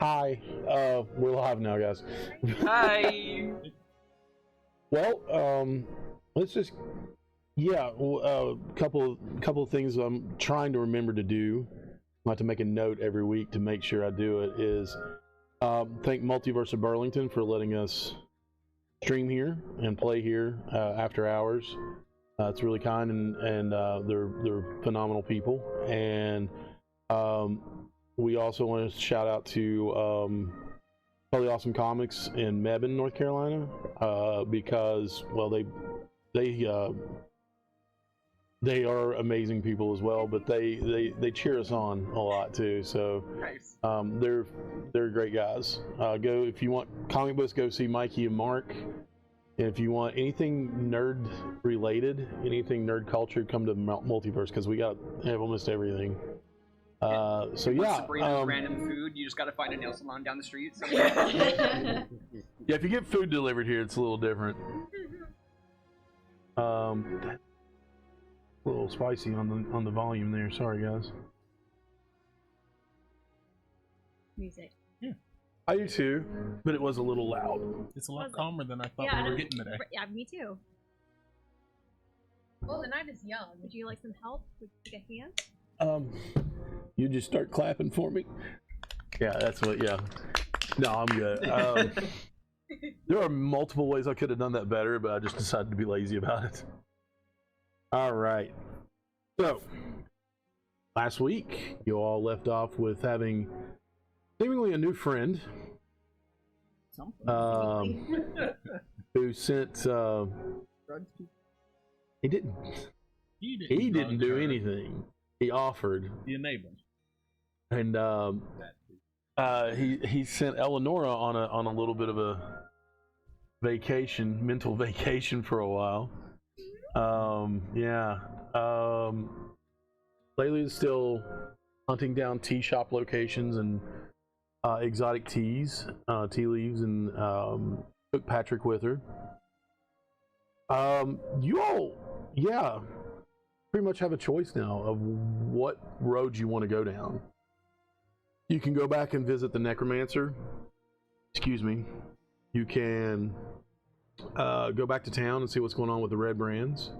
Hi. We're live now, guys. Hi. Well, let's just couple of things I'm trying to remember to do. I have to make a note every week to make sure I do it. Is thank Multiverse of Burlington for letting us stream here and play here after hours. It's really kind, and they're phenomenal people. And we also want to shout out to Totally Awesome Comics in Mebane, North Carolina, because they are amazing people as well, but they cheer us on a lot too. So Nice. they're great guys. Go if you want comic books, go see Mikey and Mark. And if you want anything nerd related, anything nerd culture, come to Multiverse because we have almost everything. Sabrina's random food. You just gotta find a nail salon down the street somewhere. Yeah, if you get food delivered here, it's a little different. That's a little spicy on the volume there. Sorry, guys. Music. Yeah. I do too, but it was a little loud. It's a lot calmer than I thought we were getting today. Yeah, me too. Well, the night is young. Would you like some help? Would you take a hand? You just start clapping for me. Yeah, that's what. Yeah. No, I'm good. There are multiple ways I could have done that better, but I just decided to be lazy about it. All right. So, last week, you all left off with having seemingly a new friend. Who sent. He didn't. He didn't do anything. He offered. The enabler. And he sent Eleonora on a little bit of a vacation, mental vacation for a while. Layla is still hunting down tea shop locations and exotic teas, tea leaves, and took Patrick with her. You all, pretty much have a choice now of what road you want to go down. You can go back and visit the necromancer. Excuse me. You can go back to town and see what's going on with the Red Brands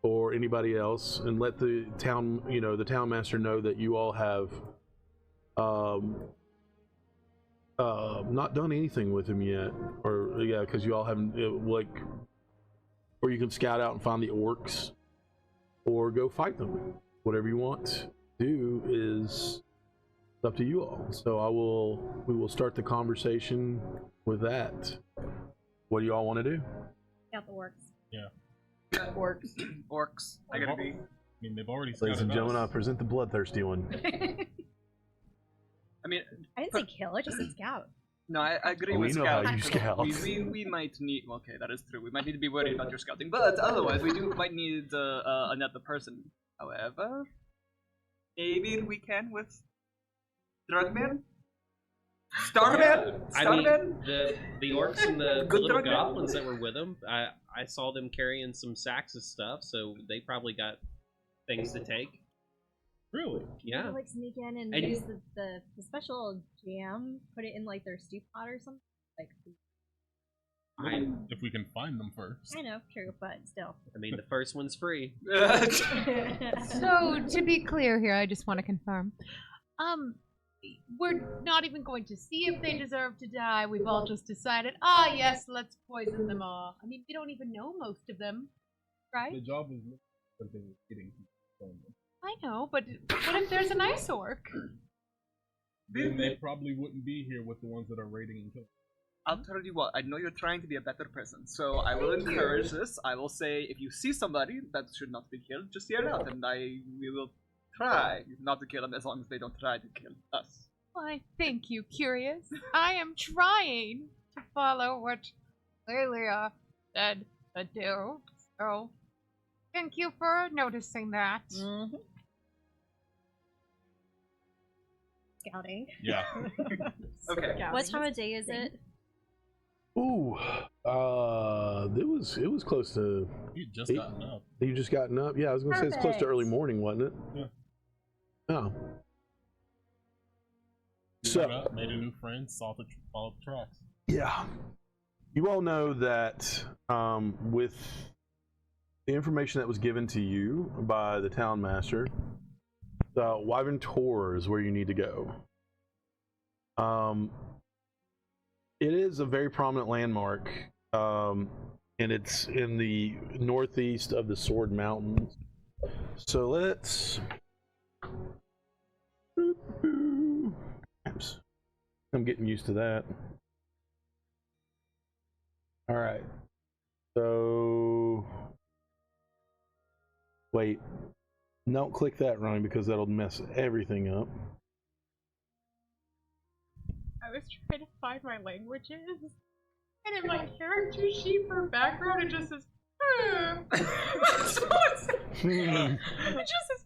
or anybody else, and let the town, the town master know that you all have not done anything with him yet, because you all haven't or you can scout out and find the orcs, or go fight them. Whatever you want to do is up to you all. So we will start the conversation with that. What do you all want to do? Got the works. Yeah. Orcs. I gotta be. I mean, they've already. Ladies and gentlemen, I present the bloodthirsty one. I mean, I didn't say kill, I just said scout. no, I agree We with know how scouting. you scout. We might need. Okay, that is true. We might need to be worried about your scouting, but otherwise, might need another person. However, maybe we can with Drugman. Starman. I mean, the orcs and the Good little drug man. goblins that were with them, I saw them carrying some sacks of stuff, so they probably got things to take. Really? Yeah. Like sneak in and And- use the special jam, put it in like their stew pot or something. Like, If we can find them first. I know, true, but still. I mean, the first one's free. So, to be clear here, I just want to confirm. We're not even going to see if they deserve to die. We've all just decided, yes, let's poison them all. I mean, we don't even know most of them, The right? job is something getting them. I know, but what if there's an ice orc? Then they probably wouldn't be here with the ones that are raiding and killing. I'll tell you what. I know you're trying to be a better person, so I will encourage this. I will say, if you see somebody that should not be killed, just yell out, and we will try not to kill them as long as they don't try to kill us. Why, thank you, Curious. I am trying to follow what Lelia said to do. So, thank you for noticing that. Mm-hmm. Scouting. Yeah. Okay. What time of day is it? Ooh, it was close to. You just gotten up. You just gotten up? Yeah, I was gonna say it's close to Perfect. early morning, wasn't it? Yeah. Oh. So, made a new friend, followed the tracks. yeah. You all know that with the information that was given to you by the town master, the Wyvern Tor is where you need to go. It is a very prominent landmark, and it's in the northeast of the Sword Mountains. So let's... I'm getting used to that. All right. So... Wait. Don't click that, Ronnie, because that'll mess everything up. I was trying to find my languages, and in my character sheet for background, it just says, so it just says,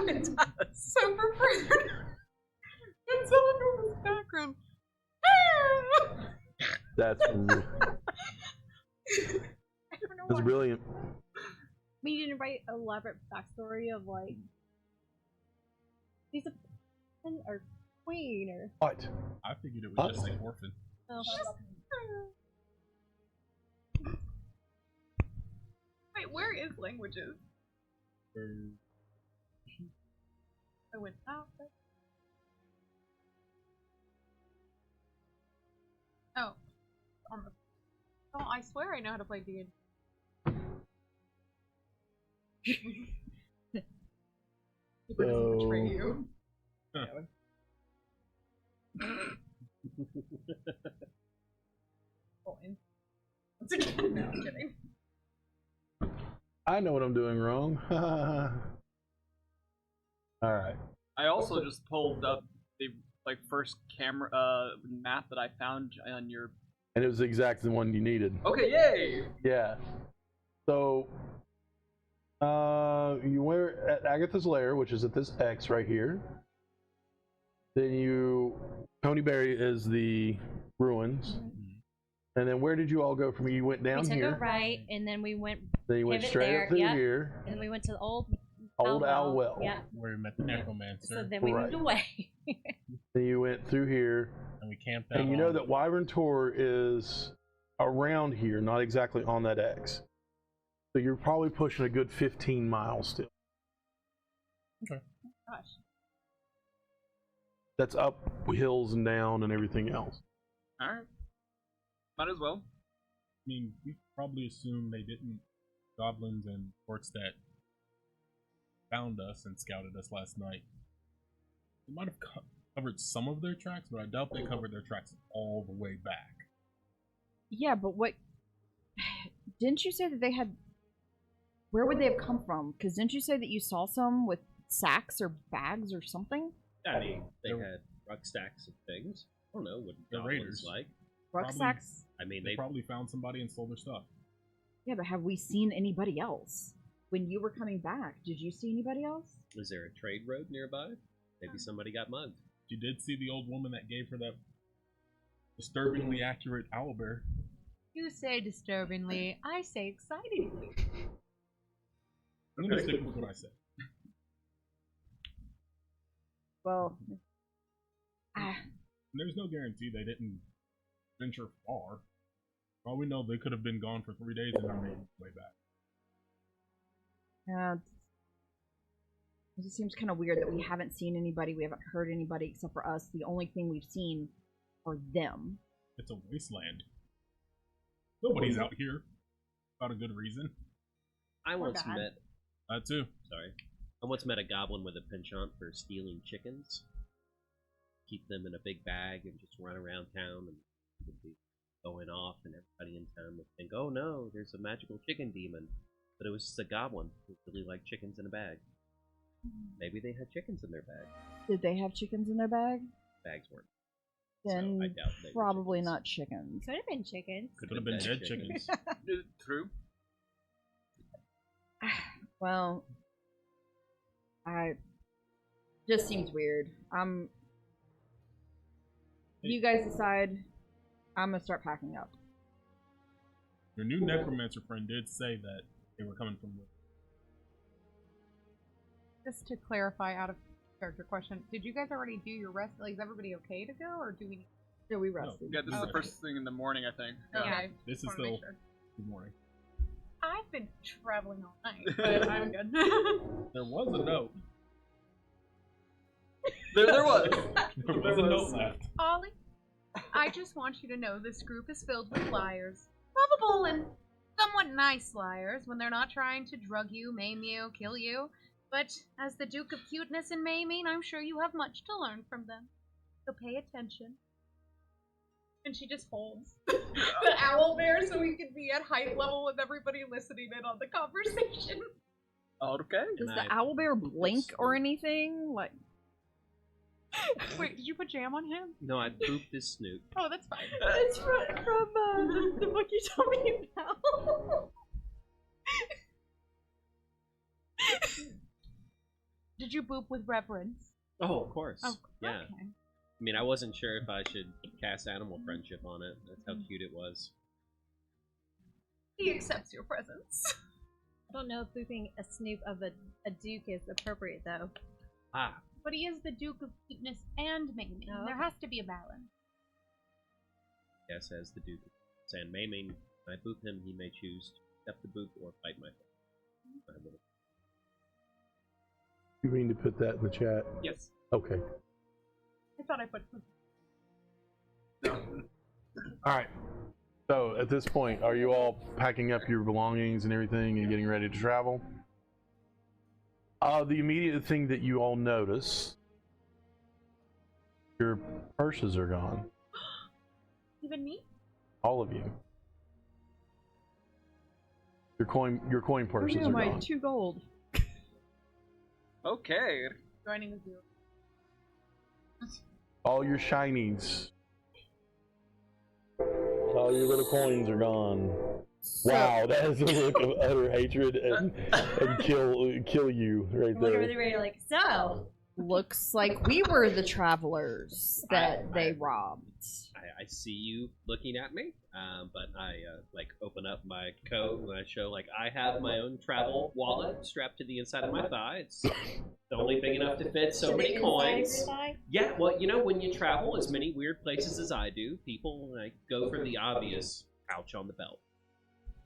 It does. so prepared. And someone from this background, That's I don't know that's why. brilliant. We didn't write an elaborate backstory of like he's a king or queen or What? I figured it was just like orphan. oh, Wait, where is languages? I went out. Oh, on the. Oh, I swear I know how to play D&D. People just betray you. Once again, no, I'm kidding. I know what I'm doing wrong. All right. I also just pulled up the first camera map that I found on your. And it was exactly the one you needed. Okay, yay! Yeah. So, you were at Agatha's lair, which is at this X right here. Then Tony Berry is the ruins. And then where did you all go from here? You went down we took here. a right, and then we went. Then you went pivot straight there, up through yeah. here. And then we went to the old Owl Well. Yeah. Where we met the necromancer. So then we moved away. Then you went through here. And we camped out. And you know that Wyvern Tor is around here, not exactly on that X. So you're probably pushing a good 15 miles still. Okay. Gosh. That's up hills and down and everything else. Alright. Might as well. I mean, we probably assume they didn't. Goblins and orcs that found us and scouted us last night. They might have covered some of their tracks, but I doubt they covered their tracks all the way back. Yeah, but what... Didn't you say that they had... Where would they have come from? Because didn't you say that you saw some with sacks or bags or something? I mean, they had rucksacks of things. I don't know what They're goblins raiders. like. Rucksacks? I mean, They probably found somebody and stole their stuff. Yeah, but have we seen anybody else? When you were coming back, did you see anybody else? is there a trade road nearby? Maybe somebody got mugged. You did see the old woman that gave her that disturbingly accurate owlbear. You say disturbingly, I say excitedly. I'm gonna stick with what I said. Well... And there's no guarantee they didn't venture far. For all we know, they could have been gone for 3 days and not made their way back. Yeah, it just seems kind of weird that we haven't seen anybody, we haven't heard anybody except for us. The only thing we've seen are them. It's a wasteland. Nobody's out here. Without a good reason. I once bad. met. That too. Sorry. I once met a goblin with a penchant for stealing chickens. Keep them in a big bag and just run around town, and would be going off, and everybody in town would think, "Oh no, there's a magical chicken demon." But it was just a goblin who really liked chickens in a bag. Maybe they had chickens in their bag. Did they have chickens in their bag? Bags weren't. Then I doubt they were probably chickens. not chickens. Could have been chickens. Could have been dead chickens. True. Well, just seems weird. You guys decide. I'm gonna start packing up. Your new necromancer friend did say that. They were coming from. Just to clarify, out of curiosity, where is Wyvern Tor? It's, I don't know. It just seems kind of weird. I'm. You guys decide. I'm gonna start packing up. Your new necromancer friend did say that they were coming from. Just to clarify, out of character question. Did you guys already do your rest? Like, is everybody okay to go, or do we? Yeah, we rested. Yeah, this is the first thing in the morning, I think. Okay. This is Just wanna make still sure. good morning. I've been traveling all night, but I'm good. There was a note. There was. There was a note left. Ollie, I just want you to know this group is filled with liars. Lovable and somewhat nice liars when they're not trying to drug you, maim you, kill you. But as the Duke of Cuteness and Maiming, I'm sure you have much to learn from them. So pay attention. And she just holds the owl bear so we can be at height level with everybody listening in on the conversation. Okay. Does And the I- owl bear blink or anything? Like, Wait, did you put jam on him? No, I pooped his snoot. Oh, that's fine. it's from the book you told me about. Did you boop with reverence? Oh, of course. Oh, Yeah. okay. I mean, I wasn't sure if I should cast animal friendship on it. That's how cute it was. He accepts your presence. I don't know if booping a snoop of a duke is appropriate though. Ah, But he is the Duke of Cuteness and Maiming. Oh, There okay. has to be a balance. yes, as the Duke of San Maiming, when I boop him, he may choose to accept the boop or fight my foe. I will. You mean to put that in the chat? Yes. Okay. I thought I put. All right. So at this point, are you all packing up your belongings and everything and getting ready to travel? The immediate thing that you all notice, your purses are gone. Even me? All of you. Your coin purses Oh, yeah, are my gone. 2 gold. Okay. Joining the group. All your shinies. All your little coins are gone. Wow, that is a look of utter hatred and kill you right I'm looking there. really ready, like, so. Looks like we were the travelers that they robbed. I see you looking at me, but I like open up my coat and I show like I have my own travel wallet strapped to the inside of my thigh. It's only big enough to fit so many coins. Yeah, well, you know, when you travel as many weird places as I do, people like go for the obvious pouch on the belt.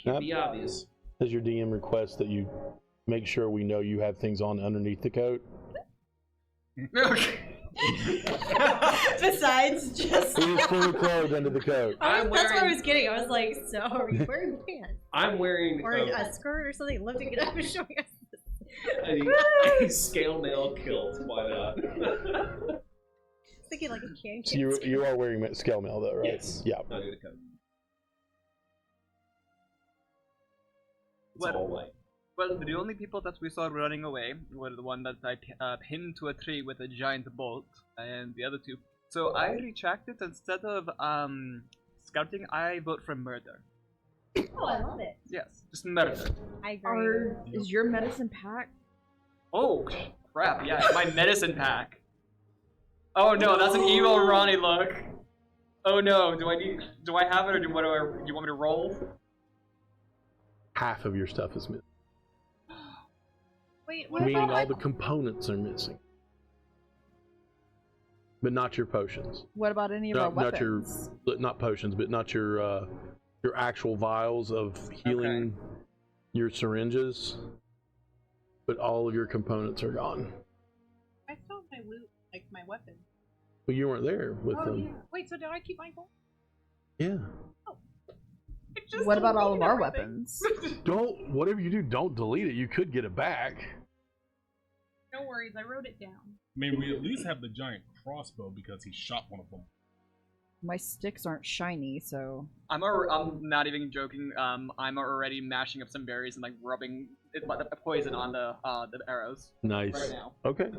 Can't be obvious. Does your DM request that you make sure we know you have things on underneath the coat? Okay. Besides just. He is fully clothed under the coat. I'm That's what I wearing- was getting. I was like, so are you wearing pants? I'm wearing Or a skirt or something, lifting it up and showing us a scale mail kilt. Why not? thinking like a can. So you are wearing scale mail though, right? Yes. Yeah. Under the coat. It's What? all white. Well, the only people that we saw running away were the one that I pinned to a tree with a giant bolt, and the other two. So I retracted. Instead of scouting, I vote for murder. Oh, I love it. Yes, just murder. I agree. Is your medicine pack? Oh crap! Yeah, my medicine pack. Oh no, that's an evil Ronnie look. Oh no, do I have it, or do you want me to roll? Half of your stuff is missing. Wait, what Meaning about all the components are missing. But not your potions. What about any of our Not your weapons? not potions, but not your actual vials of healing, your syringes. But all of your components are gone. I still have my loot, like my weapon. Well, you weren't there with Oh them. yeah. Wait, so did I keep my gold? Yeah. It just What about all of our deleted weapons? Don't whatever you do, don't delete it. You could get it back. No worries, I wrote it down. I mean, we at least have the giant crossbow because he shot one of them. My sticks aren't shiny, so I'm not even joking. I'm already mashing up some berries and like rubbing the poison on the arrows Nice. right now. Okay.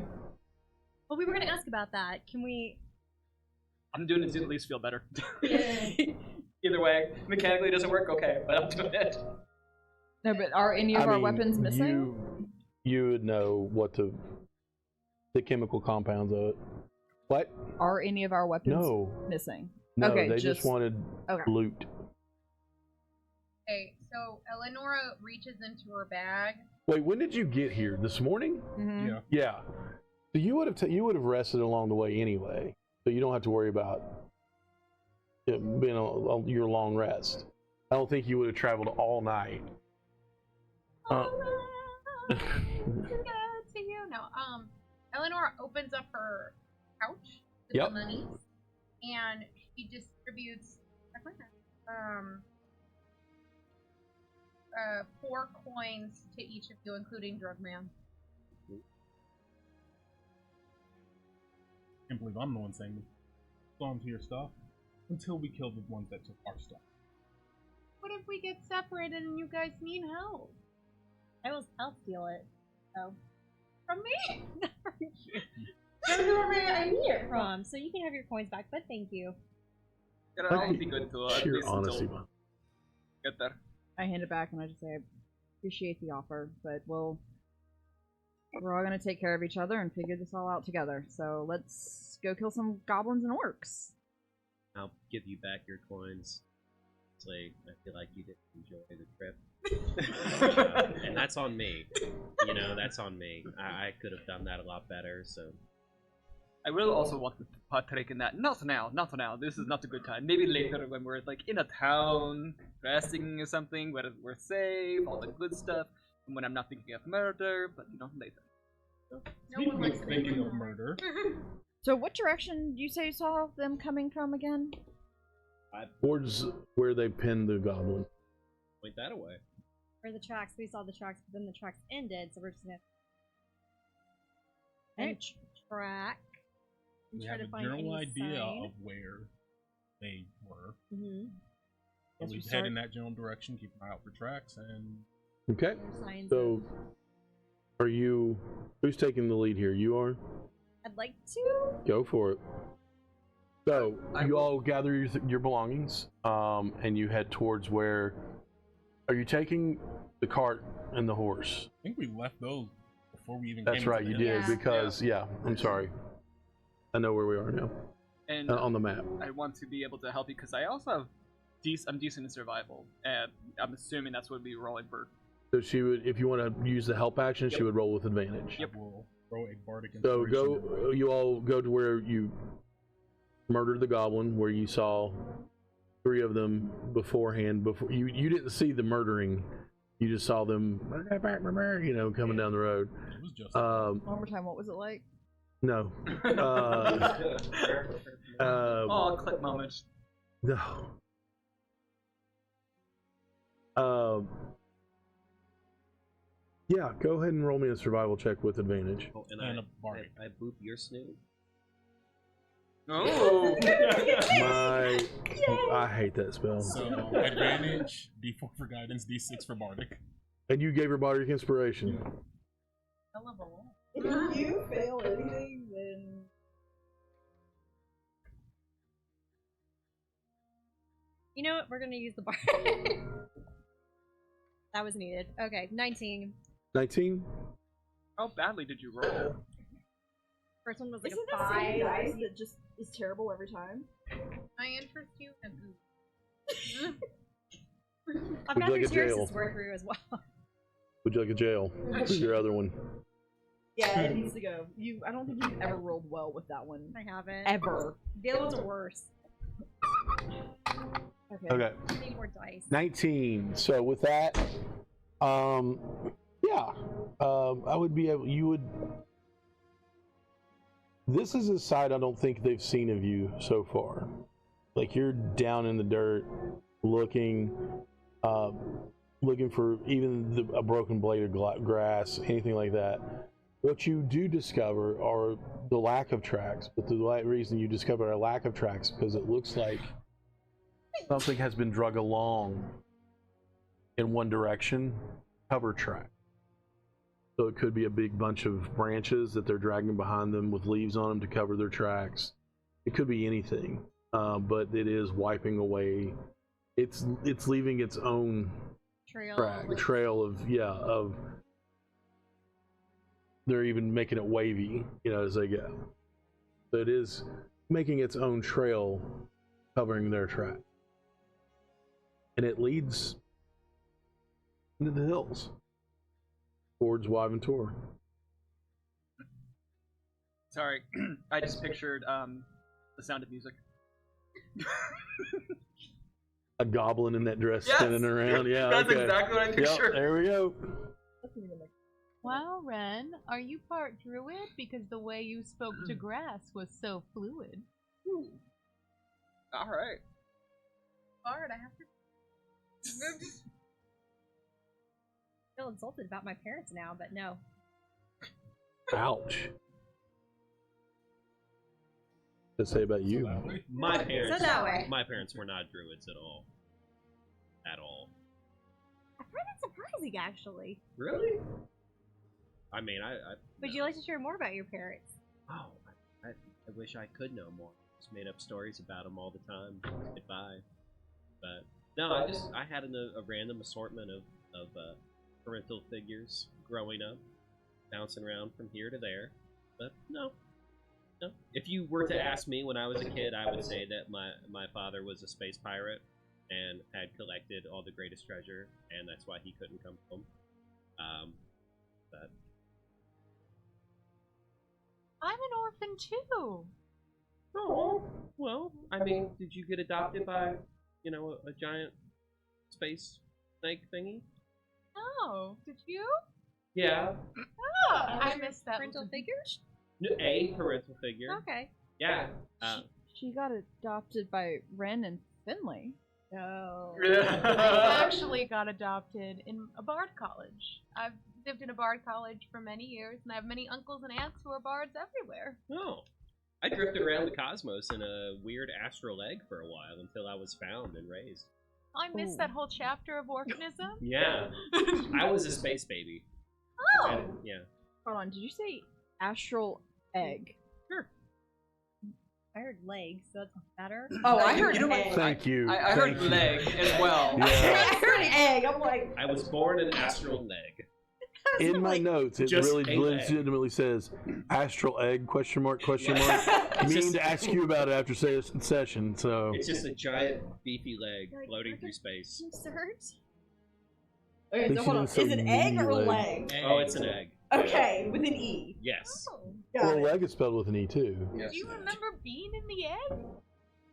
Well, we were gonna ask about that. Can we? I'm doing it to at least feel better. Yeah. Either way, mechanically it doesn't work. Okay, but I'm doing it. no. But are any of I our mean, weapons missing? You would know what the chemical compounds of it. What? Are any of our weapons No. missing? No, Okay, they just wanted Okay. loot. Okay, so Eleonora reaches into her bag. Wait, when did you get here? This morning? Mhm. Yeah. Yeah. So you would have rested along the way anyway, so you don't have to worry about it being your long rest. I don't think you would have traveled all night. Good to you. No, Eleanor opens up her pouch with Yep. the monies, and she distributes 4 coins to each of you, including Drugman. Can't believe I'm the one saying this. Hold on to your stuff until we kill the ones that took our stuff. What if we get separated and you guys need help? I'll steal it. So. From me? Don't know where I need it from, so you can have your coins back, but thank you. It'll all be good to at Sheer least honesty, until man. get there. I hand it back and I just say, I appreciate the offer, but we're all gonna take care of each other and figure this all out together. So let's go kill some goblins and orcs. I'll give you back your coins. It's like, I feel like you didn't enjoy the trip. And that's on me. You know, that's on me. I could have done that a lot better, so. I will also want to partake in that. Not now, not for now. This is not a good time. Maybe later when we're like in a town, resting or something, where we're safe, all the good stuff, and when I'm not thinking of murder, but you know, later. No one Speaking likes of to thinking do of murder, So what direction do you say you saw them coming from again? Towards where they pinned the goblin. Point that away. For the tracks, we saw the tracks, but then the tracks ended, so we're just gonna track and we try have to a find general any idea sign. of where they were. Mm-hmm. So we head in that general direction, keep an eye out for tracks, and Okay. Signs So, are you? Who's taking the lead here? You are. I'd like to. Go for it. So you all gather your belongings, and you head towards where. Are you taking the cart and the horse? I think we left those before we even. That's came right, into you the did hills. because I'm sorry. I know where we are now And on the map. I want to be able to help you because I also have I'm decent in survival, and I'm assuming that's what we'd be rolling for. So she would, if you want to use the help action, she would roll with advantage. Yep. We'll throw a bardic So inspiration. you all go to where you murdered the goblin, where you saw 3 of them beforehand. Before you didn't see the murdering, you just saw them, coming down the road. It was just One more time, what was it like? No. Oh, clip moment. No. Yeah, go ahead and roll me a survival check with advantage. Oh, and And I a bardic. I boop your snoot. Oh! I hate that spell. So advantage, D4 for guidance, D6 for bardic. And you gave her bardic inspiration. If you fail anything, then You know what? We're gonna use the bar. That was needed. Okay, 19. 19. Oh, How badly did you roll? First one was like isn't a the same 5. dice that just is terrible every time? I interest you in who? I've Would got you like a experiences jail? to work through as well. Would you like a jail? For your other one. Yeah, it needs to go. I don't think you've ever rolled well with that one. I haven't. Ever. The other ones are worse. Okay. I need more dice. 19. So with that, yeah, I would be able. You would. This is a side I don't think they've seen of you so far. Like you're down in the dirt, looking for even a broken blade of grass, anything like that. What you do discover are the lack of tracks, but the reason you discover a lack of tracks because it looks like something has been drug along in one direction, cover track. So it could be a big bunch of branches that they're dragging behind them with leaves on them to cover their tracks. It could be anything, but it is wiping away. It's leaving its own trail of. They're even making it wavy, as they go. So it is making its own trail, covering their track. And it leads into the hills towards Wyventor. Sorry, I just pictured the Sound of Music. A goblin in that dress Yes! spinning around. Yeah, That's okay. exactly what I Yep, pictured. there we go. Well, Ren, are you part druid? Because the way you spoke to grass was so fluid. All right. Bard, I have to. I feel insulted about my parents now, but no. Ouch. What say about you? That way? My parents. that way. My parents were not druids at all. At all. I find that surprising, actually. Really? I mean, Would you like to share more about your parents? Oh, I wish I could know more. Just made up stories about them all the time. Goodbye. But no, I had a random assortment of parental figures growing up, bouncing around from here to there. But no. If you were to ask me when I was a kid, I would say that my father was a space pirate and had collected all the greatest treasure, and that's why he couldn't come home. But I'm an orphan too. oh, well, I mean, did you get adopted by, a giant space snake thingy? Oh, did you? Yeah, Oh, I missed that. Parental figures? a parental figure. Okay. Yeah. She got adopted by Ren and Finley. No. I actually got adopted in a bard college. I've lived in a bard college for many years, and I have many uncles and aunts who are bards everywhere. Oh. I drifted around the cosmos in a weird astral egg for a while until I was found and raised. I missed that whole chapter of organism. Yeah. I was a space baby. Oh! Yeah. Hold on, did you say astral egg? Sure. I heard legs, so that's better. Oh, I heard You know what? egg. Thank you. I heard Thank you. leg as well. Yeah. I heard egg. I'm like, I was born an astral leg. In my notes, it Just really a legitimately says astral egg question mark. Meaning just- to ask you about it after session. So It's just a giant beefy leg Like, floating look through at- space. Insert. okay, At so least hold you on. didn't Is say it egg or a meaty leg? Oh, it's an egg. Okay, with an E. Yes. Oh. Got well, it. leg is spelled with an E too. Yes. Do you remember being in the egg?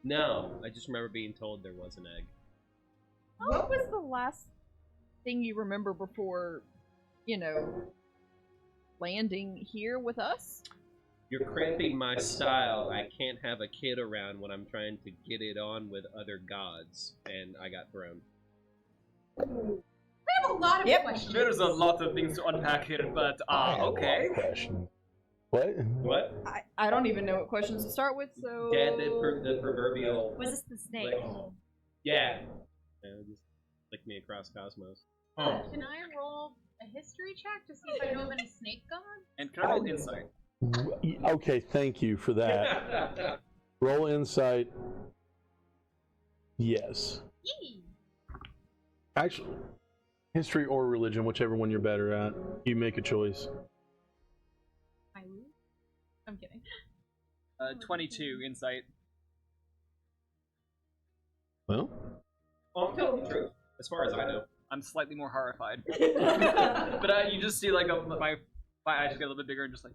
No, I just remember being told there was an egg. What was the last thing you remember before, landing here with us? You're cramping my style. I can't have a kid around when I'm trying to get it on with other gods, and I got thrown. We have a lot of questions. There's a lot of things to unpack here, but I have a lot okay. of questions. What? What? I don't even know what questions to start with, so... Dad, the proverbial. Was this the snake? Like, yeah. Just flick me across cosmos. Oh. Can I roll a history check to see if I know of any snake gods? And can I roll insight? Okay, thank you for that. Roll insight. Yes. Yee. Actually, history or religion, whichever one you're better at. You make a choice. I lose. I'm kidding. 22 insight. Well, Oh, I'm telling the truth, as far as I know. I'm slightly more horrified. But you just see like my eyes just get a little bit bigger and just like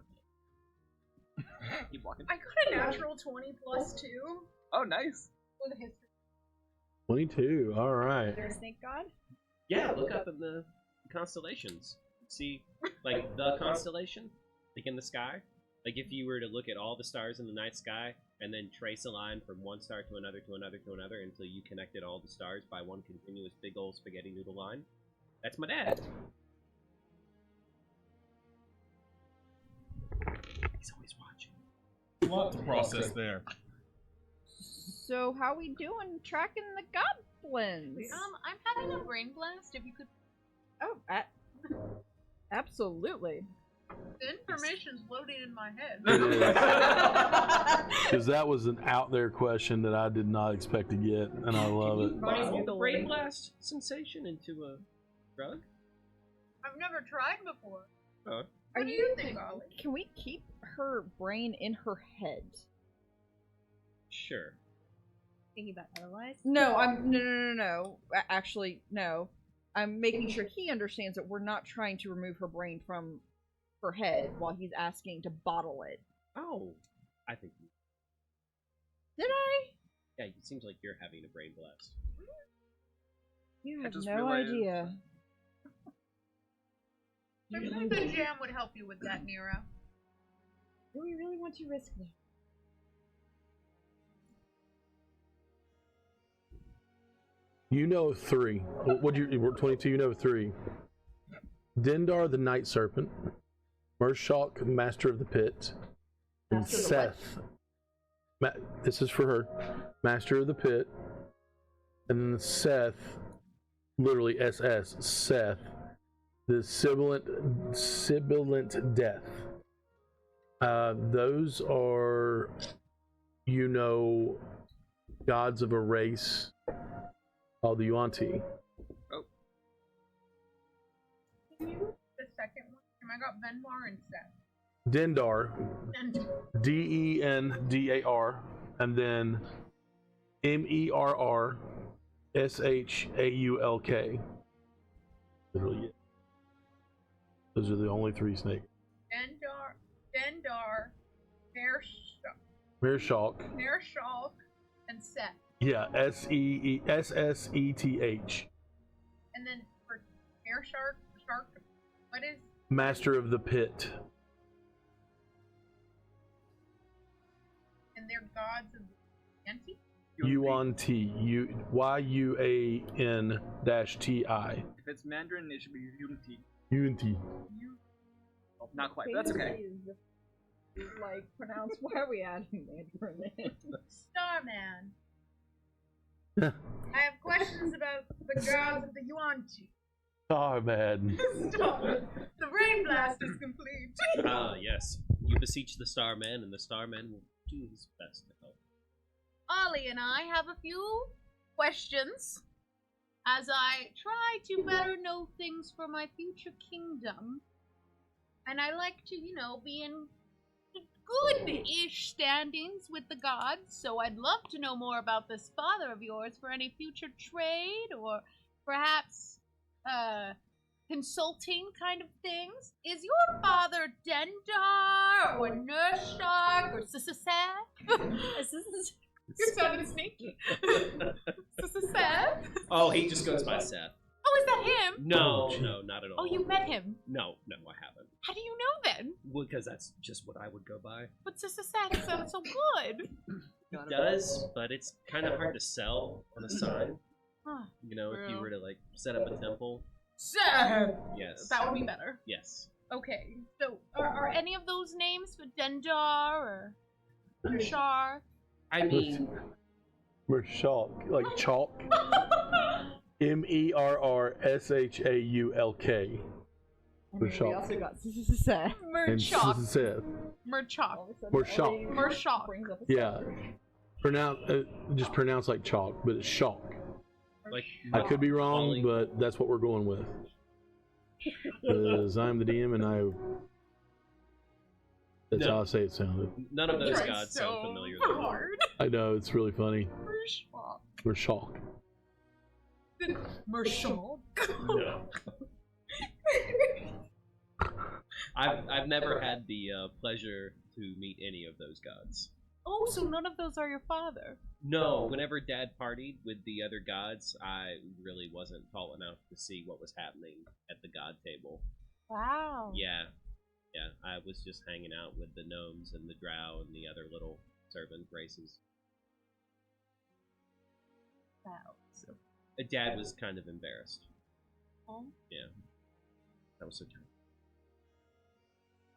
keep walking. I got a natural 20 plus 2 Oh, nice. with a history. 22. All right. Is there a snake god? Yeah, look up in the constellations. See, like, the constellation? Like, in the sky? Like, if you were to look at all the stars in the night sky, and then trace a line from one star to another to another to another until you connected all the stars by one continuous big old spaghetti noodle line, that's my dad. He's always watching. A lot to process there. So how we doing tracking the goblins? I'm having a brain blast. If you could, Oh, absolutely. the information's loading in my head. Because that was an out there question that I did not expect to get, and I love it. Bottle the brain blast sensation into a drug? I've never tried before. Oh. What do you think, Ollie? Can we keep her brain in her head? Sure. Thinking about otherwise? No. No. Actually, no. I'm making sure he understands that we're not trying to remove her brain from her head while he's asking to bottle it. Oh, I think Did I? yeah. It seems like you're having a brain blast. You I have just no realized- idea. I think the jam would help you with that, Nero. Do we really want to risk that? You know of three. What you were 22? You know of three. Dendar the Night Serpent, Mershok, Master of the Pit, and Master of the Seth. This is for her. Master of the Pit, and then Seth, literally SS, Seth, the sibilant death. Those are, you know, gods of a race called the Yuan-Ti. The second one. I got Venmar and Seth. Dendar, And Dendar, and then Merrshulk. Literally, it. Those are the only three snakes. Dendar, Mershulk, Mershulk, and Seth. yeah, Sesseth. And then for Shark, what is Master of the Pit. and they're gods of Yanti? Yuan-Ti. Yuan-Ti. If it's Mandarin, it should be Unity. Yuan-Ti. Oh, not quite, but that's okay. Like, pronounce, why are we adding Mandarin in? Starman. I have questions about the gods of the Yuan-Ti. Oh, man. Stop it. The brain blast is complete. Ah, yes. You beseech the Starman, and the Starman will do his best to help. Ollie and I have a few questions as I try to better know things for my future kingdom. And I like to, be in good-ish standings with the gods, so I'd love to know more about this father of yours for any future trade or perhaps consulting kind of things. Is your father Dendar or Nershak or Sissaseth? You're sounding sneaky. Sissaseth? Oh, he just goes by Seth. Oh, is that him? No, not at all. Oh, you met him. No, I haven't. How do you know then? Well, because that's just what I would go by. But Sissaseth sounds so good. It does, but it's kind of hard to sell on a sign. Huh. If you True. were to set up a temple. Seth! Yes. That would be better. Yes. Okay, so are any of those names for Dendar or Shar? I mean, Mershulk, like chalk. Merrshulk. And then we Mershulk. also got Seth. And Merchok. Seth. Merchok. Mershulk. Mershulk. Brings up a Yeah. Just pronounce like chalk, but it's chalk. like I could be wrong, Molly. but that's what we're going with. Because I'm the DM and that's No. how I say it sounded. None of those Tried gods so sound familiar. to me. hard. I know, it's really funny. Mershok. Mershulk. Mershok. No. I've never had the pleasure to meet any of those gods. Oh, so none of those are your father. No, whenever Dad partied with the other gods, I really wasn't tall enough to see what was happening at the god table. Wow. Yeah, I was just hanging out with the gnomes and the drow and the other little servant races. Wow. So, Dad was kind of embarrassed. oh. Yeah, that was so terrible.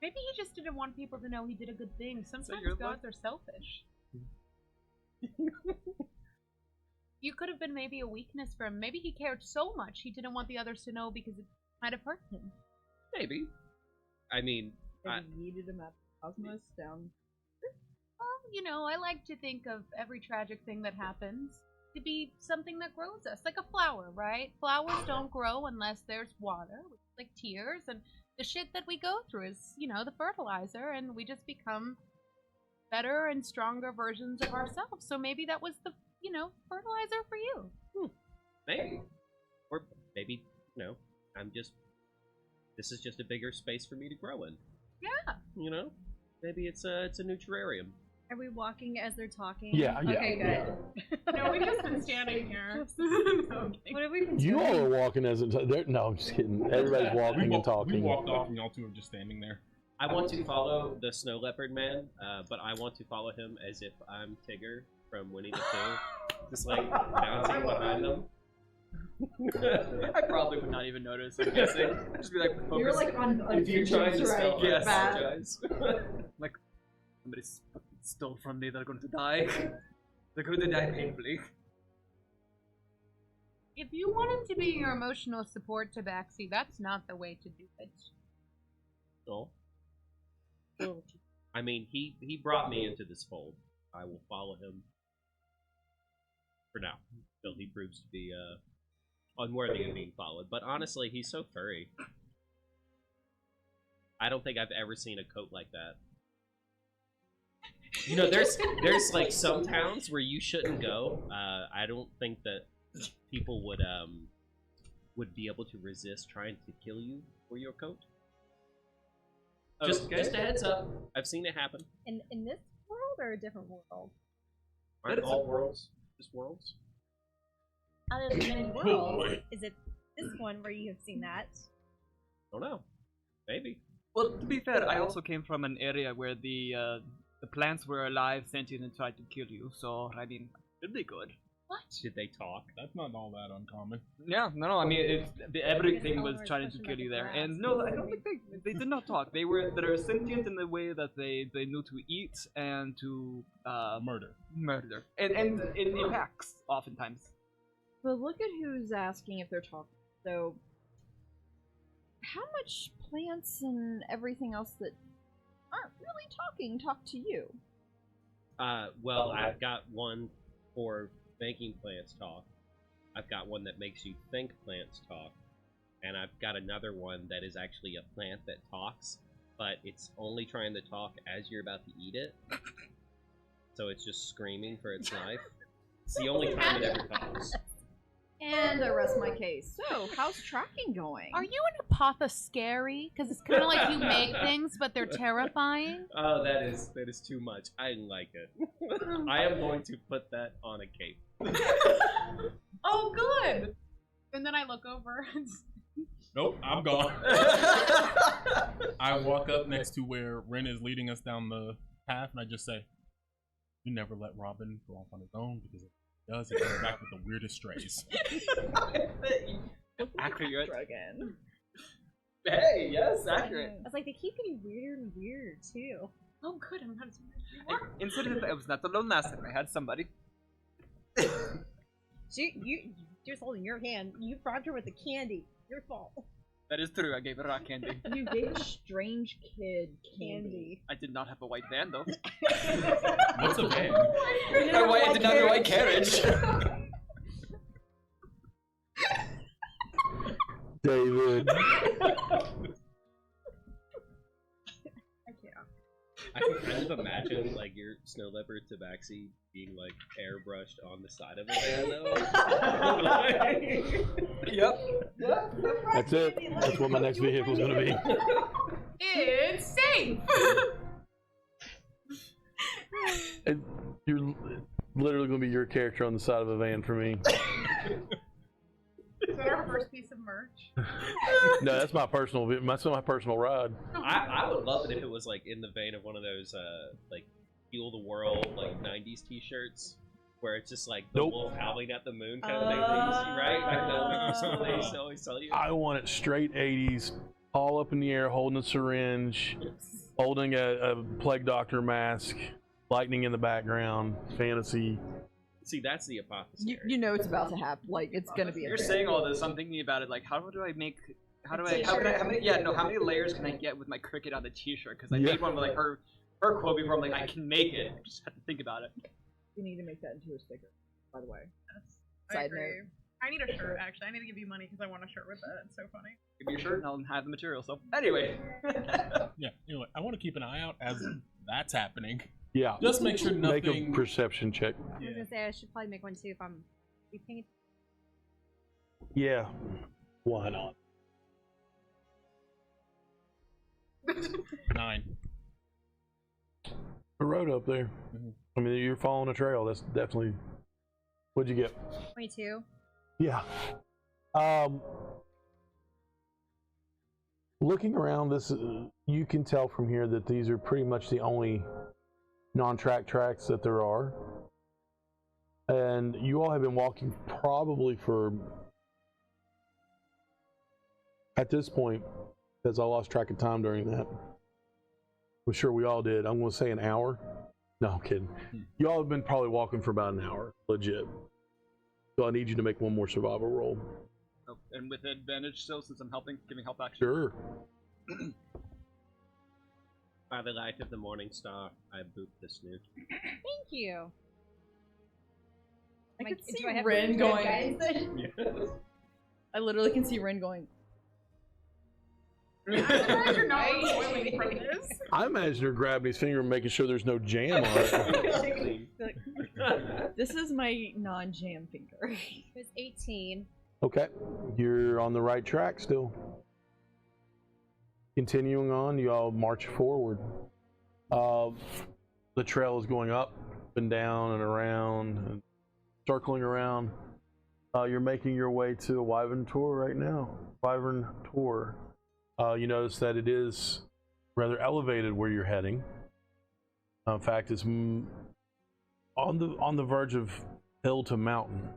Maybe he just didn't want people to know he did a good thing. Sometimes your gods are selfish. You could have been maybe a weakness for him. Maybe he cared so much he didn't want the others to know because it might have hurt him. Maybe. I mean, They yeeted him at the cosmos down. Well, I like to think of every tragic thing that happens to be something that grows us, like a flower, right? Flowers don't grow unless there's water, like tears, and the shit that we go through is, the fertilizer, and we just become better and stronger versions of ourselves. So maybe that was the, fertilizer for you. maybe. Or maybe, this is just a bigger space for me to grow in. Yeah. Maybe it's a new terrarium. Are we walking as they're talking? Yeah, yeah. Okay, good. No, we've just been standing here. What have we been You all doing? are walking as no, I'm just kidding. Everybody's walking and talking. We walked off and y'all two are just standing there. I want to follow the snow leopard man, but I want to follow him as if I'm Tigger from Winnie the Pooh, just like bouncing behind them. I probably would not even notice. I'm guessing. Just be like, You're focus. like on If you're trying to spell right? Yes. Bad. apologize. Like somebody stole from me. They're going to die. They're going to die painfully. If you want him to be your emotional support tabaxi, that's not the way to do it. No. I mean, he brought me into this fold. I will follow him for now, until he proves to be unworthy of being followed. But honestly, he's so furry. I don't think I've ever seen a coat like that. You know, there's like some towns where you shouldn't go. I don't think that people would be able to resist trying to kill you for your coat. Just a heads up. I've seen it happen. In this world or a different world? Aren't all worlds just worlds? Out of the many worlds, is it this one where you have seen that? Don't know. Maybe. Well, to be fair, I also came from an area where the plants were alive, sentient, and tried to kill you. So I mean, it'd be good. What? Did they talk? That's not all that uncommon. Yeah, no. I mean, everything Tell was her trying to especially kill about you the there. grass. And no, I don't think they did not talk. They're sentient in the way that they knew to eat and to Murder. murder, and in packs oftentimes. But look at who's asking if they're talking. So, how much plants and everything else that aren't really talking talk to you? Well, I've got one for making plants talk. I've got one that makes you think plants talk. And I've got another one that is actually a plant that talks, but it's only trying to talk as you're about to eat it. So it's just screaming for its life. It's the only time it ever talks. And I rest my case. So, how's tracking going? Are you an apothecary? Because it's kind of like you make things, but they're terrifying. Oh, that is too much. I like it. I am going to put that on a cape. Oh, good. And then I look over. And... Nope, I'm gone. I walk up next to where Ren is leading us down the path, and I just say, "You never let Robin go off on his own because if he does, he comes back with the weirdest strays." Accurate. Dragon. Hey, yes, accurate. I was like, they keep getting weirder and weirder too. Oh, good. I'm not as Incident, I was not alone last time. I had somebody. You just holding your hand. You bribed her with the candy. Your fault. That is true. I gave her rock candy. You gave a strange kid candy. I did not have a white van though. What's a van? I did not have a white carriage. David. I can kind of imagine like your snow leopard tabaxi being like airbrushed on the side of a van though. Yep. That's it. That's what my next vehicle is going to be. It's safe. And you're literally going to be your character on the side of a van for me. Is that our first piece of merch? No, that's my personal. That's my personal ride. I would love it if it was like in the vein of one of those like Heal the World like '90s T-shirts where it's just like the Nope. wolf howling at the moon kind of thing, right? I know they used to always tell you. I want it straight 80s, all up in the air, holding a syringe, holding a plague doctor mask, lightning in the background, fantasy. See, that's the apothecary. You know it's about to happen. Like, it's gonna be a You're thing. saying all this. I'm thinking about it. Like, how do I make? How can I? How many layers can I get with my cricket on the T-shirt? Because I Yeah. made one with like her quote before. I'm like, I can make it. I just have to think about it. We need to make that into a sticker, by the way. I Side agree. note. I need a shirt, actually. I need to give you money because I want a shirt with that. It's so funny. Give me a shirt and I'll have the material. So anyway. Yeah, anyway, I want to keep an eye out as that's happening. Yeah. Just make sure Make a nothing. perception check. I was gonna say I should probably make one too if I'm paying Yeah. Why not? 9. A road up there. Mhm. I mean, you're following a trail. That's definitely. What'd you get? 22. Yeah. Looking around this, you can tell from here that these are pretty much the only non-track tracks that there are. And you all have been walking probably for, at this point, because I lost track of time during that. I'm sure we all did. I'm going to say an hour. No, I'm kidding. You all have been probably walking for about an hour, legit. So I need you to make one more survival roll. Oh, and with advantage still, since I'm giving help action. Sure. By the light of the morning star, I boot the snoot. Thank you. I Am could see do I have Ren good going. guidance then? I literally can see Ren going. I'm surprised you're not spoiling from this. I imagine her grabbing his finger and making sure there's no jam on it. This is my non-jam finger. It was 18. Okay, you're on the right track still. Continuing on, you all march forward. The trail is going up and down and around and circling around. You're making your way to a Wyvern Tor right now. Wyvern Tor. You notice that it is rather elevated where you're heading. In fact, it's on the verge of hill to mountain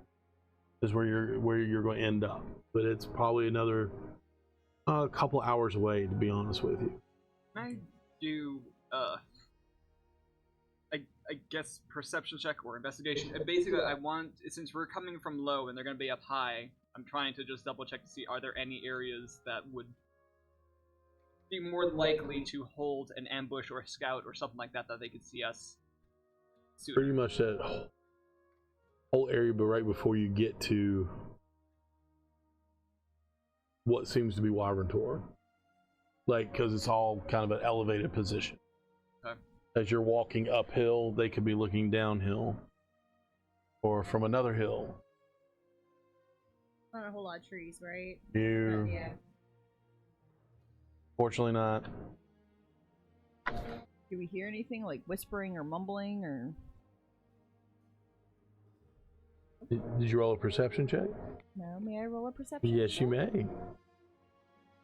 is where you're going to end up. But it's probably another couple hours away, to be honest with you. Can I do I guess perception check or investigation? And basically, I want, since we're coming from low and they're going to be up high, I'm trying to just double check to see are there any areas that would be more likely to hold an ambush or a scout or something like that that they could see us sooner. Pretty much that whole area, but right before you get to what seems to be Wyvern Tor. Like, because it's all kind of an elevated position. Okay. As you're walking uphill, they could be looking downhill or from another hill. Not a whole lot of trees, right? You, Yeah. fortunately not. Do we hear anything like whispering or mumbling or? Did you roll a perception check? No, may I roll a perception? Yes, you may.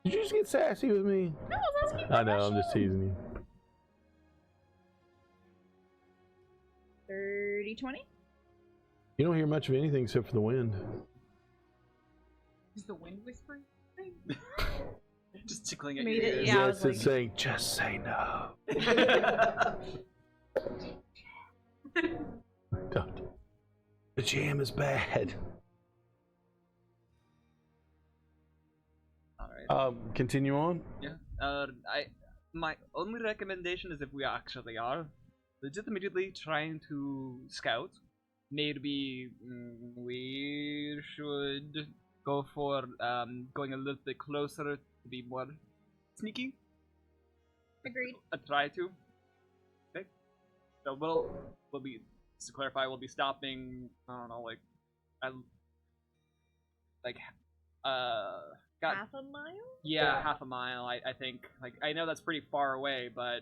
Did you just get sassy with me? No, I was asking I know, I'm just teasing you. 30-20? You don't hear much of anything except for the wind. Is the wind whispering? Just tickling at Made your it, ears. yeah. I Yes, was it's saying, just say no. Don't. The jam is bad. Alright. Continue on. Yeah. My only recommendation is if we actually are legitimately trying to scout, maybe we should go for going a little bit closer to be more sneaky. Agreed. Try to. Okay. So we'll be, just to clarify, we'll be stopping. I don't know, got Half a mile? yeah, half a mile. I think. Like, I know that's pretty far away, but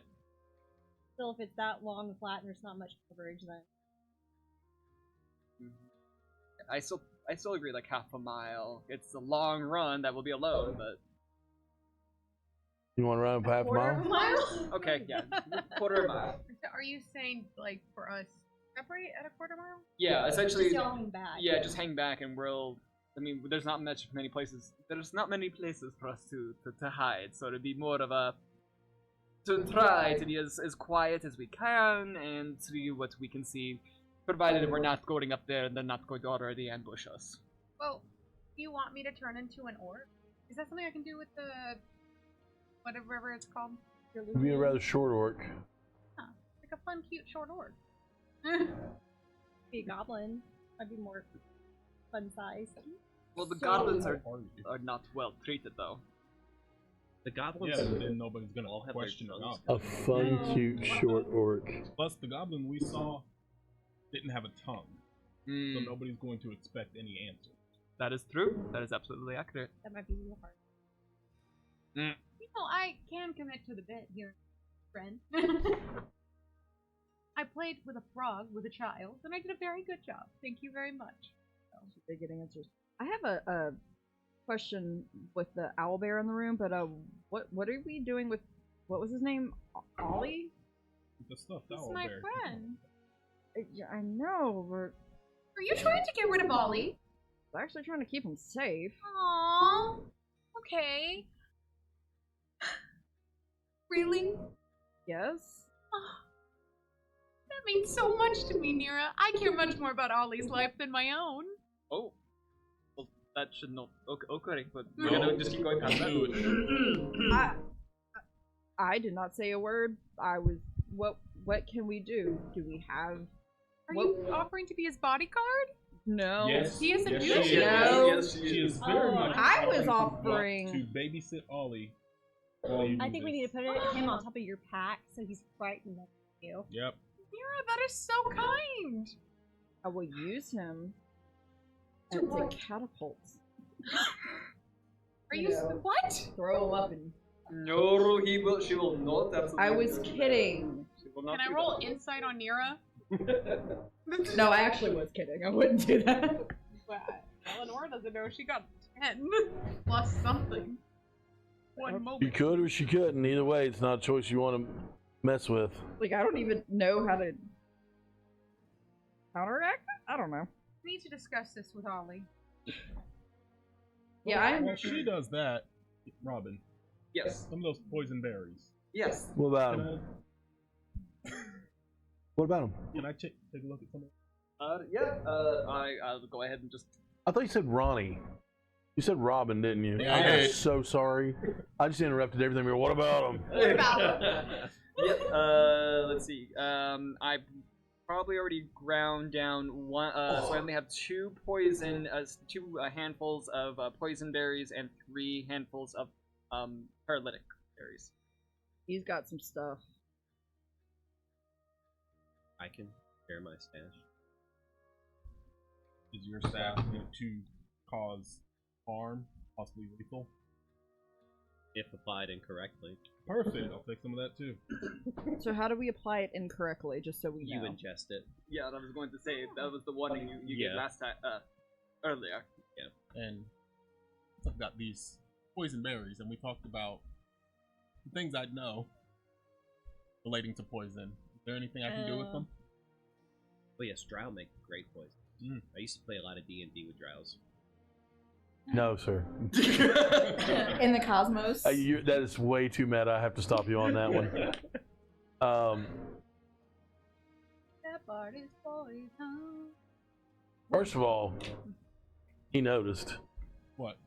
Still, if it's that long and flat and there's not much coverage, then I still agree. Like half a mile. It's a long run that will be alone, but You want to run up half a quarter of a mile? mile? okay, yeah, quarter of a mile. So are you saying, like, for us, separate at a quarter mile? Yeah, essentially. Just y'all hang back. Yeah, just hang back and we'll. I mean, there's not many places. There's not many places for us to hide, so it'd be more of a to try to be as quiet as we can and see what we can see, provided we're not going up there and they're not going to already ambush us. Well, do you want me to turn into an orc? Is that something I can do with the whatever it's called? It'd be a rather short orc. Like a fun, cute short orc. Be a goblin. I'd be more fun size. Well, the So- goblins are Party. not well treated though. The goblins Yeah, but then nobody's gonna all have their question tongues it. A fun, cute, short orc. Plus, the goblin we saw didn't have a tongue, so Mm, nobody's going to expect any answer. that is true. That is absolutely accurate. That might be a little hard. You know, I can commit to the bit here, friend. I played with a frog with a child, and I did a very good job. Thank you very much. They get answers. I have a question with the owlbear in the room, but what are we doing with what was his name? Ollie? The stuffed He's owl my bear. friend. Yeah, I know. We're Are you trying to get rid of Ollie? actually trying to keep him safe. Aww. Okay. Really? Yes. That means so much to me, Nira. I care much more about Ollie's life than my own. Oh. Well, that should not. Okay, but we're gonna just keep going past that. Do it. I did not say a word. I was. What can we do? Do we have? Are you offering to be his bodyguard? No. Yes. He is a yes, douche. she is. No. Yes, she She is. is very Oh. much. I was offering offering- to babysit Ollie. I think we need to put him on top of your pack so he's frightened of you. Yep. Nira, that is so kind. I will use him To as a what? catapult. Are you No. what? Throw him up and. No, he will. She will not. Absolutely. I was kidding. She will not Can I do roll that. insight on Nira? No, I actually was kidding. I wouldn't do that. Well, Eleanor doesn't know she got 10 plus something. One You moment. could or she couldn't. Either way, it's not a choice you want to mess with. Like I don't even know how to counteract it. I don't know. We need to discuss this with Ollie. Yeah, I'm. Well, she does that, Robin. Yes. Some of those poison berries. Yes. What about Can him? I, What about him? can I take a look at some of Yeah. I'll go ahead and just. I thought you said Ronnie. You said Robin, didn't you? Yeah, I I'm did. so sorry. I just interrupted everything. But what about him? What about Yep. Let's see. I probably already ground down one. So I only have two poison, two handfuls of poison berries and 3 handfuls of paralytic berries. He's got some stuff. I can share my stash. Is your staff going to cause harm, possibly lethal? If applied incorrectly, Perfect. I'll take some of that too. So how do we apply it incorrectly, just so we you know? ingest it. Yeah, I was going to say that was the warning you gave Yeah. last time. Earlier. And I've got these poison berries, and we talked about the things I'd know relating to poison. Is there anything I can do with them? Oh yes, drow make great poison. Mm. I used to play a lot of D&D with drows. No, sir. In the cosmos. That is way too meta. I have to stop you on that one. That part is poison. First of all, he noticed What?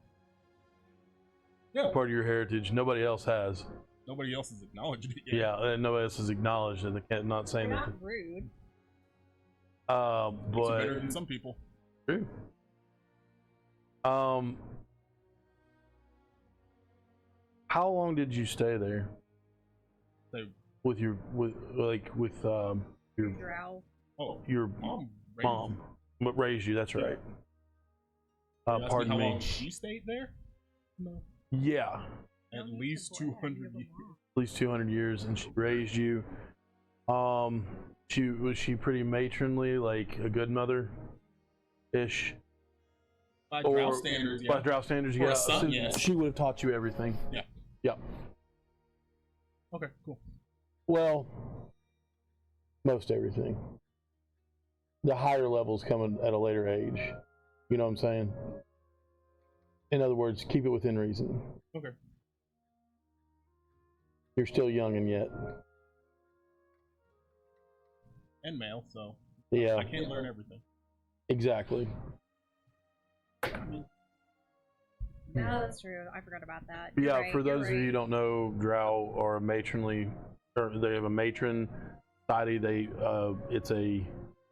Yeah. part of your heritage nobody else has. Nobody else has acknowledged it yet. Yeah, and nobody else has acknowledged it. They can't not saying You're that. not rude. It's But better than some people. true. How long did you stay there So, with your your Drow. oh, your mom raised mom? What raised you? That's right. You asked me Pardon how me. long she stayed there? No. Yeah, At least 200 years. at least 200 years, and she raised you. Was she pretty matronly, like a good mother, ish? By drow standards, yeah. By drow standards, For a yeah. son, So yes. She would have taught you everything. Yeah. Yeah. Okay, cool. Well, most everything. The higher levels come at a later age. You know what I'm saying? In other words, keep it within reason. Okay. You're still young and yet. And male, so Yeah, I can't learn everything. exactly. No, that's true. I forgot about that. You're Yeah, right, for you're those of you who right. don't know, drow are a matronly, or they have a matron society. It's a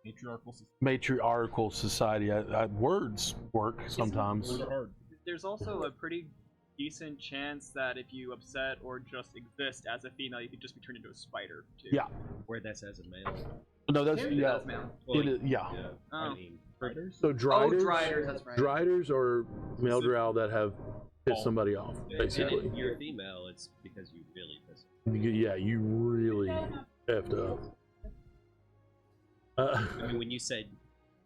Matriarchal system. matriarchal society. Words work sometimes. Words are hard. There's also a pretty decent chance that if you upset or just exist as a female, you could just be turned into a spider too. Yeah. Where that's as a male. No, that's Can be yeah. as male. It is, yeah. Oh. I mean, Spiders? So driders, Driders, that's right. driders are male drow that have pissed Oh. somebody off, and basically. if you're female, it's because you really piss. Yeah, you really effed up. I mean, when you said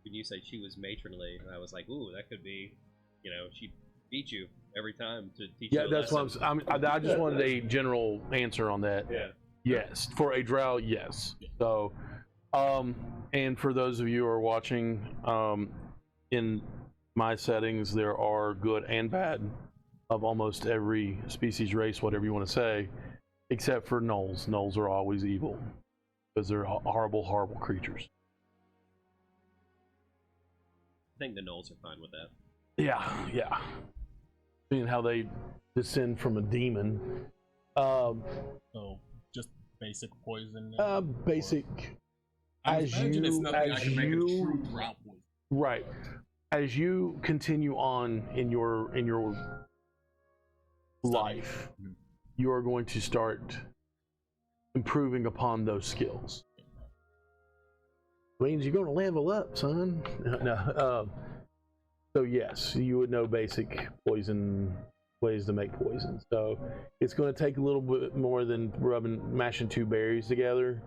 she was matronly, I was like, ooh, that could be, she beat you every time to teach you a that's lesson. what I just wanted a general answer on that. Yeah. Yes, for a drow, yes. So, and for those of you who are watching, in my settings, there are good and bad of almost every species, race, whatever you want to say, except for gnolls. Gnolls are always evil because they're horrible, horrible creatures. I think the gnolls are fine with that. Yeah. Seeing how they descend from a demon. So just basic poison. Basic. It's nothing I can make a true drought poison. Right. As you continue on in your life, you are going to start improving upon those skills. Means you're going to level up, son. So yes, you would know basic poison ways to make poison. So it's going to take a little bit more than mashing two berries together.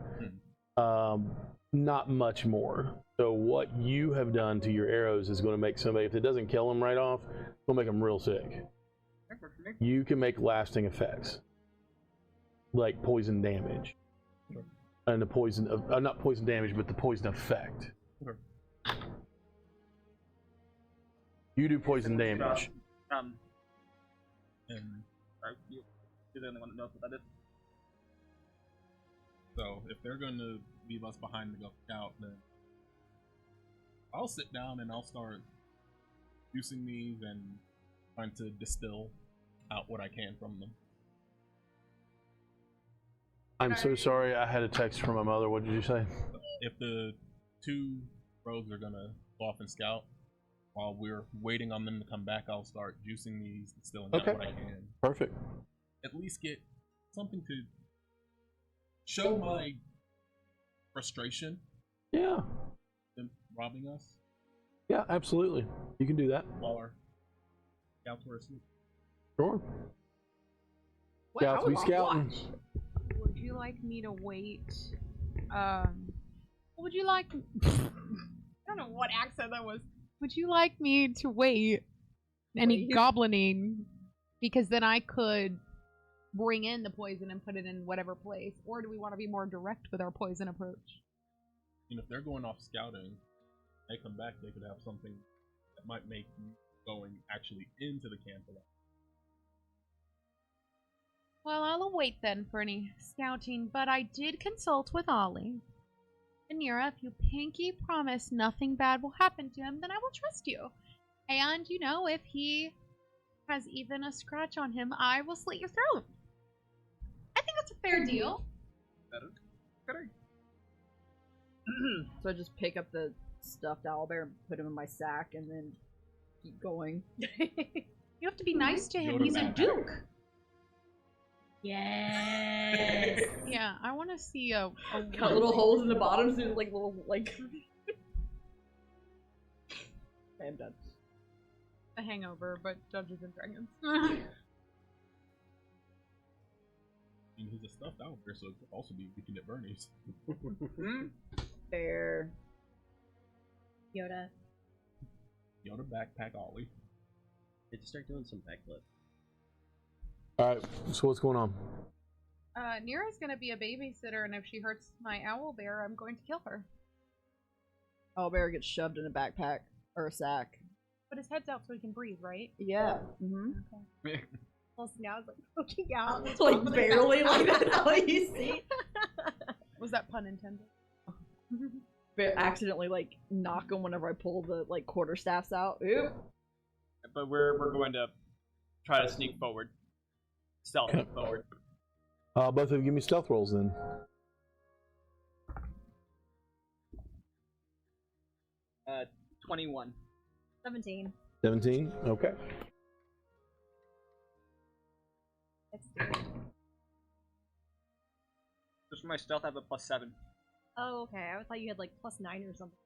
Not much more. So what you have done to your arrows is going to make somebody, if it doesn't kill them right off, it's going to make them real sick. You can make lasting effects, like poison damage, and the poison of not poison damage, but the poison effect. You do poison damage. You're the only one that knows what that is. So if they're going to leave us behind to go scout, then I'll sit down and I'll start using these and trying to distill out what I can from them. I'm so sorry, I had a text from my mother. What did you say? If the two rogues are gonna go off and scout, while we're waiting on them to come back, I'll start juicing these, distilling out what I can. Perfect. At least get something to show my frustration. Yeah. Them robbing us. Yeah, absolutely. You can do that. While our scouts were asleep. Sure. What? Scouts, we scouting. Would you like me to wait? Would you like? I don't know what accent that was. Would you like me to wait any goblining? Because then I could bring in the poison and put it in whatever place. Or do we want to be more direct with our poison approach? And if they're going off scouting, they come back, they could have something that might make going actually into the camp a lot. Well, I'll await then for any scouting, but I did consult with Ollie. And Nira, if you pinky promise nothing bad will happen to him, then I will trust you. And, if he has even a scratch on him, I will slit your throat. I think that's a fair deal. Better. So I just pick up the stuffed owlbear and put him in my sack and then keep going. You have to be nice to him. Yoda He's a backpack. duke. Yes. Yeah, I want to see a Got little holes in the bottom, so like little Okay, I'm done. a hangover, but Dungeons and Dragons. I mean, he's a stuffed owlbear, so it could also be weekend at Bernie's. Fair. Yoda. Yoda backpack Ollie. Did you start doing some backflip? Alright, so what's going on? Nira's gonna be a babysitter, and if she hurts my owl bear, I'm going to kill her. Owlbear gets shoved in a backpack or a sack. But his head's out so he can breathe, right? Yeah. Mm-hmm. Well, so now it's like poking out. Like barely, like that's all you see. Was that pun intended? But accidentally like knock him whenever I pull the like quarterstaffs out. Oop. But we're going to try to sneak forward. Stealth forward. Both of you give me stealth rolls then. Uh, 21. 17. 17? Okay. Let's do it. Just for my stealth, I have a +7. Oh, okay. I thought you had like +9 or something.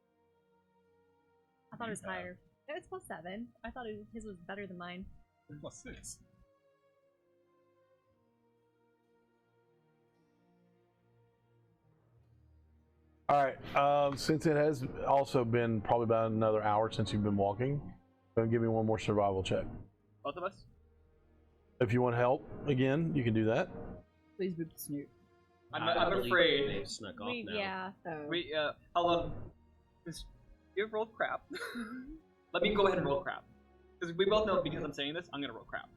I thought it was higher. No, it's +7. I thought his was better than mine. +6. All right. Since it has also been probably about another hour since you've been walking, give me one more survival check. Both of us? If you want help again, you can do that. Please boot the snoot. I'm believe afraid. They've snuck off now. Yeah. We, how long? You've rolled crap. Let me go ahead and roll crap. Because we both know because I'm saying this, I'm gonna roll crap.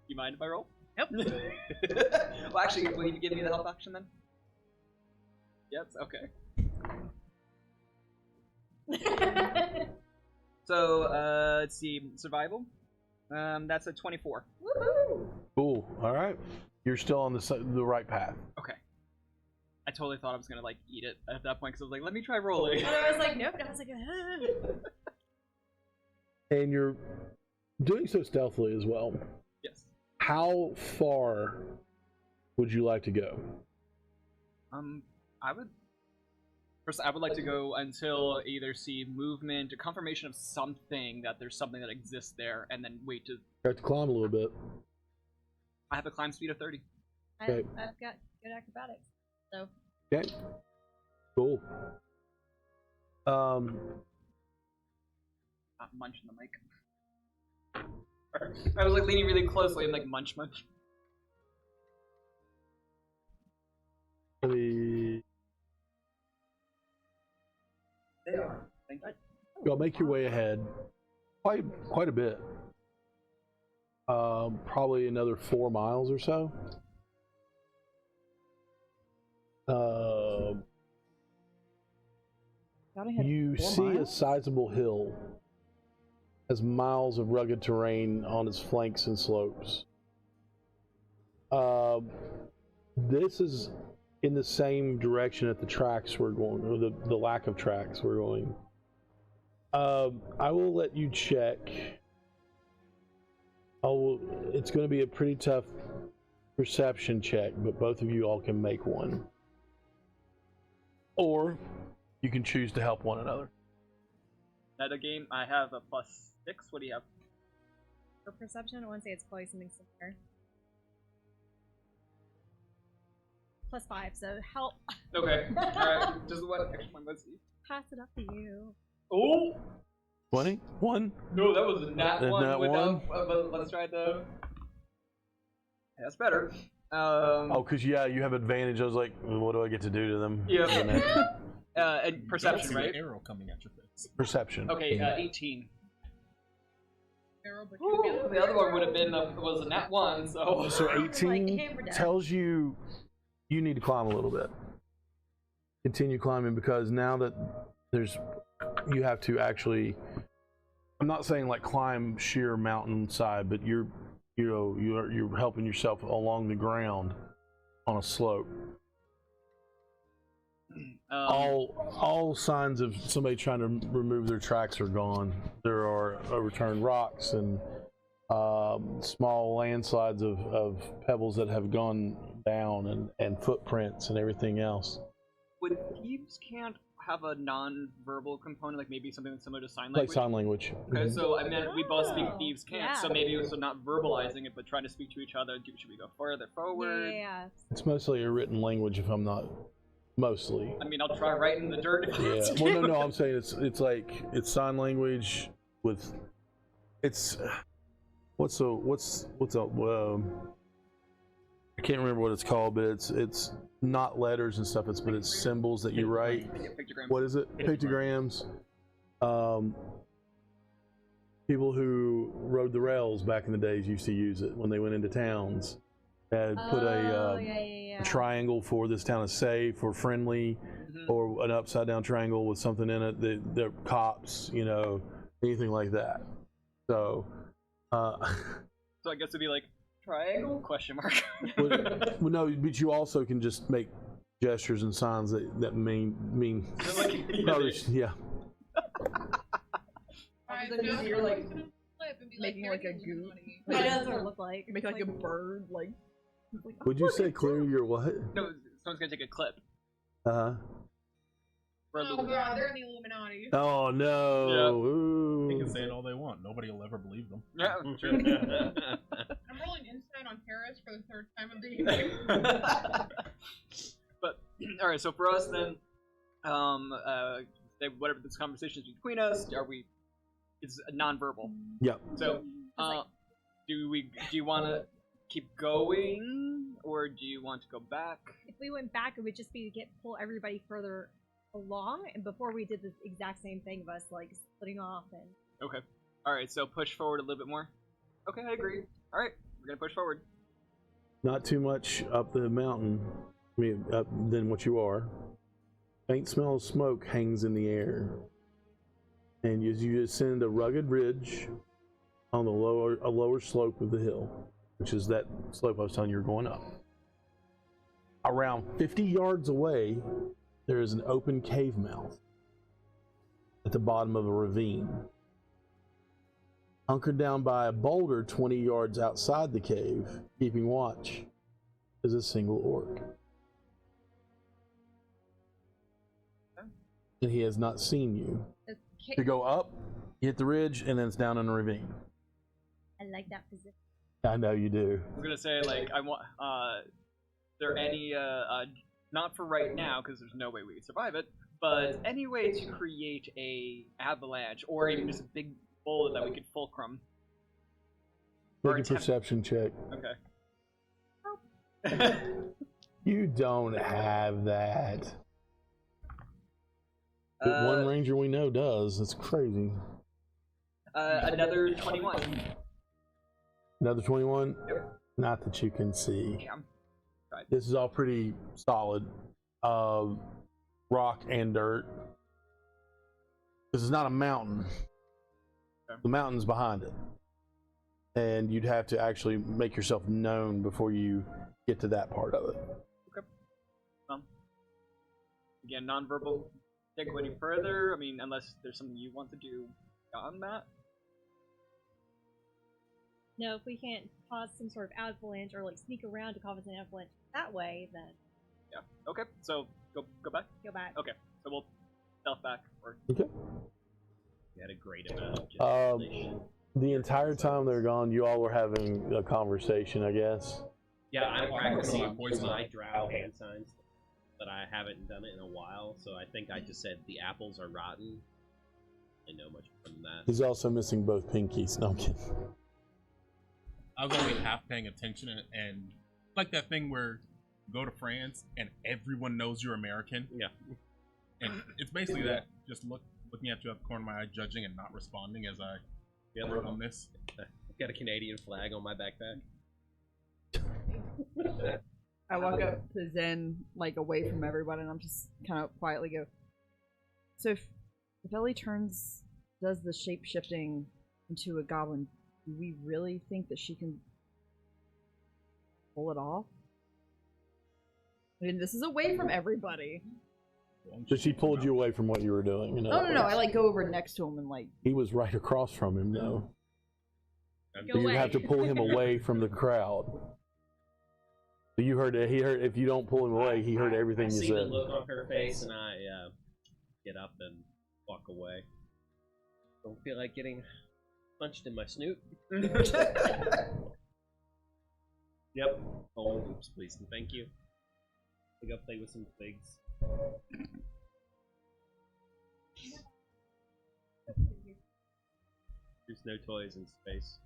You mind if I roll? Yep. Well, actually, will you give me the help action then? Yes, okay. So, let's see, survival. That's a 24. Woohoo! Cool. All right. You're still on the right path. Okay. I totally thought I was gonna like eat it at that point because I was like, let me try rolling. And I was like, nope. I was like, And you're doing so stealthily as well. Yes. How far would you like to go? I would. First, I would like to go until either see movement or confirmation of something that there's something that exists there, and then wait to. You have to climb a little bit. I have a climb speed of 30. Okay. I've got good acrobatics. So. Okay. Cool. Not munch in the mic. I was like leaning really closely and like munch. They are. Thank you. You'll make your way ahead quite a bit. Probably another 4 miles or so. You see a sizable hill. Has miles of rugged terrain on its flanks and slopes. This is in the same direction that the tracks were going, or the lack of tracks were going. I will let you check. It's going to be a pretty tough perception check, but both of you all can make one. Or you can choose to help one another. Meta game, I have a +6. What do you have? For perception, I want to say it's probably something similar. +5, so help. Okay. Alright. Just one extra one. Let's see. Pass it up to you. Oh! 20? 1? No, that was a nat A one. nat without, one? but let's try the. Yeah, that's better. Because you have advantage. I was like, what do I get to do to them? Yeah. And then- And perception, See right? an arrow coming at your face. perception. Okay, 18. Arrow, but Ooh, the other one would have been was a nat 1, so. So Like, 18 hammer down. tells you need to climb a little bit. Continue climbing, because now that you have to actually. I'm not saying like climb sheer mountainside, but you're helping yourself along the ground on a slope. All signs of somebody trying to remove their tracks are gone. There are overturned rocks and small landslides of pebbles that have gone down, and footprints and everything else. Would thieves can't have a non-verbal component, like maybe something similar to sign language? Like sign language. Okay, so I mean, we both speak thieves can't, Yeah. so maybe so not verbalizing it, but trying to speak to each other. Should we go further forward? Yeah. It's mostly a written language, if I'm not. Mostly. I mean, I'll try writing in the dirt. If Yeah. Well, no. I'm saying it's like it's sign language with. It's what's I can't remember what it's called, but it's not letters and stuff. But it's symbols that you write. Pictogram. What is it? Pictograms. People who rode the rails back in the days used to use it when they went into towns. Had put a triangle for this town is safe or friendly, or an upside down triangle with something in it. The cops, anything like that. So, So I guess it'd be like triangle ? well, no, but you also can just make gestures and signs that mean yeah. You're like making like a goop. That's what it looked like. Make like a bird, like. Would you say clear your what? No, someone's gonna take a clip. Uh-huh. For a Oh little god, they're in the Illuminati. Oh no. Yeah. Ooh. They can say it all they want. Nobody will ever believe them. Yeah, true. I'm rolling insight on Paris for the 3rd time of the evening. But all right, so for us then, say whatever this conversation is between us, it's nonverbal. Yep. So, do you want to keep going, or do you want to go back? If we went back, it would just be to pull everybody further along, and before we did the exact same thing of us like splitting off and. Okay. All right. So push forward a little bit more. Okay, I agree. All right, we're gonna push forward. Not too much up the mountain, up than what you are. Faint smell of smoke hangs in the air, and as you ascend a rugged ridge on a lower slope of the hill, which is that slope I was telling you you're going up. Around 50 yards away, there is an open cave mouth at the bottom of a ravine. Hunkered down by a boulder 20 yards outside the cave, keeping watch, is a single orc. And he has not seen you. You go up, you hit the ridge, and then it's down in a ravine. I like that position. I know you do. I was gonna say, like, I want. There any not for right now because there's no way we can survive it, but any way to create a avalanche or even just a big boulder that we could fulcrum. Make a perception check. Okay. You don't have that. But one ranger we know does. It's crazy. Another 21. Another 21? Yep. Not that you can see. Yeah. Right. This is all pretty solid. Rock and dirt. This is not a mountain. Okay. The mountain's behind it. And you'd have to actually make yourself known before you get to that part of it. Okay. Again, nonverbal. Can't go any further. I mean, unless there's something you want to do beyond that. No, if we can't cause some sort of avalanche or like sneak around to cause an avalanche that way, then Yeah. Okay. So go back. go back. Okay. So we'll stealth back. Or Okay. We had a great amount of Um, the entire time they're gone, you all were having a conversation, I guess. Yeah, I'm practicing Poison. my drow hand signs, but I haven't done it in a while, so I think I just said the apples are rotten. I know much more than that. He's also missing both pinkies. No, I'm kidding. I was only half paying attention, and like that thing where you go to France and everyone knows you're American. Yeah. And it's basically that, just looking at you out the corner of my eye, judging and not responding as I work on this. I've got a Canadian flag on my backpack. I walk up to Zen, like away from everyone, and I'm just kind of quietly go. So if Ellie does the shape shifting into a goblin, do we really think that she can pull it off? I mean, this is away from everybody. So she pulled you away from what you were doing. No. I like go over next to him and like. He was right across from him, though. Go You away. have to pull him away from the crowd. You heard it. He heard. If you don't pull him away, he heard everything I you see the said. look on her face, and I get up and walk away. Don't feel like getting punched in my snoot. Yep. Oh, oops, please, and thank you. I go play with some twigs. There's no toys in space.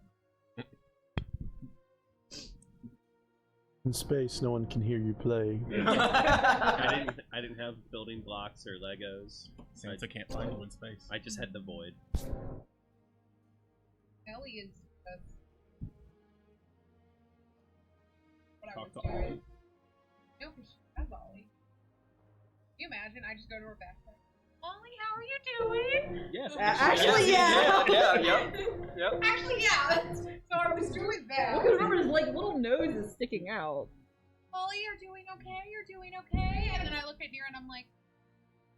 In space, no one can hear you play. I didn't have building blocks or Legos. Since I can't find you in space. I just had the void. Ellie is what I Talk was to doing. Ollie. No, that's Ollie. Can you imagine? I just go to her backpack. Ollie, how are you doing? Yes. Actually, yeah. Yep. Actually, yeah. So I was doing that. Well, 'cause remember, his like little nose is sticking out. Ollie, you're doing okay. You're doing okay. And then I look at Nira and I'm like,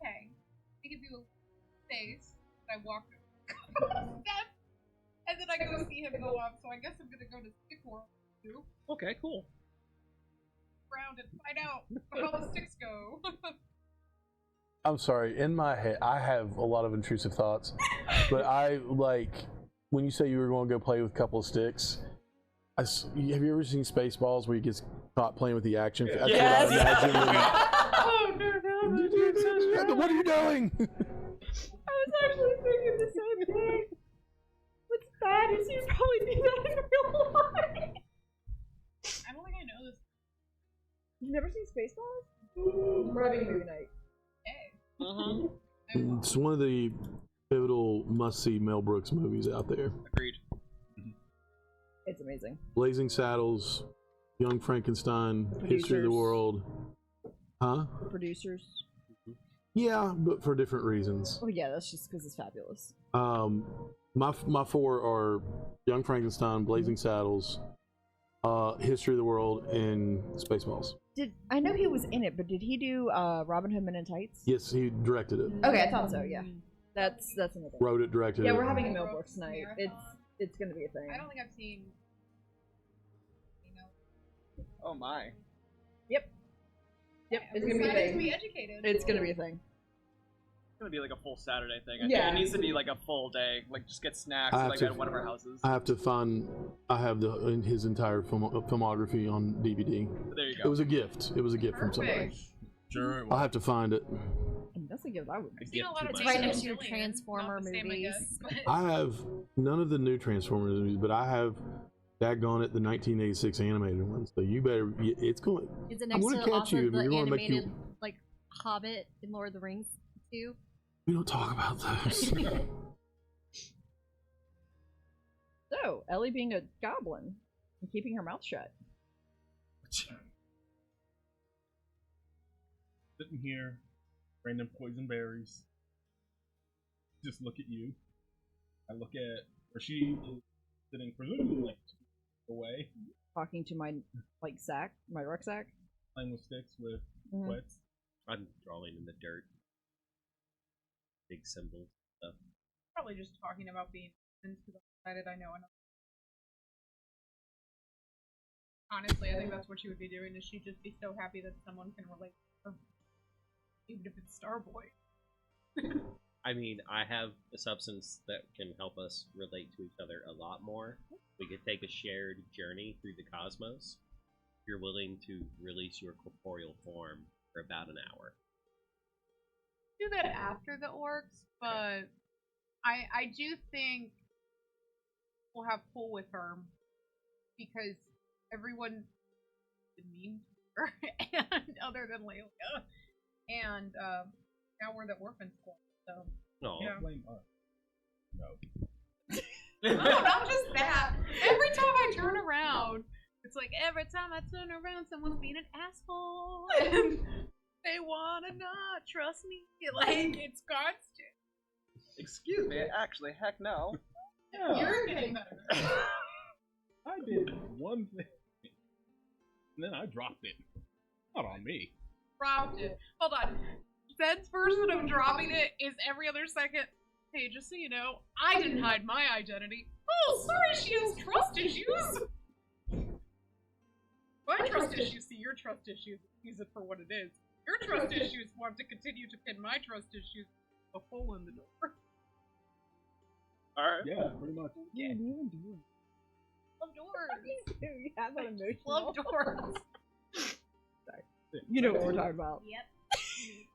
okay. I give you a face. I walk a couple of steps, and then I go see him go up. So I guess I'm gonna go to Stick World too. Okay, cool. Around and find out how the sticks go. I'm sorry. In my head, I have a lot of intrusive thoughts, but I like when you say you were going to go play with a couple of sticks. Have you ever seen Spaceballs where you get caught playing with the action? That's Yes. what I imagine. Oh no! What are you doing? I was actually thinking the same thing. What's bad is you probably do that in real life. I don't think I know this. You've never seen Spaceballs? We're having movie night. It's one of the pivotal must-see Mel Brooks movies out there. Agreed. It's amazing. Blazing Saddles, Young Frankenstein, History of the Producers. World. Huh? Producers. Yeah, but for different reasons. Oh yeah, that's just because it's fabulous. My four are Young Frankenstein, Blazing Saddles, History of the World, and Spaceballs. I know he was in it, but did he do Robin Hood Men in Tights? Yes, he directed it. Okay, I thought so. Yeah, that's another. Wrote it, directed Yeah, it. we're having a Mel Brooks night. It's gonna be a thing. I don't think I've seen. Oh my. Yep, it's gonna be a Excited to thing. be educated. It's gonna be a thing. It's gonna be like a full Saturday thing. I Yeah. think it needs to be like a full day. Like just get snacks I have like to- at one of our houses. I have to find. I have his entire filmography on DVD. There you It go. was a gift. It was a gift from somebody. Perfect. Sure. I'll have to find it. And that's a gift I would. I've seen a lot of It's right Jason next to your Fillion, Transformer not the same, I movies. guess, but- I have none of the new Transformers movies, but I have daggone it, the 1986 animated one. So you better. It's going. Is it I'm next gonna to catch also you, but the you're gonna make animated you- like Hobbit in Lord of the Rings too? We don't talk about those. So Ellie being a goblin and keeping her mouth shut. Sitting here, random poison berries. Just look at you. I look at where she is sitting, presumably like away, Talking to my sack, my rucksack. playing with sticks with Mhm. wets. I'm drawing in the dirt. Big symbols. Stuff. Probably just talking about being because I'm excited I know enough. Honestly, I think that's what she would be doing. Is she'd just be so happy that someone can relate to her, even if it's Starboy. I mean, I have a substance that can help us relate to each other a lot more. We could take a shared journey through the cosmos. If you're willing to release your corporeal form for about an hour. Do that after the orcs, but I do think we'll have pull with her because everyone is mean to her, and other than Lelia, and now we're the orphan school, so No, Yeah. Blame us. No. no, not just that. Every time I turn around, it's like every time I turn around, someone's being an asshole, and they wanna not trust me. Like it's constant. Excuse me. Actually, heck no. Yeah. You're getting better. I did one thing, and then I dropped it. Not on me. Dropped it. Hold on. Zed's version of dropping it is every other second. Hey, just so you know, I didn't hide my identity. Oh, sorry, she has trust issues. My trust issues see your trust issues. Use it for what it is. Your trust issues want to continue to pin my trust issues a hole in the door. All right. Yeah, pretty much. What are you even doing? Love doors. You have that emotional. Love doors. You know what we're talking about. Yep.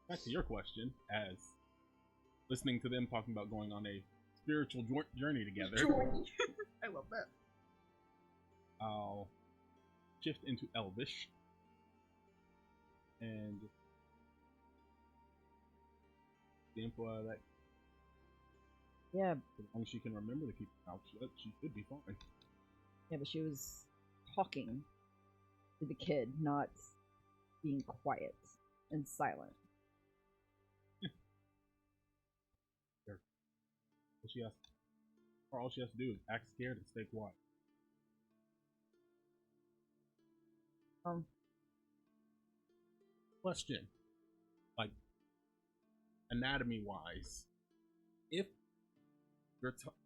Back to your question, as listening to them talking about going on a spiritual journey together, I love that. I'll shift into Elvish and the info out of that. Yeah, As long as she can remember to keep her mouth shut, she should be fine. yeah, but she was talking to the kid, not being quiet and silent. All she has to do is act scared and stay quiet. Question, like anatomy wise, if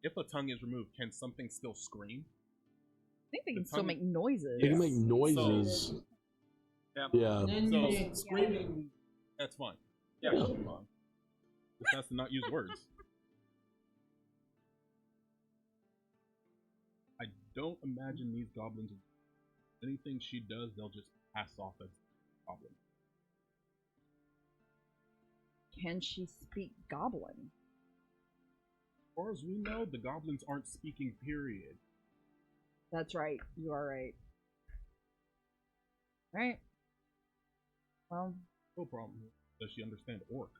if a tongue is removed, can something still scream? I think they The can still tongue- make noises. You can make noises. Yeah. Yeah. So screaming, that's fine. Yeah. That's fine. Just has to not use words. I don't imagine these goblins. Anything she does, they'll just pass off as a problem. can she speak Goblin? As far as we know, the goblins aren't speaking, period. That's right. You are right. Right. Well, No problem. Does she understand Orc?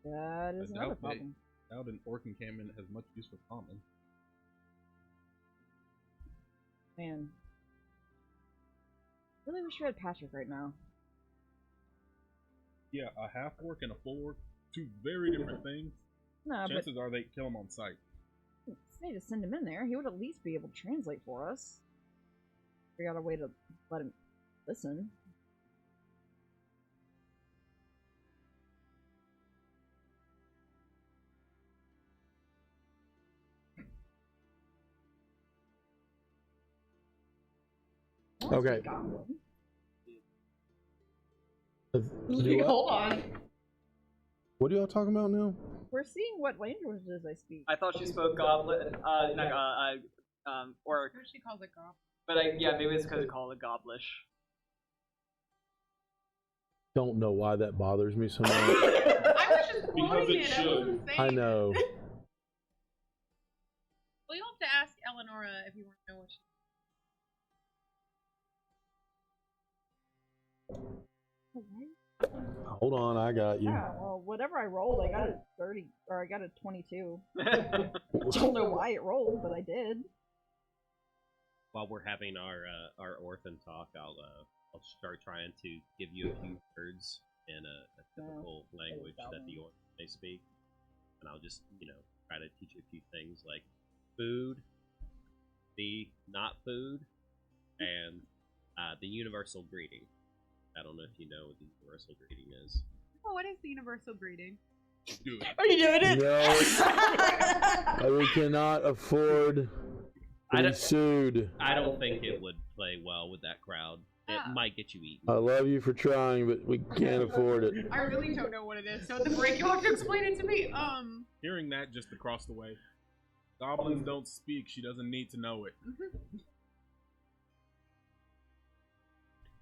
that is I another doubt problem. I doubt an Orc encampment has much use for common. Man. Really wish we had Patrick right now. Yeah, a half Orc and a full Orc, two very different things. No, Chances are they kill him on sight. but say to send him in there. He would at least be able to translate for us. Figure out a way to let him listen. Okay. Goblin. Hold on. What are y'all talking about now? We're seeing what languages I speak. I thought she spoke Goblin, or She calls it goblin. but yeah, maybe it's because they call it Goblish. Don't know why that bothers me so much. I was just Because quoting it it. I wasn't should. saying I it. know. Well, you'll have to ask Eleonora if you want to know what she. Hold on, I got you. Yeah, well, whatever I rolled, I got a 30, or I got a 22. Don't know why it rolled, but I did. While we're having our orphan talk, I'll start trying to give you a few words in a typical language that the orphan may speak, and I'll just try to teach you a few things like food, the not food, and the universal greeting. I don't know if you know what the universal greeting is. Oh, what is the universal greeting? Do it. Are you doing it? No. We cannot afford I to be don't- sued. I don't think it would play well with that crowd. It might get you eaten. I love you for trying, but we can't afford it. I really don't know what it is, so at the break you'll have to explain it to me. Hearing that just across the way. Goblins don't speak. She doesn't need to know it.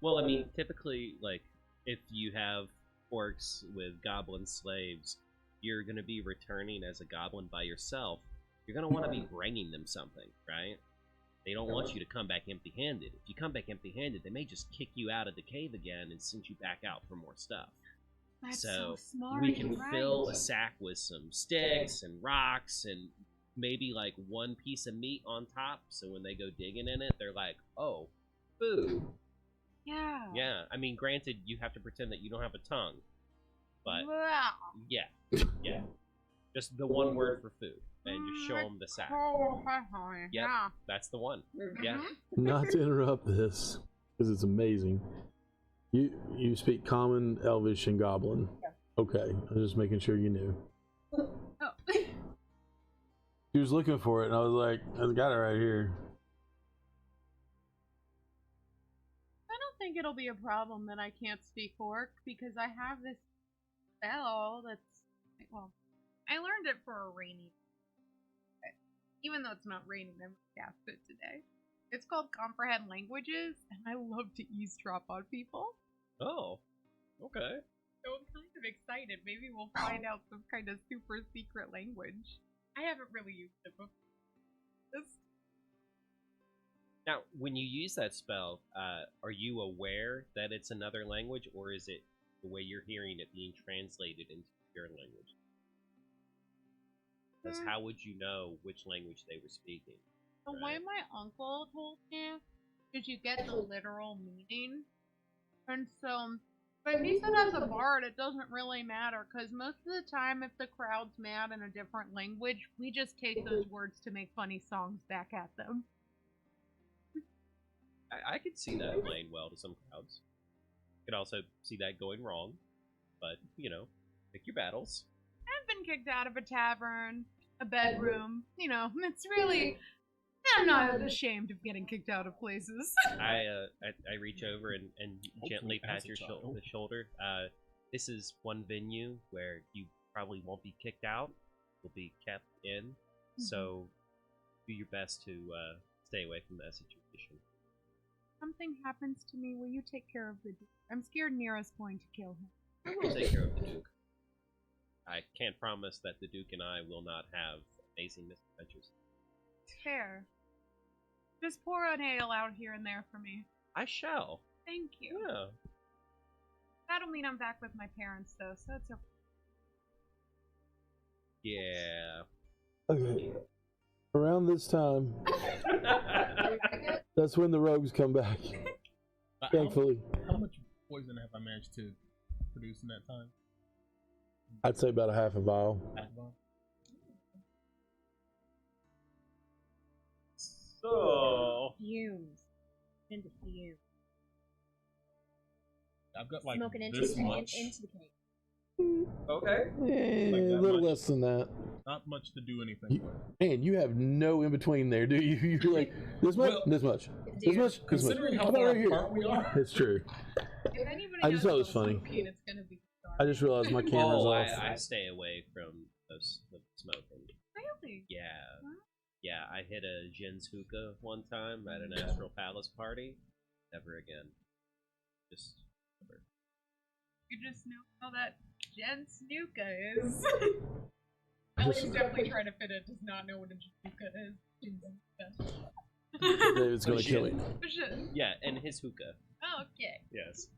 Well, I mean, typically, like, if you have orcs with goblin slaves, you're going to be returning as a goblin by yourself. You're going to want to be bringing them something, right? They don't want you to come back empty-handed. If you come back empty-handed, they may just kick you out of the cave again and send you back out for more stuff. That's So smart. we can right. fill a sack with some sticks and rocks and maybe like one piece of meat on top, so when they go digging in it, they're like, oh, food. Yeah. Yeah, I mean, granted, you have to pretend that you don't have a tongue, but Wow. yeah. Just the one word for food, and just show them the sack. Yep, Yeah. that's the one. Yeah. Not to interrupt this, because it's amazing. You speak Common, Elvish, and Goblin. Yeah. Okay, I was just making sure you knew. Oh. She was looking for it, and I was like, I got it right here. I don't think it'll be a problem that I can't speak orc because I have this spell that's well, I learned it for a rainy. Even though it's not raining, I'm gonna cast it today. It's called Comprehend Languages, and I love to eavesdrop on people. Oh, okay. So I'm kind of excited. Maybe we'll find out some kind of super secret language. I haven't really used it before. Now, when you use that spell, are you aware that it's another language, or is it the way you're hearing it being translated into your language? Because how would you know which language they were speaking? The way my uncle told me is you get the literal meaning. And so, but he said as a bard, it doesn't really matter, because most of the time, if the crowd's mad in a different language, we just take those words to make funny songs back at them. I could see that playing well to some crowds. Could also see that going wrong, but, pick your battles. I've been kicked out of a tavern, a bedroom, it's really... I'm not ashamed of getting kicked out of places. I reach over and gently as pat a your child. the shoulder. This is one venue where you probably won't be kicked out. You'll be kept in. So do your best to stay away from that situation. Something happens to me, will you take care of the dude? I'm scared Nira's going to kill him. I will take care of the Duke. I can't promise that the Duke and I will not have amazing misadventures. Fair. Just pour an ale out here and there for me. I shall. Thank you. Yeah. That'll mean I'm back with my parents, though, so it's okay. Yeah. Okay. Around this time, that's when the rogues come back. Thankfully, How much poison have I managed to produce in that time? I'd say about a half a vial. So. Fumes. Into fumes. I've got like Smoking into this the much. into the cake. Okay. Like A that little much? less than that. Not much to do anything You- with. Man, you have no in between there, do you? You're like this much, Well, this much, this Dude. much, this much. Considering how How about far right here? apart we are, It's true. If anybody I just knows thought it was about funny. smoking, it's gonna be I just realized my camera's Oh, off. I stay away from the smoking. Really? Yeah. Huh? Yeah, I hit a Jin's hookah one time at an Astral Palace party. Never again. Just never. You just know how that Jen Snuka is. Ellie's definitely trying to fit it, does not know what a Snuka is. David's gonna kill me. Yeah, and his hookah. Okay. Yes.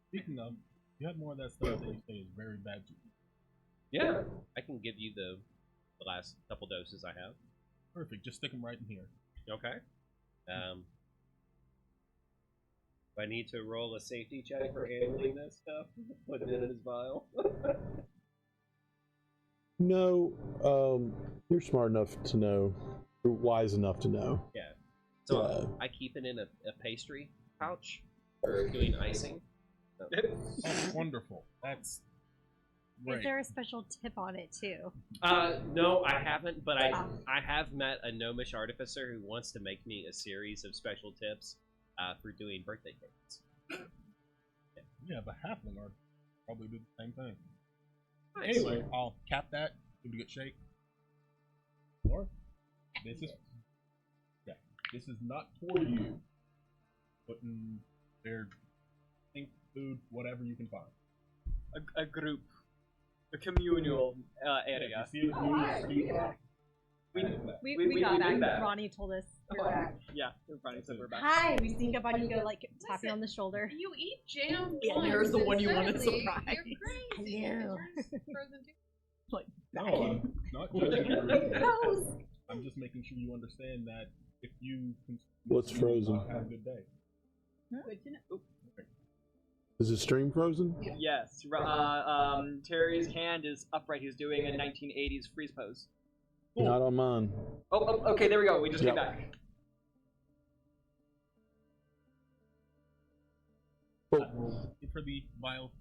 speaking of, you had more of that stuff that you say is very bad. Yeah. I can give you the last couple doses I have. Perfect. Just stick them right in here. Okay. Do I need to roll a safety check for handling that stuff? Putting it in his vial? No, you're smart enough to know. You're wise enough to know. Yeah. So Yeah. I keep it in a pastry pouch for doing icing. So- Oh, wonderful. That's great. Is there a special tip on it too? No, I haven't, but I have met a gnomish artificer who wants to make me a series of special tips for doing birthday cakes. Yeah, but halfling are probably do the same thing. Nice. Anyway, I'll cap that. Give it a good shake. Or this is this is not for you. Put in their think food, whatever you can find. A group, a communal area. Yeah, if you see it, We got we back. did that. Ronnie told us we were back. Yeah, we're running, so we're back. Hi. We sneak up on you, go like tap you on the shoulder. You eat jam. Yeah, once, you're the one you wanted exactly. surprised. You're crazy. Hello. Yours frozen too. Like, no, I'm not judging you. I'm just making sure you understand that if you consume What's this, frozen? have a good day. Good to know. Is the stream frozen? Yes. Terry's hand is upright. He's doing a 1980s freeze pose. Not on mine. Oh, okay, there we go. We just came Yep. back. For the vial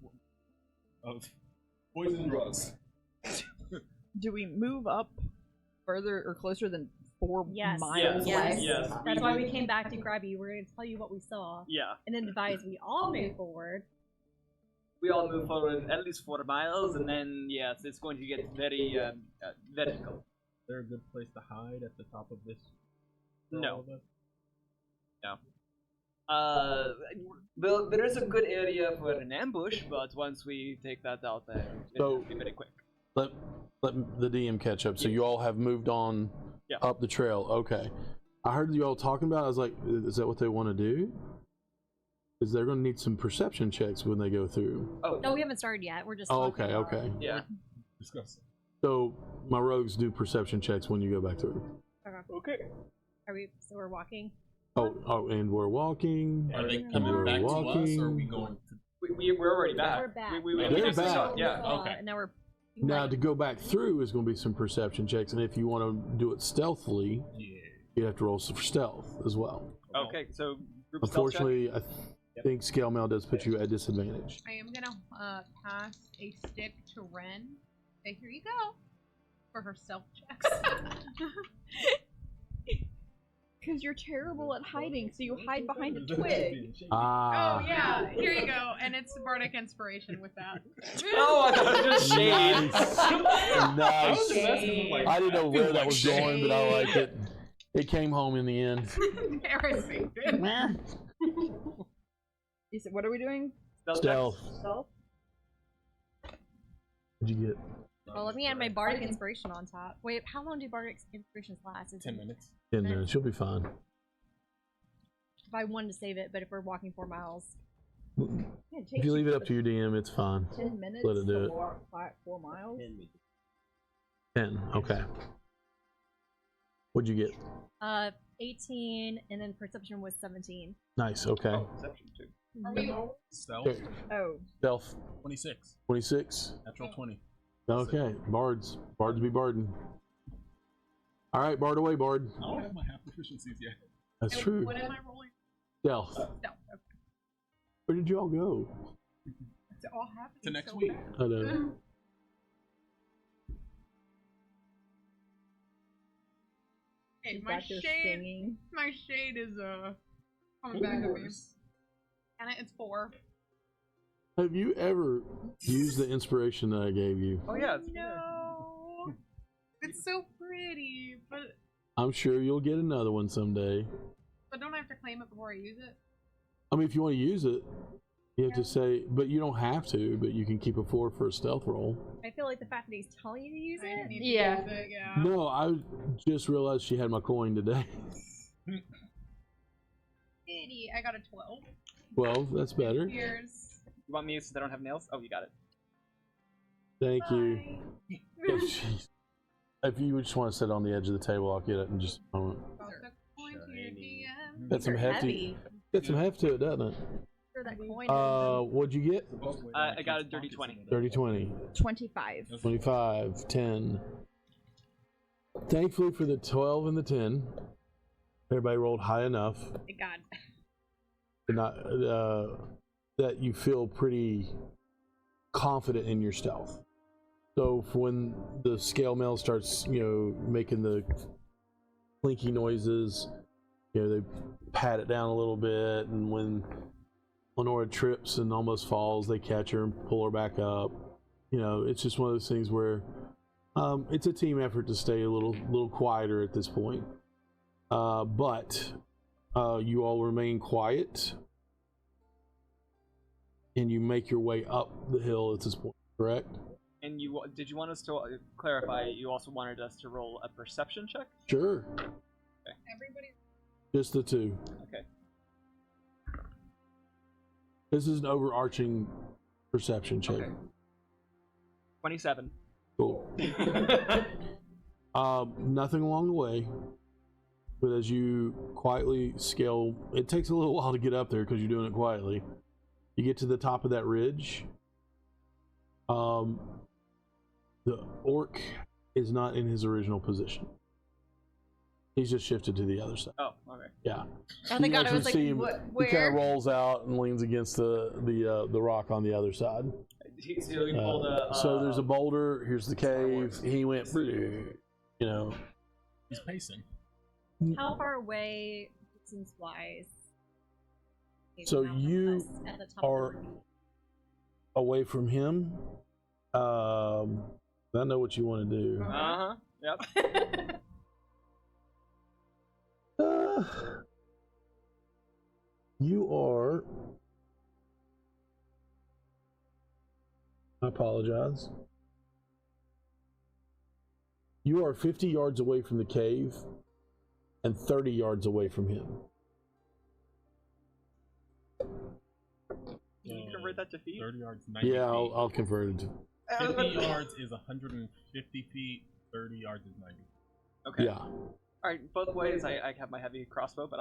of poison drugs. do we move up further or closer than 4 Yes. miles? Yes. away? Yes. That's why we came back to grab you. We're going to tell you what we saw, Yeah. and then advise we all move forward. We all move forward at least 4 miles, and then, yes, it's going to get very vertical. Is there a good place to hide at the top of this? for No. all of us? Well, there is a good area for an ambush, but once we take that out there, it'll So- be very quick. Let the DM catch up. So you all have moved on Yeah. up the trail. Okay. I heard you all talking about it. I was like, is that what they want to do? Because they're going to need some perception checks when they go through. Oh, No, we haven't started yet. We're just. Oh, talking okay, about okay. it. yeah. Discuss. So my rogues do perception checks when you go back through. Okay. Are we? So we're walking. Oh, and we're walking. Are they Yeah. coming We're back to us, walking. or are we going to? We're already back. We're back. They're just back. saw- yeah. Okay. And now we're. Now like, to go back through is going to be some perception checks, and if you want to do it stealthily, Yeah. you have to roll for stealth as well. Okay, so group stealth check? Unfortunately, I think scale mail does put you at disadvantage. I am gonna pass a stick to Ren. Say, here you go. For her self checks. Because you're terrible at hiding, so you hide behind a twig. Ah. Oh yeah, here you go. And it's bardic inspiration with that. Oh, I thought it was just shade. Nice. Shade. I didn't know where that was going, but I like it. It came home in the end. Embarrassing. You said, what are we doing? Stealth. Stealth. What'd you get? Well, let me add my bardic inspiration on top. Wait, how long do bardic inspirations last? Is 10 it- minutes. 10 minutes. You'll be fine. If I wanted to save it, but if we're walking 4 miles, If you leave it up to your DM, it's fine. 10 minutes Let it do to it. walk 4 miles. 10. Okay. What'd you get? 18, and then perception was 17. Nice. Okay. Oh, perception too. Are we Stealth. Okay. Oh, Stealth. 26. 26. Natural 20. Okay. Bards. Bards be barding. All right, bard away, bard. I don't have my half proficiencies yet. That's true. What am I rolling? Stealth. Stealth. Okay. Where did y'all go? It's all happening To next so week. fast. I know. Okay, she's my back there shade. singing. My shade is coming back at me. And it's 4. Have you ever used the inspiration that I gave you? Oh yeah, it's No. It's so pretty, but I'm sure you'll get another one someday. don't I have to claim it before I use it? I mean, if you want to use it, you have to say, but you don't have to, but you can keep a 4 for a stealth roll. I feel like the fact that he's telling you to use I it. need to Yeah. use it, yeah. No, I just realized she had my coin today. Pity. I got a 12. 12, that's better. Here's. You want me since I don't have nails? Oh, you got it. Thank you. Oh, jeez. If you just want to sit on the edge of the table, I'll get it in just a moment. Got the coin here, Shiny. DM. Got some They're hefty. Got some heft to it, doesn't it? Sure, that coin. What'd you get? I got a dirty 20. 30, 20, 25. 25, 10. Thankfully for the 12 and the 10, everybody rolled high enough Thank God. to not, that you feel pretty confident in your stealth. So for when the scale mail starts, making the clinky noises, they pat it down a little bit, and when Lenora trips and almost falls, they catch her and pull her back up. It's just one of those things where it's a team effort to stay a little quieter at this point. But you all remain quiet, and you make your way up the hill at this point, correct? And did you want us to clarify? You also wanted us to roll a perception check? Sure. Everybody. Just the 2. Okay. This is an overarching perception check. Okay. 27. Cool. Nothing along the way, but as you quietly scale, it takes a little while to get up there because you're doing it quietly. You get to the top of that ridge. The orc is not in his original position. He's just shifted to the other side. Oh, okay. Yeah. Oh my You God! guys I was would like, see him- what? He kind Where? of rolls out and leans against the rock on the other side. So you pulled a. So there's a boulder. Here's the Star cave. Wars. He went, He's pacing. How far away, distance-wise? So Now you us at the top are of the away from him. I know what you want to do. Uh huh. Yep. You are. I apologize. You are 50 yards away from the cave and 30 yards away from him. Can you convert that to feet? 30 yards, 90 Yeah, feet. I'll convert it. 50 yards is 150 feet. 30 yards is 90. Okay. Yeah. All right. Both ways, I have my heavy crossbow, but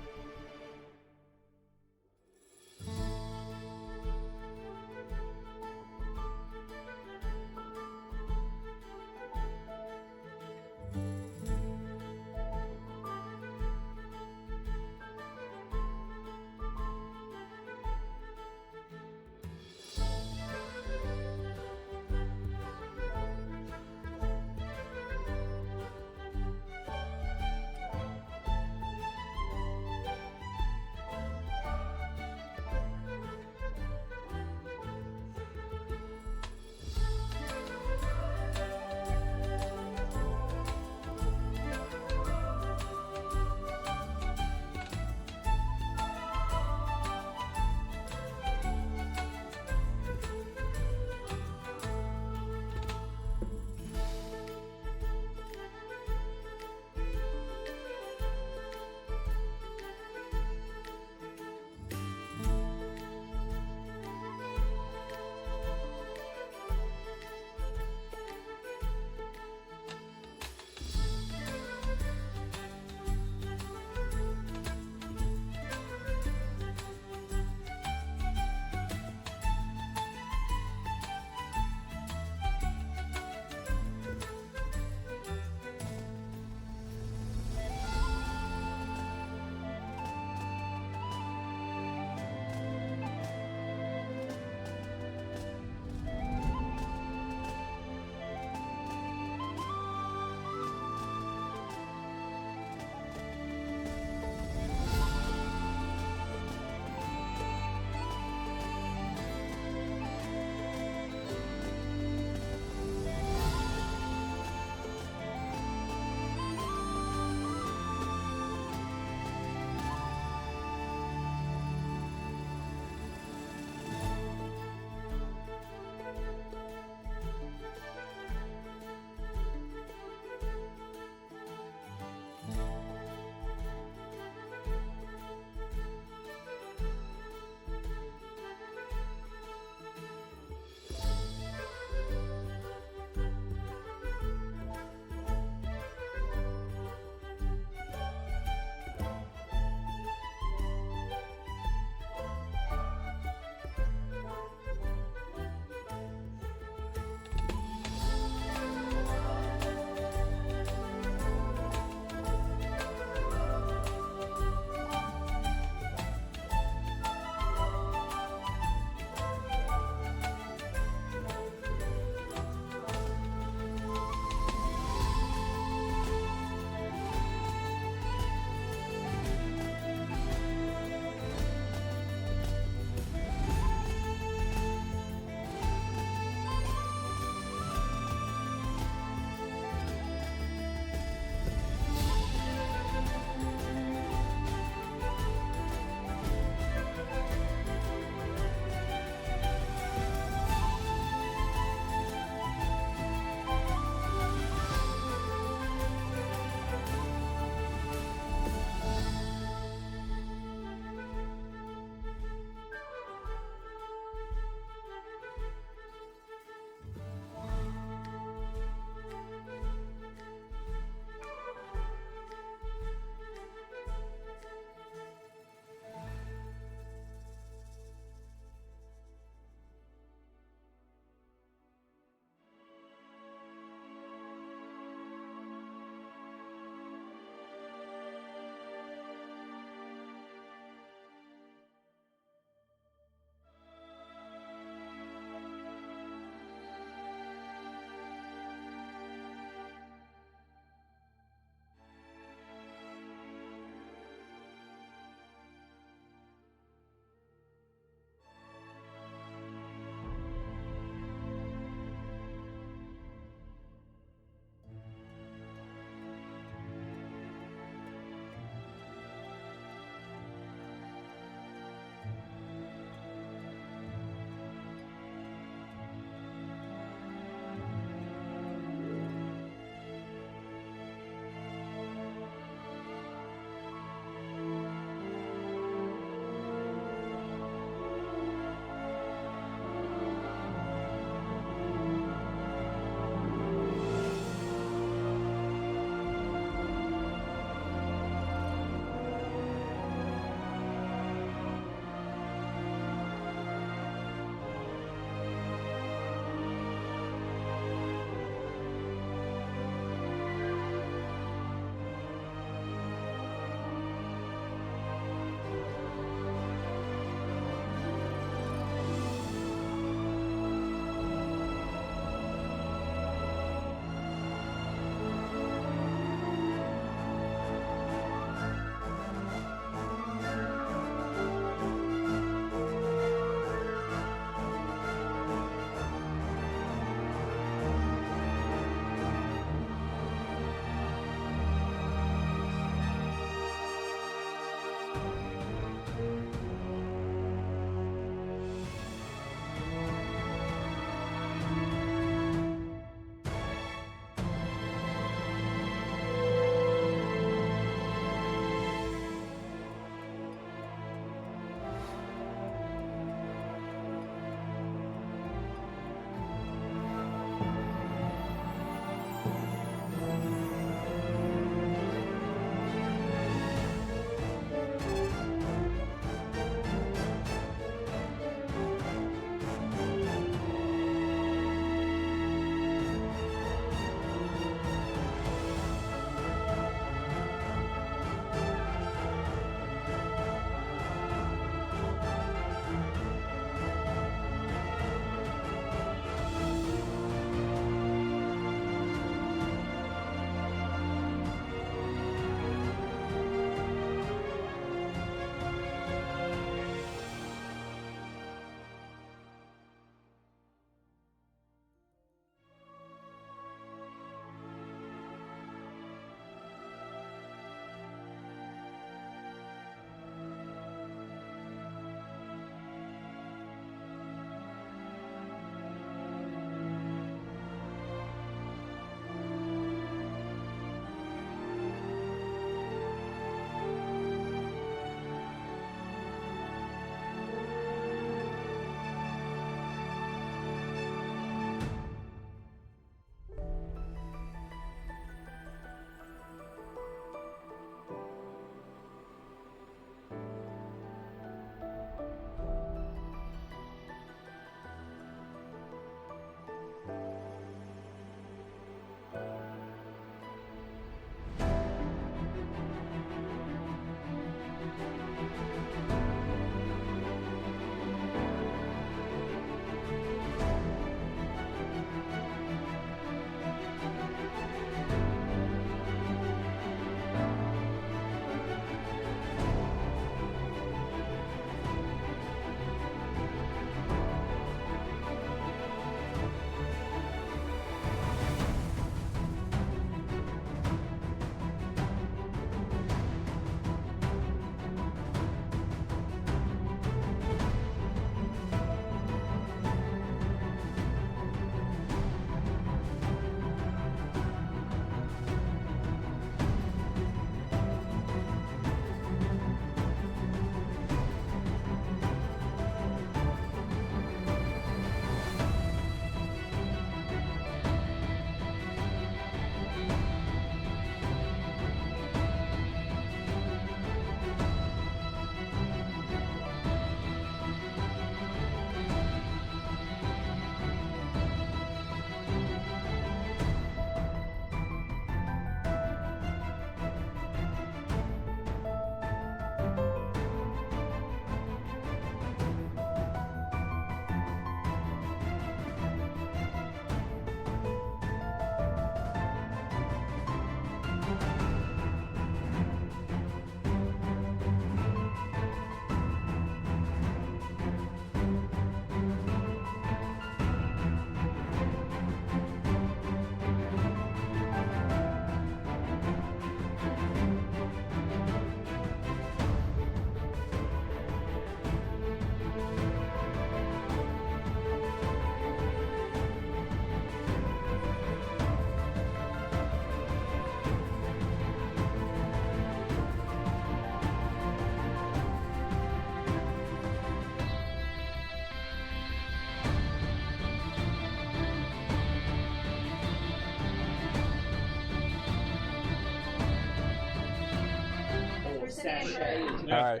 All right.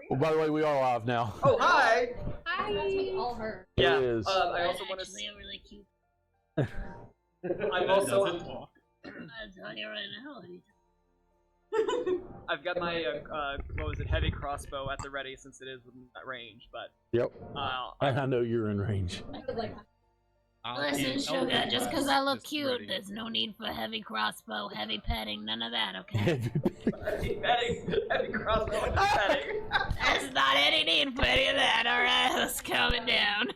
Well, by the way, we are live now. Oh, hi! Hi. That's what all heard. Yeah. It is. I also want to. Actually, I'm really cute. I'm also. Doesn't talk. I'm telling you right now. I've got my what was it, heavy crossbow at the ready since it is within that range. But Yep. And I know you're in range. Listen, Sugar, just because I look cute, there's no need for heavy crossbow, heavy petting, none of that, okay? heavy crossbow, heavy petting. There's not any need for any of that, alright? Let's calm it down.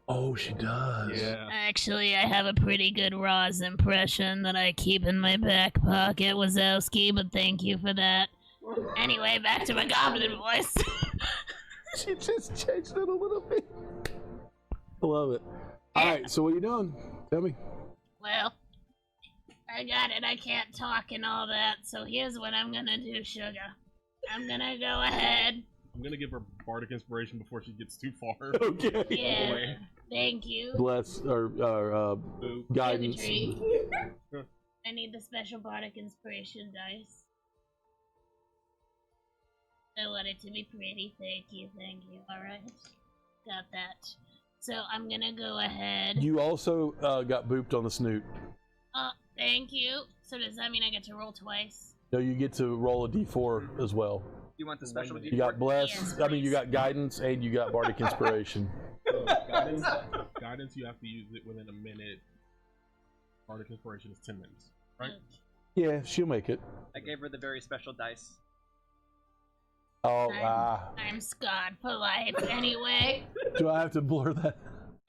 Oh, she does. Yeah. Actually, I have a pretty good Roz impression that I keep in my back pocket, Wazowski, but thank you for that. Anyway, back to my goblin voice. She just changed it a little bit. I love it. All right, so what are you doing? Tell me. Well, I got it. I can't talk and all that, so here's what I'm gonna do, Sugar. I'm gonna go ahead. I'm gonna give her bardic inspiration before she gets too far. Okay. Yeah, Away. thank you. Bless or Boo. guidance. Symmetry. I need the special bardic inspiration dice. I want it to be pretty. Thank you. Alright. Got that. So I'm gonna go ahead. You also got booped on the snoot. Oh, thank you. So does that mean I get to roll twice? No, you get to roll a d4 as well. You want the special? You got bless. Yes, I mean, you please. got guidance and you got bardic inspiration. So, guidance, you have to use it within a minute. Bardic inspiration is 10 minutes, right? Yeah, she'll make it. I gave her the very special dice. Oh, I'm scarred for life anyway. do I have to blur that?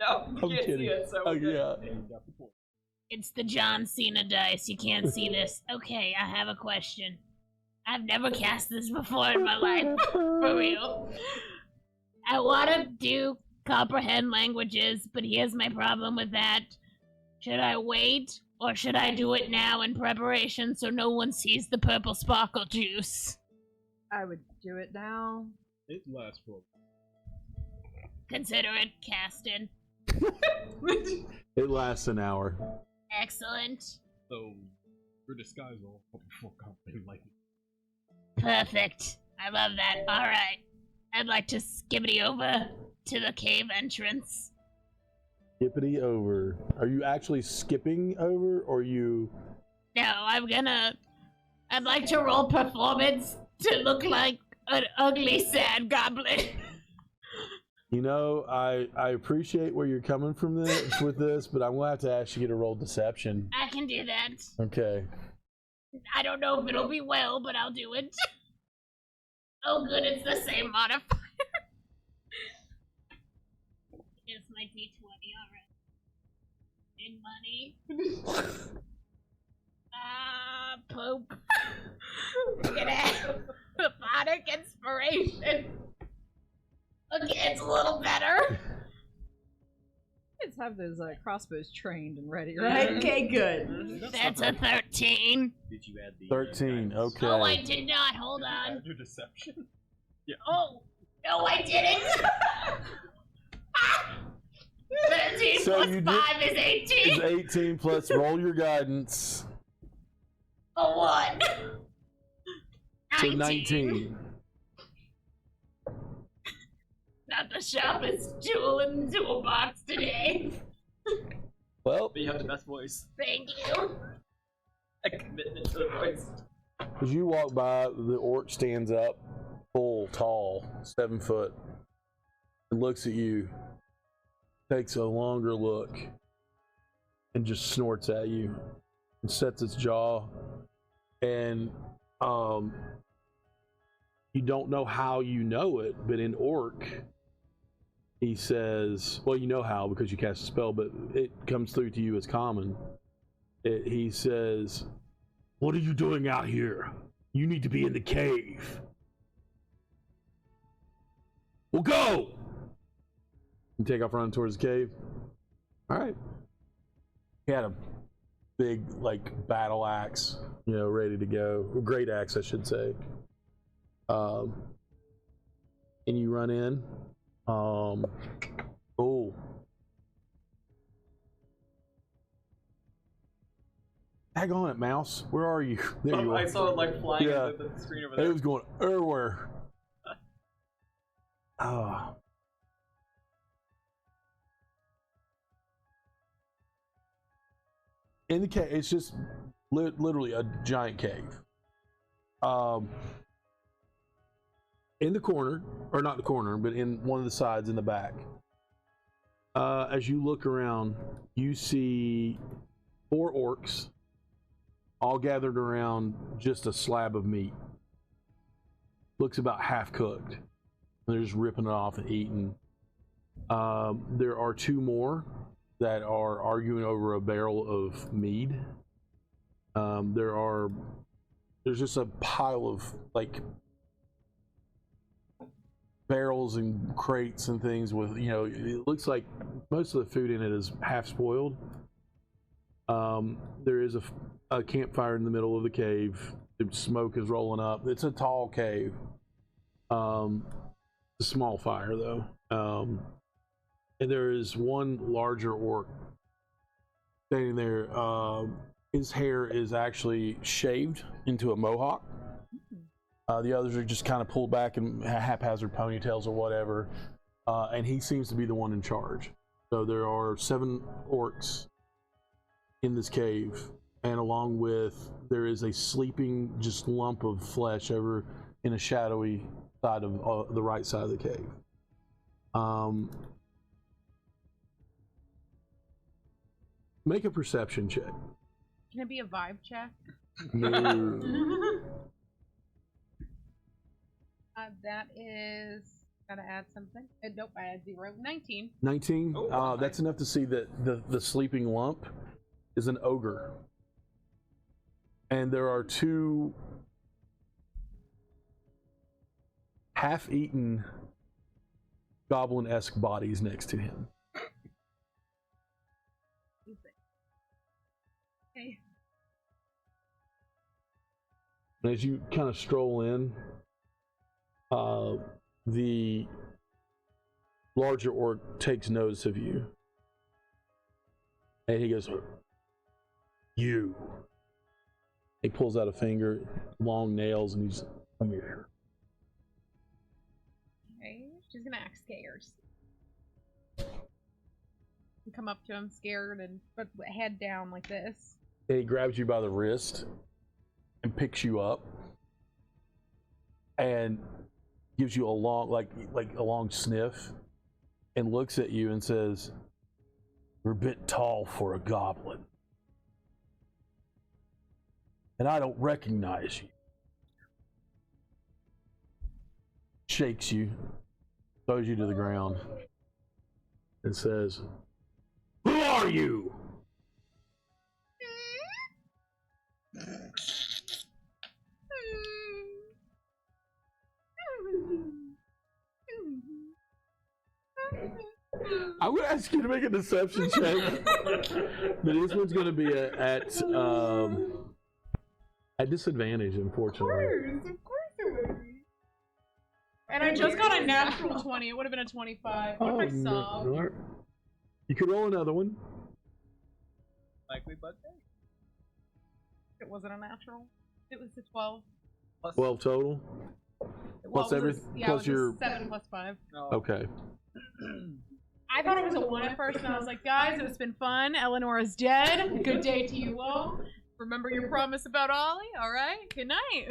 No, you I'm can't kidding. see it, so Oh we're good. yeah. And you got the point. It's the John Cena dice. You can't see this. Okay, I have a question. I've never cast this before in my life. For real. I want to do comprehend languages, but here's my problem with that. Should I wait, or should I do it now in preparation so no one sees the purple sparkle juice? I would do it now. It lasts for. Consider it casted. It lasts an hour. Excellent. So, your disguise will help before comprehend like. Perfect. I love that. Alright. I'd like to skibbity over to the cave entrance. Skippity over. Are you actually skipping over, or you? No, I'd like to roll performance to look like an ugly, sad goblin. You know, I appreciate where you're coming from with this, but I'm gonna have to ask you to roll deception. I can do that. Okay. I don't know if it'll be well, but I'll do it. Oh, good, it's the same modifier. It's my D20, alright. Big money. Poop. Look at that. Hypnotic inspiration. Okay, it's a little better. Kids have those crossbows trained and ready, right? Okay, good. That's a 13. Did you add the 13. guidance? Okay. Oh, I did not. Hold on. Add your deception. Oh, no, I didn't. 13 So plus you 5 did- is 18. It's 18 plus roll your guidance. A 1. So 19. Not the sharpest tool in the toolbox today. Well, But you have the best voice. Thank you. A commitment to the voice. as you walk by, the orc stands up, full, tall, 7 foot, and looks at you, takes a longer look, and just snorts at you, and sets its jaw, and you don't know how you know it, but in orc, he says, well, you know how because you cast a spell, but it comes through to you as common. He says, "What are you doing out here? You need to be in the cave." Well, go! You take off running towards the cave. All right. He had a big, battle axe, ready to go. A great axe, I should say. And you run in. Oh. Hang on it, mouse. Where are you? There you are. I saw it like flying Yeah. at the screen over It there. was going everywhere. Ah. In the cave, it's just literally a giant cave. In the corner, or not the corner, but in one of the sides in the back. As you look around, you see 4 orcs all gathered around just a slab of meat. Looks about half cooked. They're just ripping it off and eating. There are 2 more that are arguing over a barrel of mead. There's just a pile of like barrels and crates and things with, it looks like most of the food in it is half spoiled. There is a campfire in the middle of the cave. The smoke is rolling up. It's a tall cave. It's a small fire though. And there is one larger orc standing there. His hair is actually shaved into a mohawk. The others are just kind of pulled back in haphazard ponytails or whatever. And he seems to be the one in charge. So there are 7 orcs in this cave. And along with, there is a sleeping just lump of flesh over in a shadowy side of the right side of the cave. Make a perception check. Can it be a vibe check? No. That is. Gotta add something. Nope, I had 0. 19. 19? Oh, that's enough to see that the sleeping lump is an ogre. And there are 2 half-eaten goblin-esque bodies next to him. Okay. And as you kind of stroll in, the larger orc takes notice of you. And he goes, "You." He pulls out a finger, long nails, and he's, "Come here." Okay. She's gonna act scared. And come up to him scared and put head down like this. And he grabs you by the wrist and picks you up and gives you a long, like a long sniff, and looks at you and says, "You're a bit tall for a goblin. And I don't recognize you." Shakes you, throws you to the ground, and says, "Who are you?" I'm going to ask you to make a deception check, but this one's going to be at disadvantage, unfortunately. Of course it would be. And I just got a natural 20. It would have been a 25. What if I saw? No. You could roll another one. Likely birthday? It wasn't a natural. It was a 12. Plus 12 total. Plus Yeah, plus it was your. a 7 plus 5. No. Okay. I thought it was a 1 at first, and I was like, guys, it's been fun. Eleanor is dead. Good day to you all. Remember your promise about Ollie? All right. Good night.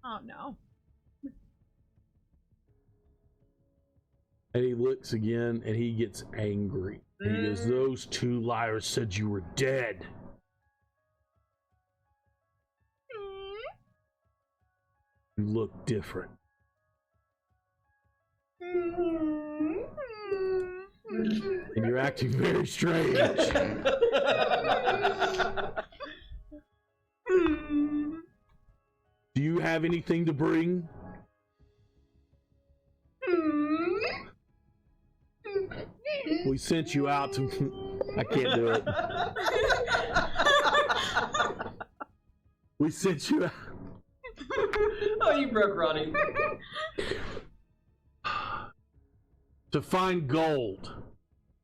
Oh, no. And he looks again, and he gets angry. And he goes, "Those 2 liars said you were dead. You look different." And you're acting very strange. Do you have anything to bring? We sent you out to... I can't do it. We sent you out... Oh, you broke Ronnie. to find gold.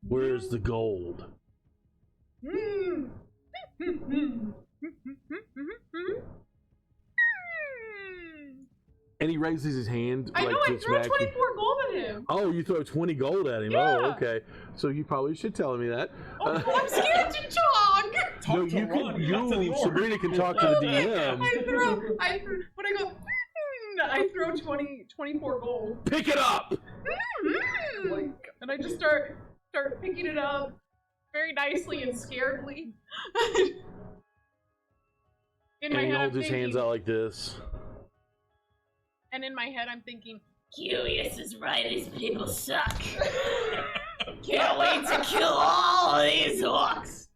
Where's the gold? And he raises his hand. I know, I to throw smack 24 gold at him. Oh, you throw 20 gold at him. Yeah. Oh, okay. So you probably should tell me that. I'm scared to talk. No, you can. You, Sabrina, can talk to the DM. I throw 24 gold. Pick it up. And I just start picking it up very nicely and scaredly. And he holds his hands out like this. And in my head, I'm thinking, Curious is right, these people suck. Can't wait to kill all of these orcs.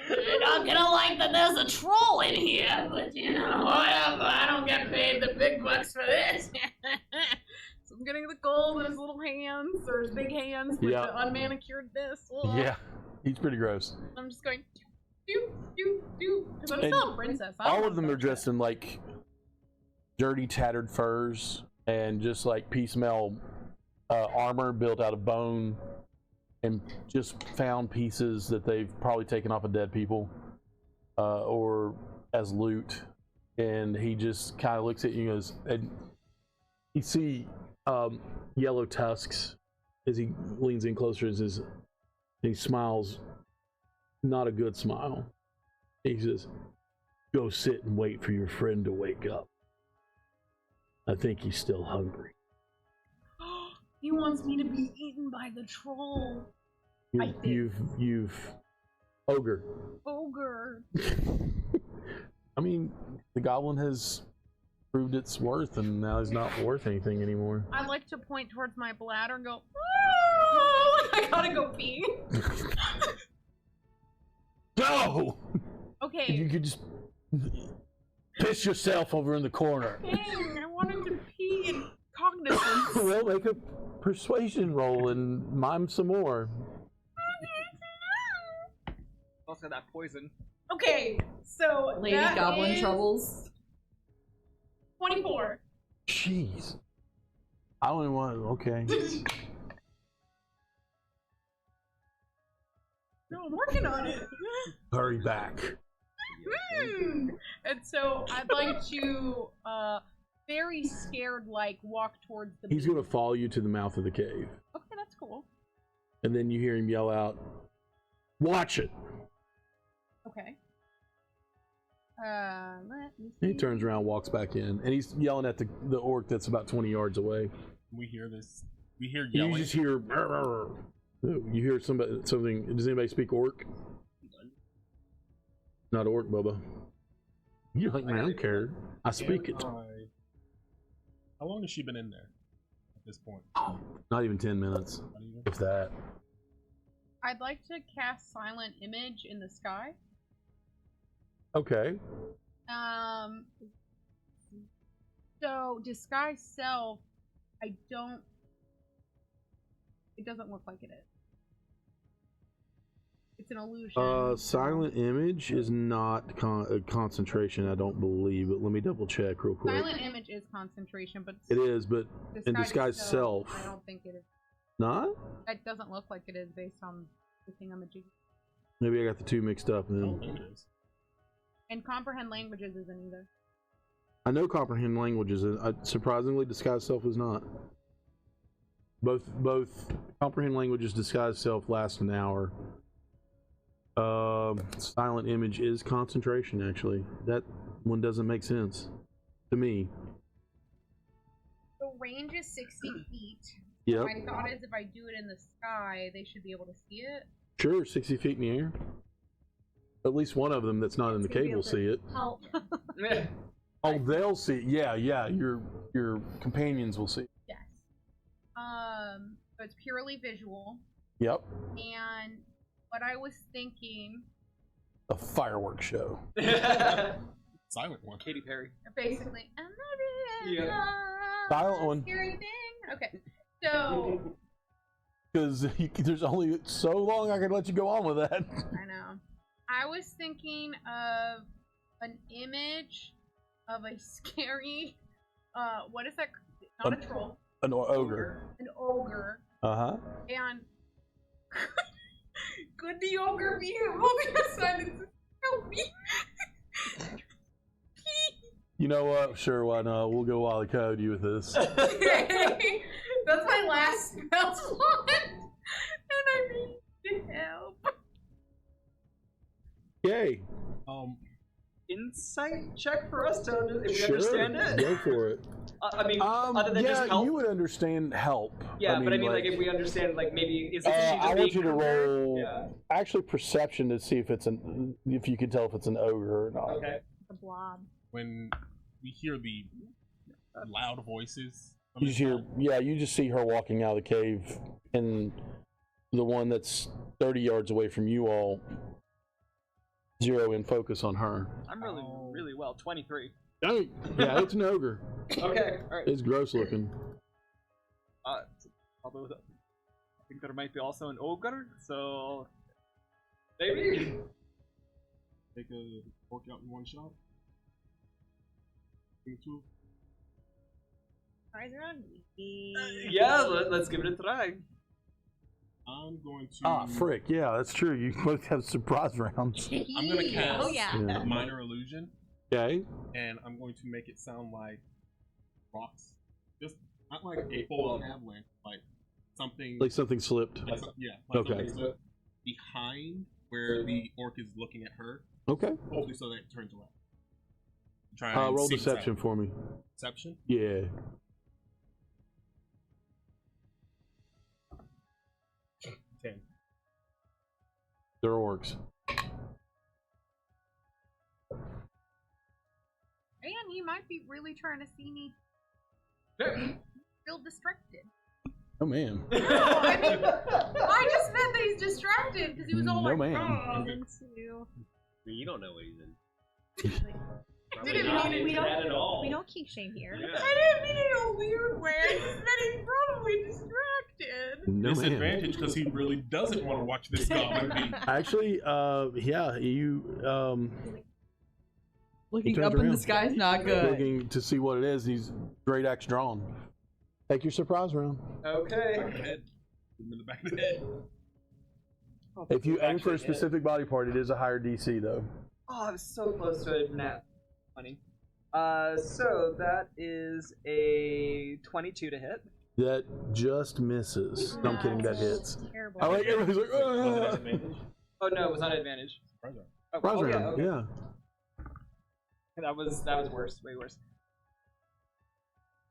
You're not gonna like that there's a troll in here, but you know, whatever, I don't get paid the big bucks for this. so I'm getting the gold in his little hands, or his big hands with the unmanicuredness. Ugh. Yeah, he's pretty gross. I'm just going, because I'm still a princess. All of them are dressed in like dirty, tattered furs and just like piecemeal armor built out of bone, and just found pieces that they've probably taken off of dead people or as loot. And he just kind of looks at you and goes, and you see yellow tusks as he leans in closer. And he smiles, not a good smile. He says, "Go sit and wait for your friend to wake up. I think he's still hungry." He wants me to be eaten by the troll. You've ogre. Ogre. I mean, the goblin has proved its worth, and now he's not worth anything anymore. I like to point towards my bladder and go, "Oh, I gotta go pee." Go! Okay. You could just piss yourself over in the corner. Dang, I wanted to pee in cognizance. Well, make a persuasion roll and mime some more. Also that poison. Okay, so Lady that Goblin is troubles. 24. Jeez. I don't even want. Okay. No, I'm working on it. Hurry back. And so I'd like to, very scared, like, walk towards the He's beach. going to follow you to the mouth of the cave. Okay, that's cool. And then you hear him yell out, "Watch it!" Okay. Let me see. And he turns around, walks back in, and he's yelling at the orc that's about 20 yards away. We hear this. We hear yelling. You just hear. "Brr, brr." Ooh, you hear something. Does anybody speak orc? Not orc, Bubba. You like me? I don't care. I speak it. How long has she been in there at this point? Not even 10 minutes. Not even? If that. I'd like to cast Silent Image in the sky. Okay. So disguise self, it doesn't look like it is. It's an illusion. Silent image is not concentration, I don't believe, but let me double check real quick. Silent Image is concentration, but It is, but in disguise self. I don't think it is. Not? It doesn't look like it is based on the thing on the G. Maybe I got the two mixed up. I don't Then think it is. And comprehend languages isn't either. I know comprehend languages. Surprisingly, disguise self is not. Both comprehend languages, disguise self lasts an hour. Silent image is concentration. Actually, that one doesn't make sense to me. The range is 60 feet. Yep. My thought is if I do it in the sky, they should be able to see it. Sure, 60 feet in the air. At least one of them that's not in the cave will see it. Help. Oh, they'll see it. Yeah. Your companions will see it. Yes. So it's purely visual. Yep. And what I was thinking, A fireworks show. Silent one. Katy Perry. basically, Silent one. scary thing. Okay, so Because there's only so long I can let you go on with that. I know. I was thinking of an image of a scary, what is that? Not a troll. An ogre. An ogre. Uh huh. And Could the ogre be holding a silence? Help me. You know what? Sure, why not? We'll go Wily Code you with this. That's my last spell slot. And I need help. Yay. Insight check for us to if we Sure. understand it. Go for it. I mean, other than yeah, just help. you would understand help. Yeah, but I mean, like, if we understand, like, maybe is it she just I want being you to clever? roll Yeah. actually perception to see if if you can tell if it's an ogre or not. Okay. The blob. When we hear the loud voices, You just hear, you just see her walking out of the cave, and the one that's 30 yards away from you all zero in focus on her. I'm really, really well. 23. Oh, yeah, it's an ogre. Okay, alright. It's gross looking. Although I think there might be also an ogre, so maybe. take a fork out in one shot. Take two. Tries around. Yeah, let's give it a try. I'm going to. Frick, yeah, that's true. You both have surprise rounds. I'm going to cast Oh, yeah. Minor Illusion, Okay. and I'm going to make it sound like rocks. Just not like a full avalanche, like something. Like something slipped. Like Okay. something slipped behind where the orc is looking at her. Okay. Hopefully, so that it turns around. Try and Roll see deception for me. Deception? Yeah. They're orcs. And he might be really trying to see me feel distracted. Oh man. No, I mean, I just meant that he's distracted because he was all No, like, ma'am. "Oh." You don't know what he's in. Didn't not mean it. We bad at don't. all. We don't keep shame here. Yeah. I didn't mean it in a weird way. I just meant he's probably distracted. No man. Disadvantage because he really doesn't want to watch this goblin be. Actually, yeah, you Looking turns up in around. the sky's not good. looking to see what it is. He's great axe drawn. Take your surprise round. Okay. Head. Hit him in the back of the head. If you aim for a Actually, specific body part, it is a higher DC though. Oh, I was so close to a nat 20. So that is a 22 to hit. That just misses. No, I'm kidding. That hits. Terrible. I like everybody's like, Was it ah. advantage? Oh no, it was not advantage. Surprise round. Oh, Surprise oh, round. okay. Yeah. That was worse, way worse.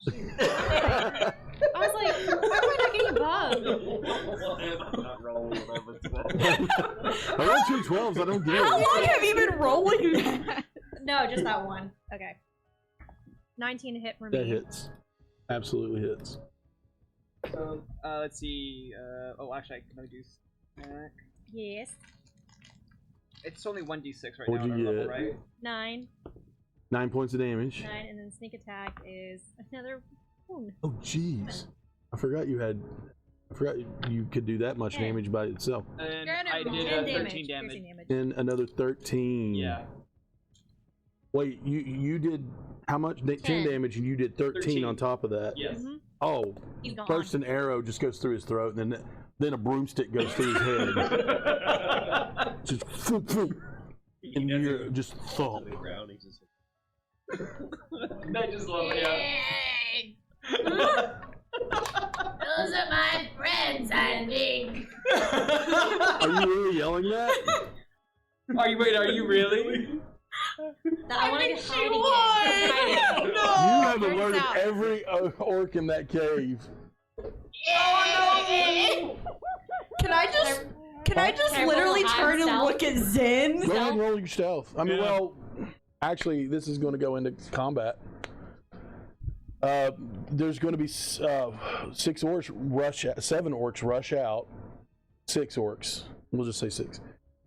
I was like, why am I not getting above? I'm not rolling whatever. I rolled 2 12s. I don't get How it. long have you been rolling that? No, just that one. Okay. 19 to hit for me. That hits. Absolutely hits. So, let's see. Actually, I can do stack. Yes. It's only 1d6 right What'd now. you at our get? level, right? 9. 9 points of damage. 9, and then sneak attack is another wound. Oh, jeez. I forgot you could do that much 10. damage by itself. And Get him. I did 10 13 damage. damage. Piercing damage. And another 13. Yeah. Wait, you did how much? 10 10. damage, and you did 13 on top of that. Yes. Mhm. Oh, He's gone. first an arrow just goes through his throat, and then a broomstick goes through his head. Just foop, foop, and you hear just thump. The ground, he's just I just love it, yeah. Yay! Those are my friends, I think. Are you really yelling that? Are you really? I want to hide again. You have Turns alerted out- every orc in that cave. Yay! Can I just Can I literally roll turn and hide look at Zen? Go ahead and roll your stealth. I mean, Yeah. well, actually, this is going to go into combat. There's going to be 6 orcs rush out, 7 orcs rush out, 6 orcs. We'll just say 6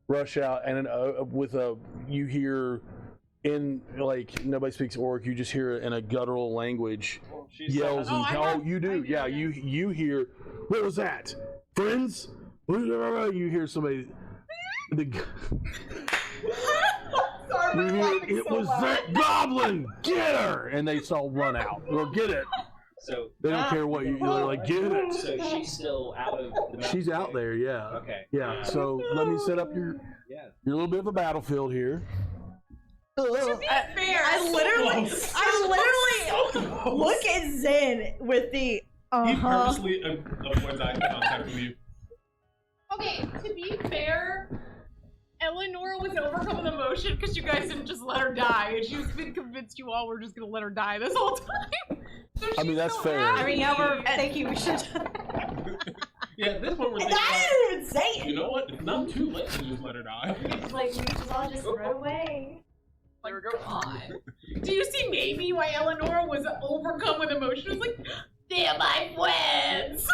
rush out, and you hear in like nobody speaks orc. You just hear it in a guttural language, yells and you do, yeah. You hear what was that, friends? You hear somebody. You hear, it was that goblin! Get her! And they all run out. Well, get it. So They don't care what you're like. Get it. So she's still out of. The She's out there. Yeah. Okay. Yeah. So let me set up your little bit of a battlefield here. To be fair, I literally look at Zen with the He purposely avoids eye contact with you. Okay, to be fair, Eleanor was overcome with emotion because you guys didn't just let her die, and she's been convinced you all were just gonna let her die this whole time. So I mean, that's fair. I mean, now we're thinking we should. Yeah, at this point we're thinking, I didn't even say it. you know what? It's not too late to just let her die. Like, we should all just run away. There we go. God. Do you see maybe why Eleanor was overcome with emotion? It was like, They're my friends.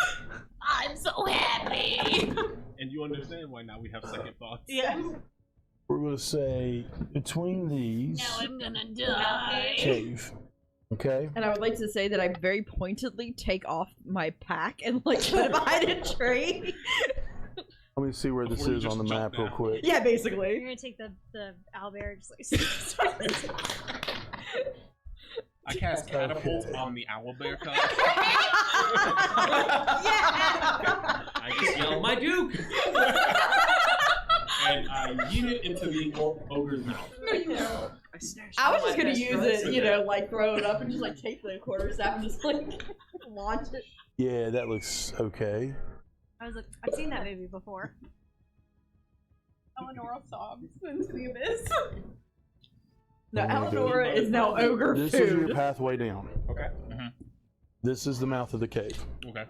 I'm so happy. And you understand why now we have second thoughts. Yeah. We're gonna say between these Now I'm gonna die. cave. Okay. And I would like to say that I very pointedly take off my pack and like put it behind a tree. Let me see where this Before you is on the just map jump real down. quick. Yeah, You're basically. gonna take the owlbear and just like. I cast catapult on the owlbear cub. I just yell, "My Duke!" And I yeet it into the ogre's mouth. I was just gonna use it, you know, like throw it up and just like take the quarterstaff and just like launch it. Yeah, that looks okay. I was like, I've seen that movie before. Eleanor sobs into the abyss. No, I'm gonna go- Eleonora is now ogre This is your food. pathway down. Okay. This is the mouth of the cave. Okay.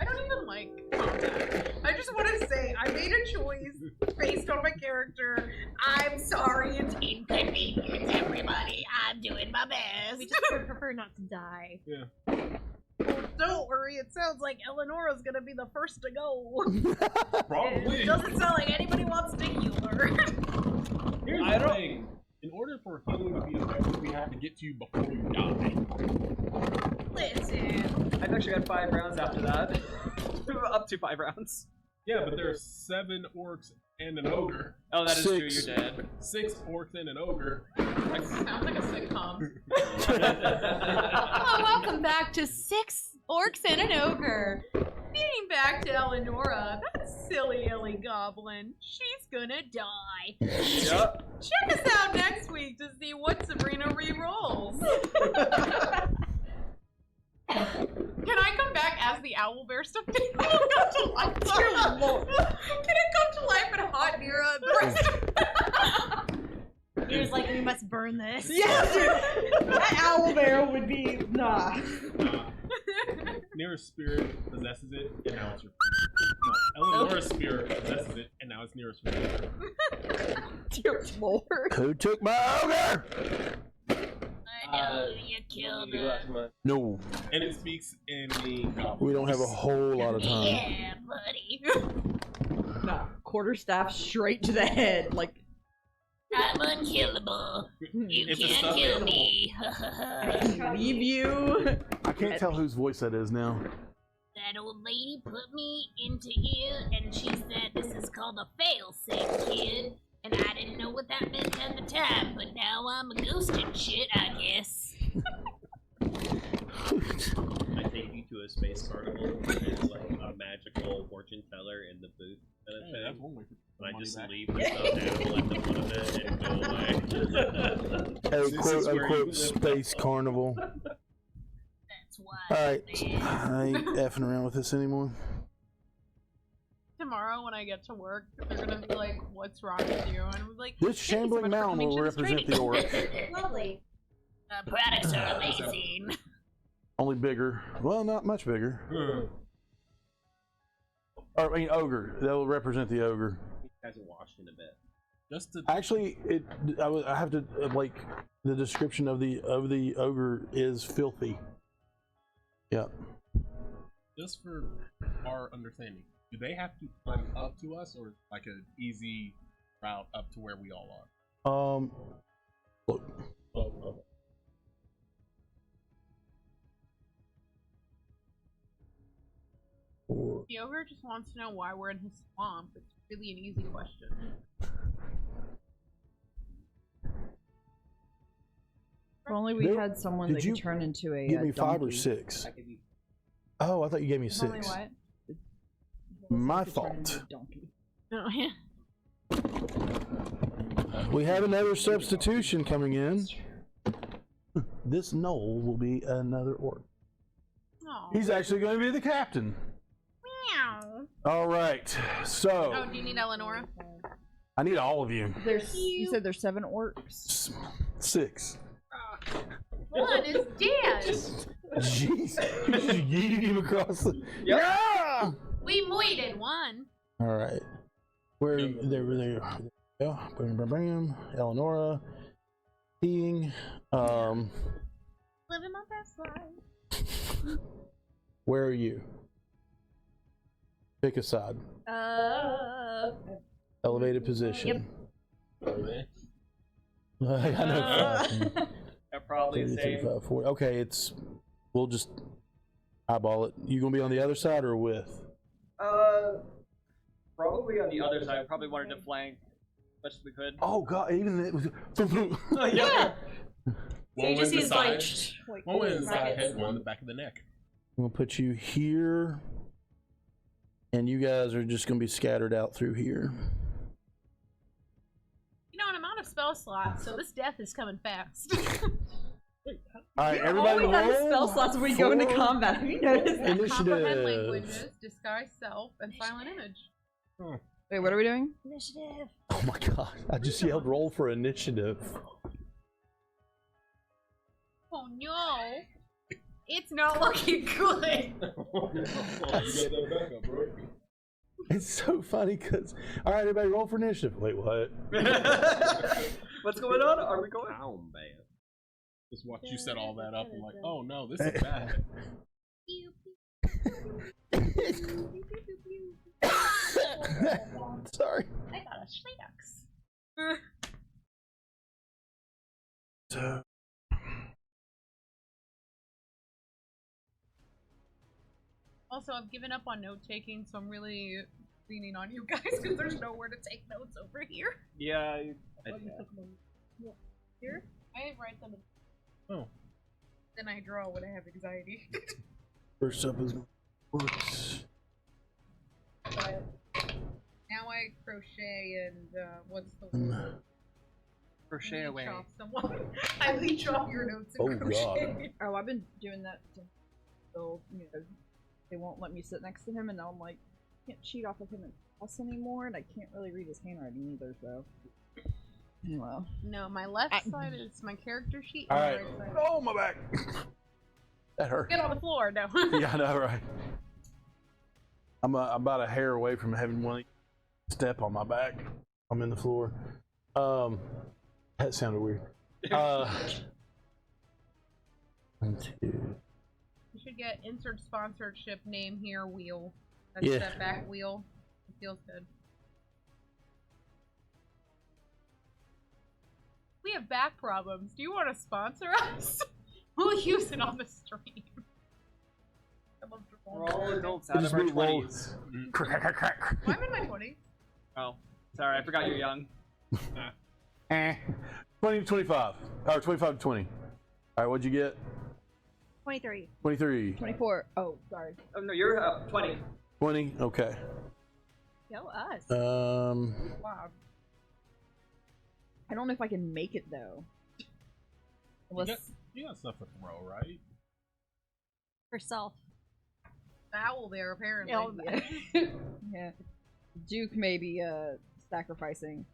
I don't even like combat. I just want to say I made a choice based on my character. I'm sorry it's Inconvenience, everybody. I'm doing my best. We just would prefer not to die. Don't worry, it sounds like Eleonora's gonna be the first to go. Probably. It doesn't sound like anybody wants to heal her. Here's the thing. In order for healing to be effective, we have to get to you before you die. Listen. I've actually got 5 rounds after that. Up to 5 rounds. Yeah, but there are 7 orcs and an ogre. Oh, that is true, 6. you're dead. 6 orcs and an ogre. That sounds like a sitcom. Oh, welcome back to 6 Orcs and an Ogre. Getting back to Eleonora, that silly Ellie Goblin. She's gonna die. Yep. Check us out next week to see what Sabrina re-rolls. Can I come back as the owlbear stuff? Can it come to life? Can it come to life and haunt Nira? He was like, we must burn this. Yeah, dude. That owlbear would be nah. Nearest spirit possesses it, and now it's your No, Eleanor's spirit possesses it, and now it's nearest spirit. Dear Lord. Who took my ogre? I know you killed her. No, And it speaks in the we don't have a whole lot of time. Yeah, buddy. Nah, quarterstaff straight to the head. Like, I'm unkillable. You It's a can't stuffed kill animal. me. leave you. I can't tell whose voice that is now. That old lady put me into here, and she said this is called a fail-safe, kid. And I didn't know what that meant at the time, but now I'm a ghost and shit, I guess. I take you to a space carnival and there's like a magical fortune teller in the booth kind of Hey, that's thing. one way for And I money just back. leave the stuffed animal at the foot of it and go away. A This quote is where you unquote live. space carnival. That's why. Alright, man. I ain't effing around with this anymore. Tomorrow when I get to work, they're gonna be like, "What's wrong with you?" And I'm like, This "Thank you so shambling much for mound coming will to this represent training." the orc. Lovely. Products are amazing. Only bigger. Well, not much bigger. Or, I mean, ogre. That will represent the ogre. He hasn't washed in a bit. Just to Actually, I have to like the description of the ogre is filthy. Yep. just for our understanding, do they have to climb up to us, or like an easy route up to where we all are? Look. Oh, The ogre just wants to know why we're in his swamp. It's really an easy question. only we There- had someone did that you could turn into a Give me 5 or donkey. 6. I give you Oh, I thought you gave me If only 6. what? My Could turn into fault. a donkey. Oh, yeah. We have another substitution coming in. This Knoll will be another orc. Aw. He's actually going to be the captain. Meow. All right. Oh, So do you need Eleonora? I need all of you. You said there's 7 orcs. 6. One is dead. Jeez. You just yeeted him across the. Yep. Yeah! We moited one. All right. Where there yeah. Bam, bam, bam. Eleonora. Peeing. Living my best life. Where are you? Pick a side. Elevated position. Okay. I know. Yeah, probably 30, same. 35, 40. Okay, we'll just eyeball it. You gonna be on the other side or with? Probably on the other side. Probably wanted to flank as much as we could. Oh god, even it was. Yeah. One you just went in the use side. like One went in the side brackets. head, one in the back of the neck. I'm gonna put you here, and you guys are just gonna be scattered out through here. You know, and I'm out of spell slots, so this death is coming fast. All right, You're everybody always out of roll spell slots when we go into for combat. Have you noticed that? Comprehend Initiative. languages, disguise self, and silent image. Wait, what are we doing? Initiative. Oh my god! I just yelled roll for initiative. Oh no! It's not looking good. It's so funny because all right, everybody roll for initiative. Wait, what? What's going on? Are we going? Pound band. Just watch you set all that up and like, oh no, this is bad. Sorry. I got a Schleex. So, Also, I've given up on note taking, so I'm really leaning on you guys because there's nowhere to take notes over here. Yeah. Here? I write them. Oh. Then I draw when I have anxiety. first up is works. Now I crochet and what's the word? Crochet away. Leech off someone. I leech off your notes and Oh, crochet. Oh, I've been doing that. So, you know, they won't let me sit next to him, and now I'm like, can't cheat off of him in class anymore, and I can't really read his handwriting either. So, well, No, my left side is my character sheet. All and right. my right side. Oh my back. That hurt. Get on the floor. No. Yeah, I know, right? I'm about a hair away from having one step on my back. I'm in the floor. That sounded weird. 1, 2. You should get insert sponsorship name here wheel. That's Yeah. that back wheel. It feels good. We have back problems. Do you want to sponsor us? We'll use it on the stream. I love to roll. We're all adults It out of just our be roll. 20s. Crack, crack, crack. Well, I'm in my 20s. Oh, sorry, I forgot you're young. 20 to 25. Or 25 to 20. Alright, what'd you get? 23. 23. 24. Oh, sorry. Oh no, you're 20. 20? Okay. Go us. Wow. I don't know if I can make it though. Unless You got stuff to throw, right? For self. Foul there, apparently. yeah. Duke may be sacrificing.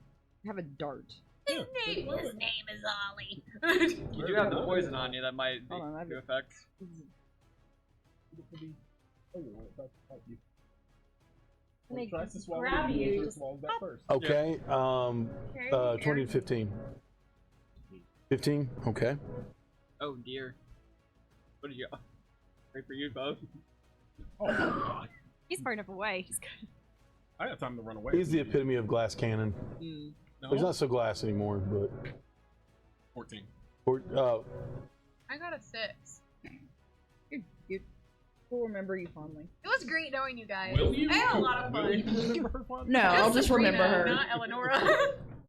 I have a dart. His name is Ollie. You do have the poison on you that might Hold on, do effect. They Tries to swallow grab the you, first just swallows that first. Okay. Okay, 20 to 15. 15? Okay. Oh dear. What did you? Great for you both. Oh my god. He's far enough away. He's good. I got time to run away. He's the epitome of glass cannon. Mm. No, He's not so glass anymore, but 14. I got a 6. We'll remember you fondly. It was great knowing you guys. Will you? I had a lot of Will you fun. remember her fun? No, I'll just Sabrina, remember her. Not Eleonora.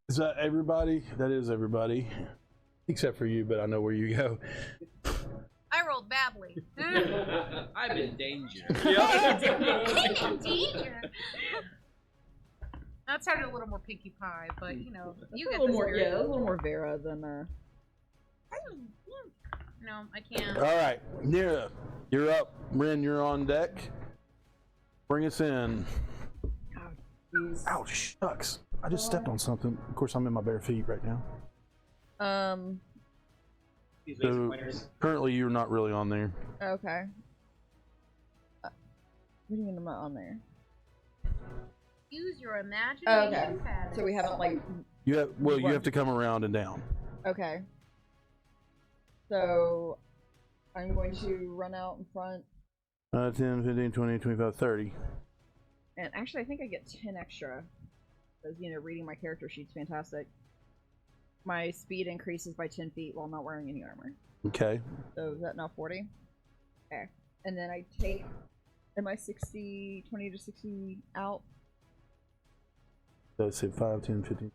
is that everybody? That is everybody. except for you, but I know where you go. I rolled badly. I'm in danger. I'm in danger. That sounded a little more Pinkie Pie, but you know, you a get little the more, spirit. yeah, a little more Vera than No, I can't. All right, Nira, you're up. Ren, you're on deck. Bring us in. Jeez. Ow, shucks. I just stepped on something. Of course, I'm in my bare feet right now. These laser So, pointers. currently, you're not really on there. Okay. What do you mean I'm not on there? Use your imagination. Okay. Pad. So we haven't like. You have you Right. have to come around and down. Okay. So I'm going to run out in front, 10, 15, 20, 25, 30. and actually I think I get 10 extra. Because, you know, reading my character sheet's fantastic. My speed increases by 10 feet while not wearing any armor. Okay. So is that now 40? Okay. And then I take. Am I 60, 20 to 60 out? So let's say 5, 10, 15.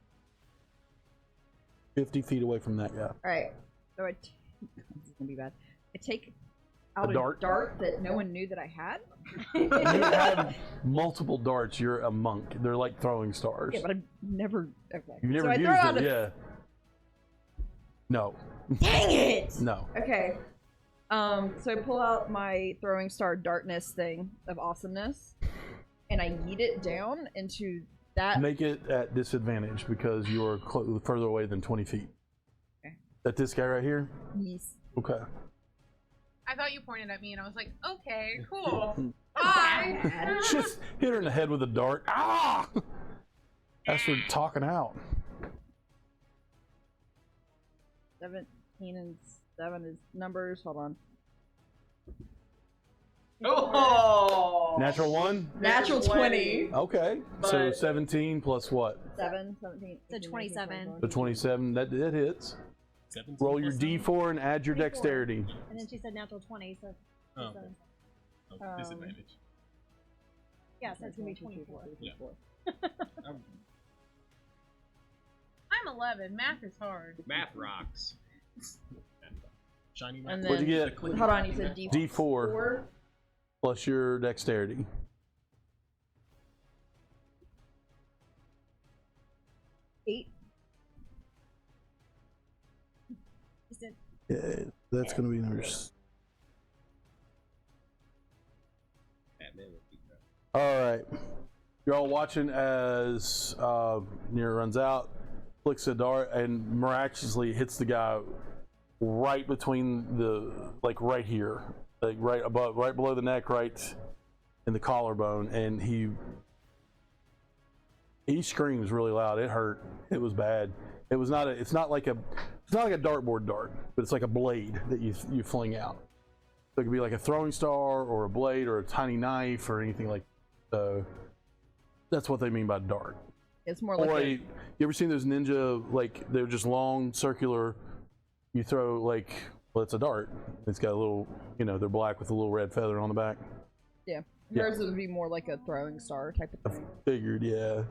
50 feet away from that guy. Alright. So I. This is gonna be bad. I take out A dart? that no one knew that I had. You have multiple darts. You're a monk. They're like throwing stars. Yeah, but I've never. Okay. You've never so I used throw out it, a- yeah. No. Dang it! No. Okay. So I pull out my throwing star darkness thing of awesomeness, and I yeet it down into that. Make it at disadvantage because you are further away than 20 feet. Okay. That this guy right here? Yes. Okay. I thought you pointed at me, and I was like, okay, cool. Bye. Just hit her in the head with a dart. Ah! That's for talking out. 17 and 7 is numbers. Hold on. Oh! Natural 1? Natural 20. Okay. So But- 17 plus what? 7, 17. So 27. So 27. That hits. 17 Roll your plus seven? D4 and add your 24. dexterity. And then she said natural 20, so. Oh, okay. Oh, disadvantage. Yeah, so it's gonna be 24. Yeah. Um, I'm 11. Math is hard. Math rocks. Shiny And map. What'd you then, get? hold on, you said D4. D4 plus your dexterity. Eight. Just did. Yeah, that's going to be numbers. Batman would be proud. All right. You're all watching as Nira runs out, flicks a dart, and miraculously hits the guy right between the, like right here, like right above, right below the neck, right in the collarbone, and he screams really loud. It hurt. It was bad. It was not a. It's not like a dartboard dart, but it's like a blade that you fling out. So it could be like a throwing star or a blade or a tiny knife or anything like. That's what they mean by dart. It's more Or like you ever seen those ninja, like they're just long, circular, you throw like, well, it's a dart. It's got a little, they're black with a little red feather on the back. yeah. Yeah. Hers would be more like a throwing star type of thing. Figured, yeah.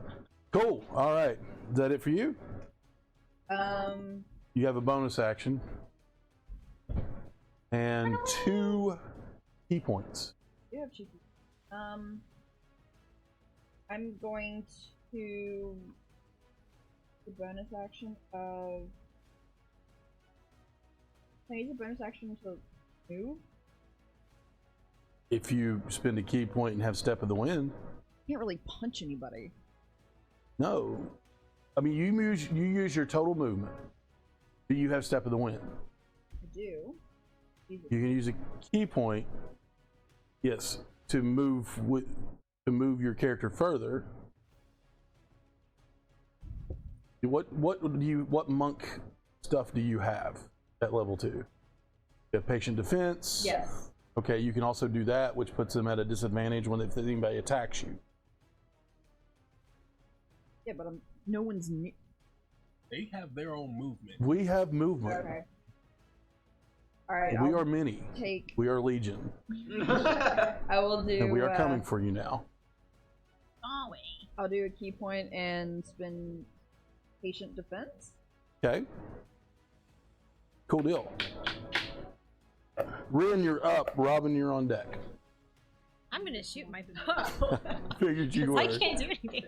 Cool. All right. Is that it for you? You have a bonus action. And 2 key points. You have cheeky. I'm going to the bonus action of. Can I use a bonus action to move? If you spend a key point and have Step of the Wind, Can't really punch anybody. no. I mean, you use your total movement. Do you have Step of the Wind? I do. Use it. You can use a key point, yes, to move your character further. What monk stuff do you have at level 2? You have patient defense. Yes. Okay, you can also do that, which puts them at a disadvantage if anybody attacks you. Yeah, but no one's. They have their own movement. We have movement. Okay. All right. We I'll are many. take. We are legion, I will do. and we are coming for you now. Golly. I'll do a key point and spend patient defense. Okay. Cool deal. Rin, you're up. Robin, you're on deck. I'm gonna shoot my bow. Figured you 'Cause were. I can't do anything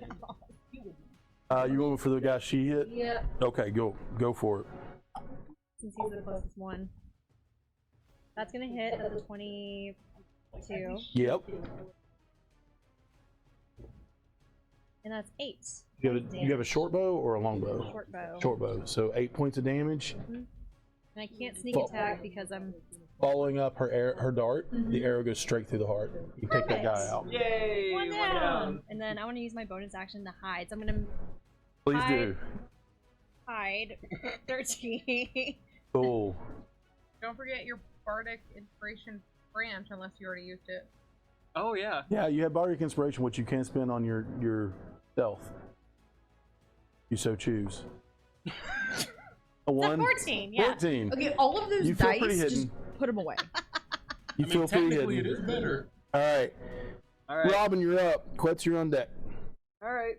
else. You going for the guy she hit? Yeah. Okay, go for it. Since he's the closest one. That's gonna hit at the 22. Yep. And that's 8. You have a short bow or a long bow? Short bow. Short bow. So 8 points of damage. And I can't sneak attack because I'm. Following up her dart, the arrow goes straight through the heart. You take that guy out. Yay! One down. And then I want to use my bonus action to hide. So I'm gonna. Please do. Hide. 13. Cool. Don't forget your bardic inspiration branch unless you already used it. Oh yeah. Yeah, you have bardic inspiration, which you can spend on your stealth. You so choose. A 1. 14, yeah. 14. Okay, all of those You feel dice, pretty just hidden. put them away. You feel pretty technically hidden. it is better. All right. All right. Robin, you're up. Quetz, you're on deck. All right.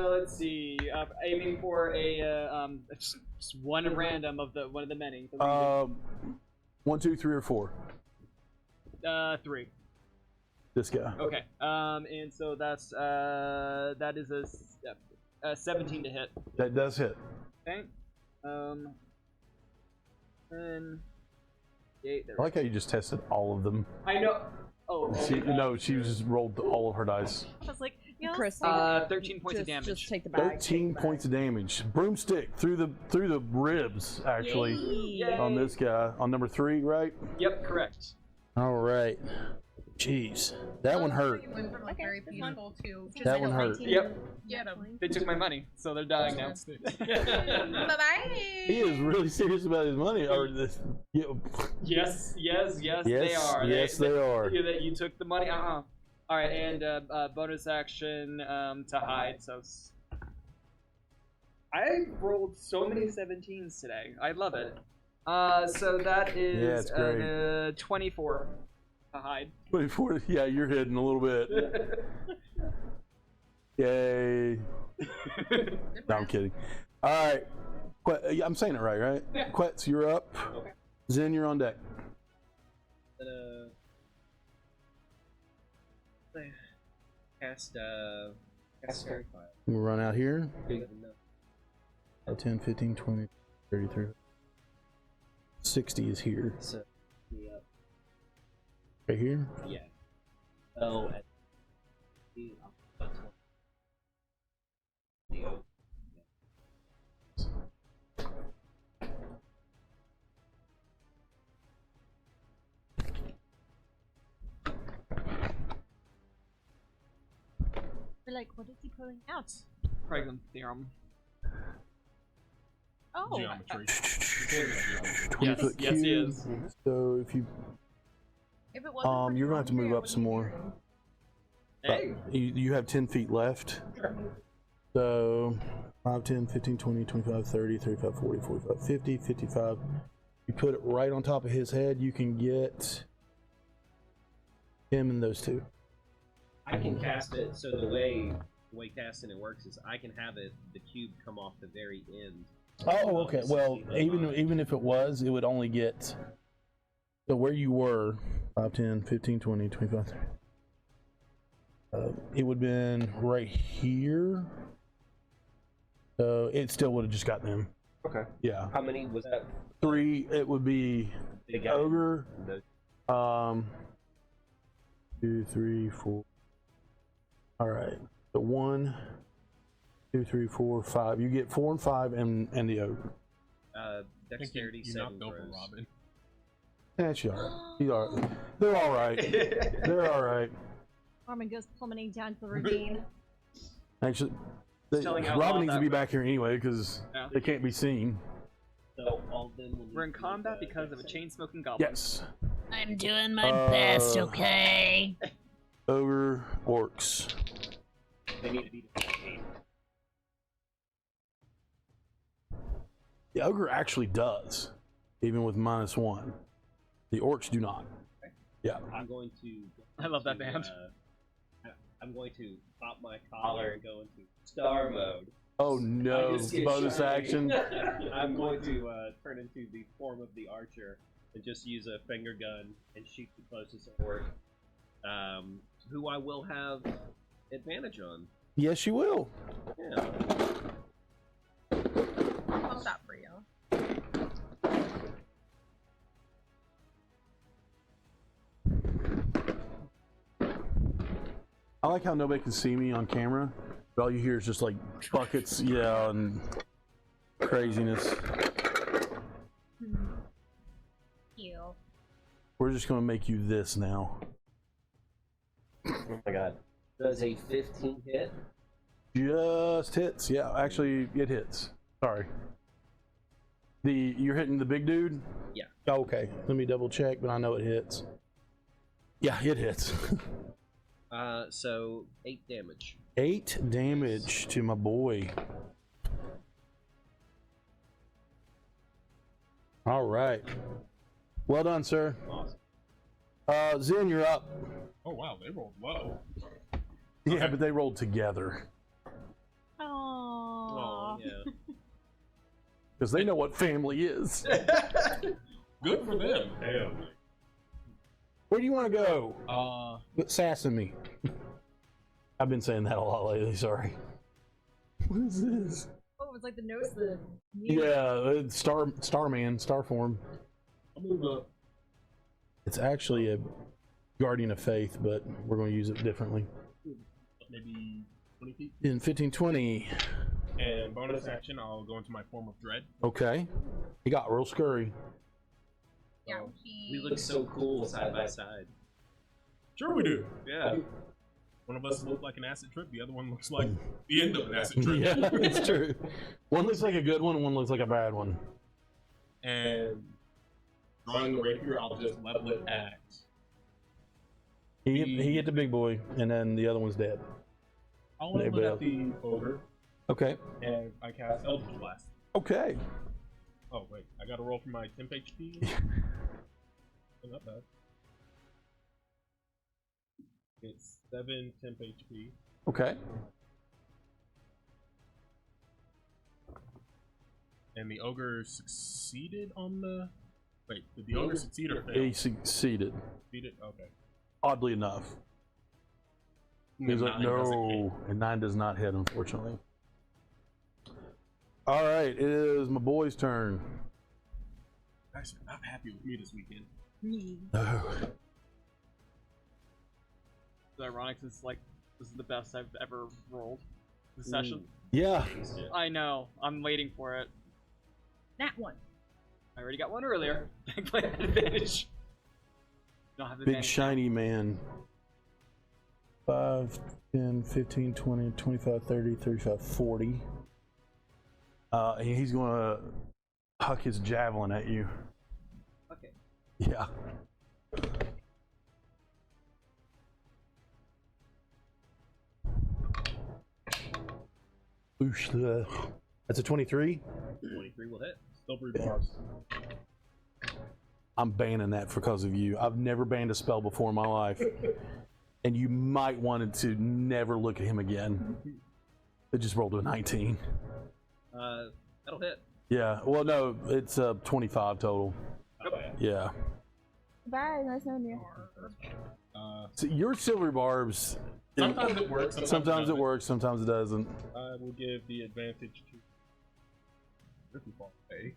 Let's see. Aiming for a just one random of one of the many. 1, 2, 3, or 4. 3. This guy. Okay. And so that is a 17 to hit. That does hit. Okay. 10, 8. There I like how you just tested all of them. I know. Oh. She just rolled all of her dice. I was like, you know, Chris, 13 points of damage. Just take the bag. 13 points of damage. Broomstick through the ribs, actually, Yay. on this guy. On number 3, right? Yep, correct. All right. Jeez, that one hurt. It went from like Okay, very that's fine. peaceful to Just That like one a hurt. 19. Yep. get them. They took my money, so they're dying now. Bye bye. He is really serious about his money. Or this. Yeah. Yes, they are. Yes, they are. You took the money. All right, and bonus action to hide. So I rolled so many 17s today. I love it. So that is it's great. 24 to hide. 24. Yeah, you're hidden a little bit. Yay. No, I'm kidding. All right. I'm saying it right? Yeah. Quetz, you're up. Okay. Zen, you're on deck. Cast Fairy Fire. We'll run out here. Big enough. 10, 15, 20, 33. 60 is here. So, yeah. Right here? Yeah. Oh, at the We're like, what is he pulling out? Pregnant theorem. Oh. Geometry. Yes, 20-foot yes, he cube. is. So if you If it wasn't for you're gonna have to geometry, move I up some more. Hey. You have 10 feet left. So 5, 10, 15, 20, 25, 30, 35, 40, 45, 50, 55. You put it right on top of his head, you can get him and those two. I can cast it. So the way casting it works is I can have the cube come off the very end. Oh, okay. Well, even if it was, it would only get. So where you were, 5, 10, 15, 20, 25, 30. It would have been right here. So it still would have just got them. Okay. Yeah. How many was that? 3, it would be Big guy. ogre. 2, 3, 4. All right. So 1, 2, 3, 4, 5. You get 4 and 5 and the ogre. Dexterity you 7 knocked over throws. Robin. Yeah, she's all right. They're all right. They're all right. Armin goes plummeting down to the ravine. Actually, Telling out Robin loud needs to that be way. back here anyway because Yeah. they can't be seen. So all of them will We're in need to combat make, because of a chain-smoking goblin. Yes. I'm doing my best, okay? Ogre, orcs. They need to be defeated. The ogre actually does, even with -1. The orcs do not. Yeah. I'm going to. I love that band. I'm going to pop my collar and go into star mode. Oh no! I just get Bonus shy. action. I'm going to turn into the form of the archer and just use a finger gun and shoot the closest orc, who I will have advantage on. Yes, you will. Yeah. How's that for you? I like how nobody can see me on camera, but all you hear is just like buckets, yeah, and craziness. You. We're just gonna make you this now. Oh my god. Does a 15 hit? Just hits. Yeah, actually, it hits. Sorry. You're hitting the big dude? Yeah. Oh, okay. Let me double check, but I know it hits. Yeah, it hits. So 8 damage. 8 damage to my boy. All right. Well done, sir. Awesome. Zen, you're up. Oh wow, they rolled low. Yeah, but they rolled together Oh, yeah. because they know what family is. Good for them. Damn. Where do you want to go? Quit sassing me. I've been saying that a lot lately. Sorry. What is this? Oh, it was like the nose of the. Yeah, it's Starman, star form. I'll move up. It's actually a guardian of faith, but we're going to use it differently. Maybe 20 feet. In 1520. And bonus action, I'll go into my form of dread. Okay. He got real scurry. Yeah, We look so cool side by side. Sure we do. Yeah. One of us looks like an acid trip, the other one looks like the end of an acid trip. Yeah, it's true. One looks like a good one, and one looks like a bad one. And drawing the rapier, I'll just level it at. He hit the big boy, and then the other one's dead. I'll level it at the ogre, Okay. and I cast Eldritch Blast. Okay. Oh, wait, I gotta roll for my temp HP. Oh, not bad. It's 7 temp HP. Okay. And the ogre succeeded on the. Wait, did the ogre succeed or fail? He succeeded. Succeeded? Okay. Oddly enough. He's like, 9 doesn't hit. no. And 9 does not hit, unfortunately. All right, it is my boy's turn. Guys are not happy with me this weekend. No. It's ironic since like this is the best I've ever rolled this session. Yeah. I know. I'm waiting for it. That one. I already got one earlier. Thankfully, I had advantage. Don't have Big advantage. shiny man. 5, 10, 15, 20, 25, 30, 35, 40. And he's going to huck his javelin at you. Okay. Yeah. Oosh, that's a 23. 23 will hit. Still 3 bars. I'm banning that because of you. I've never banned a spell before in my life. And you might want to never look at him again. It just rolled to a 19. That'll hit. Yeah, well, no, it's 25 total. Yeah. Bye, nice knowing you. So your silver barbs. Sometimes it works. Sometimes it works. Sometimes it doesn't. I will give the advantage to. Hey.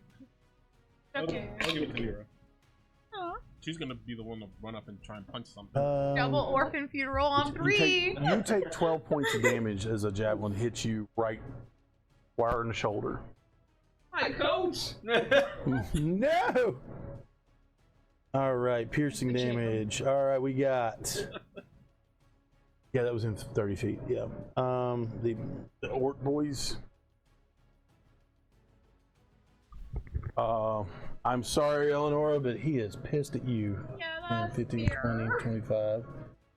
Okay. I'll give it to Nira. Aw. She's gonna be the one to run up and try and punch something. Double orphan funeral on 3. You take 12 points of damage as a javelin hits you right wire in the shoulder. Hi, coach. No. All right, piercing damage. All right, we got. Yeah, that was in 30 feet. Yeah. The orc boys. I'm sorry, Eleonora, but he is pissed at you. Yeah, In that's 15, fair. 20, 25.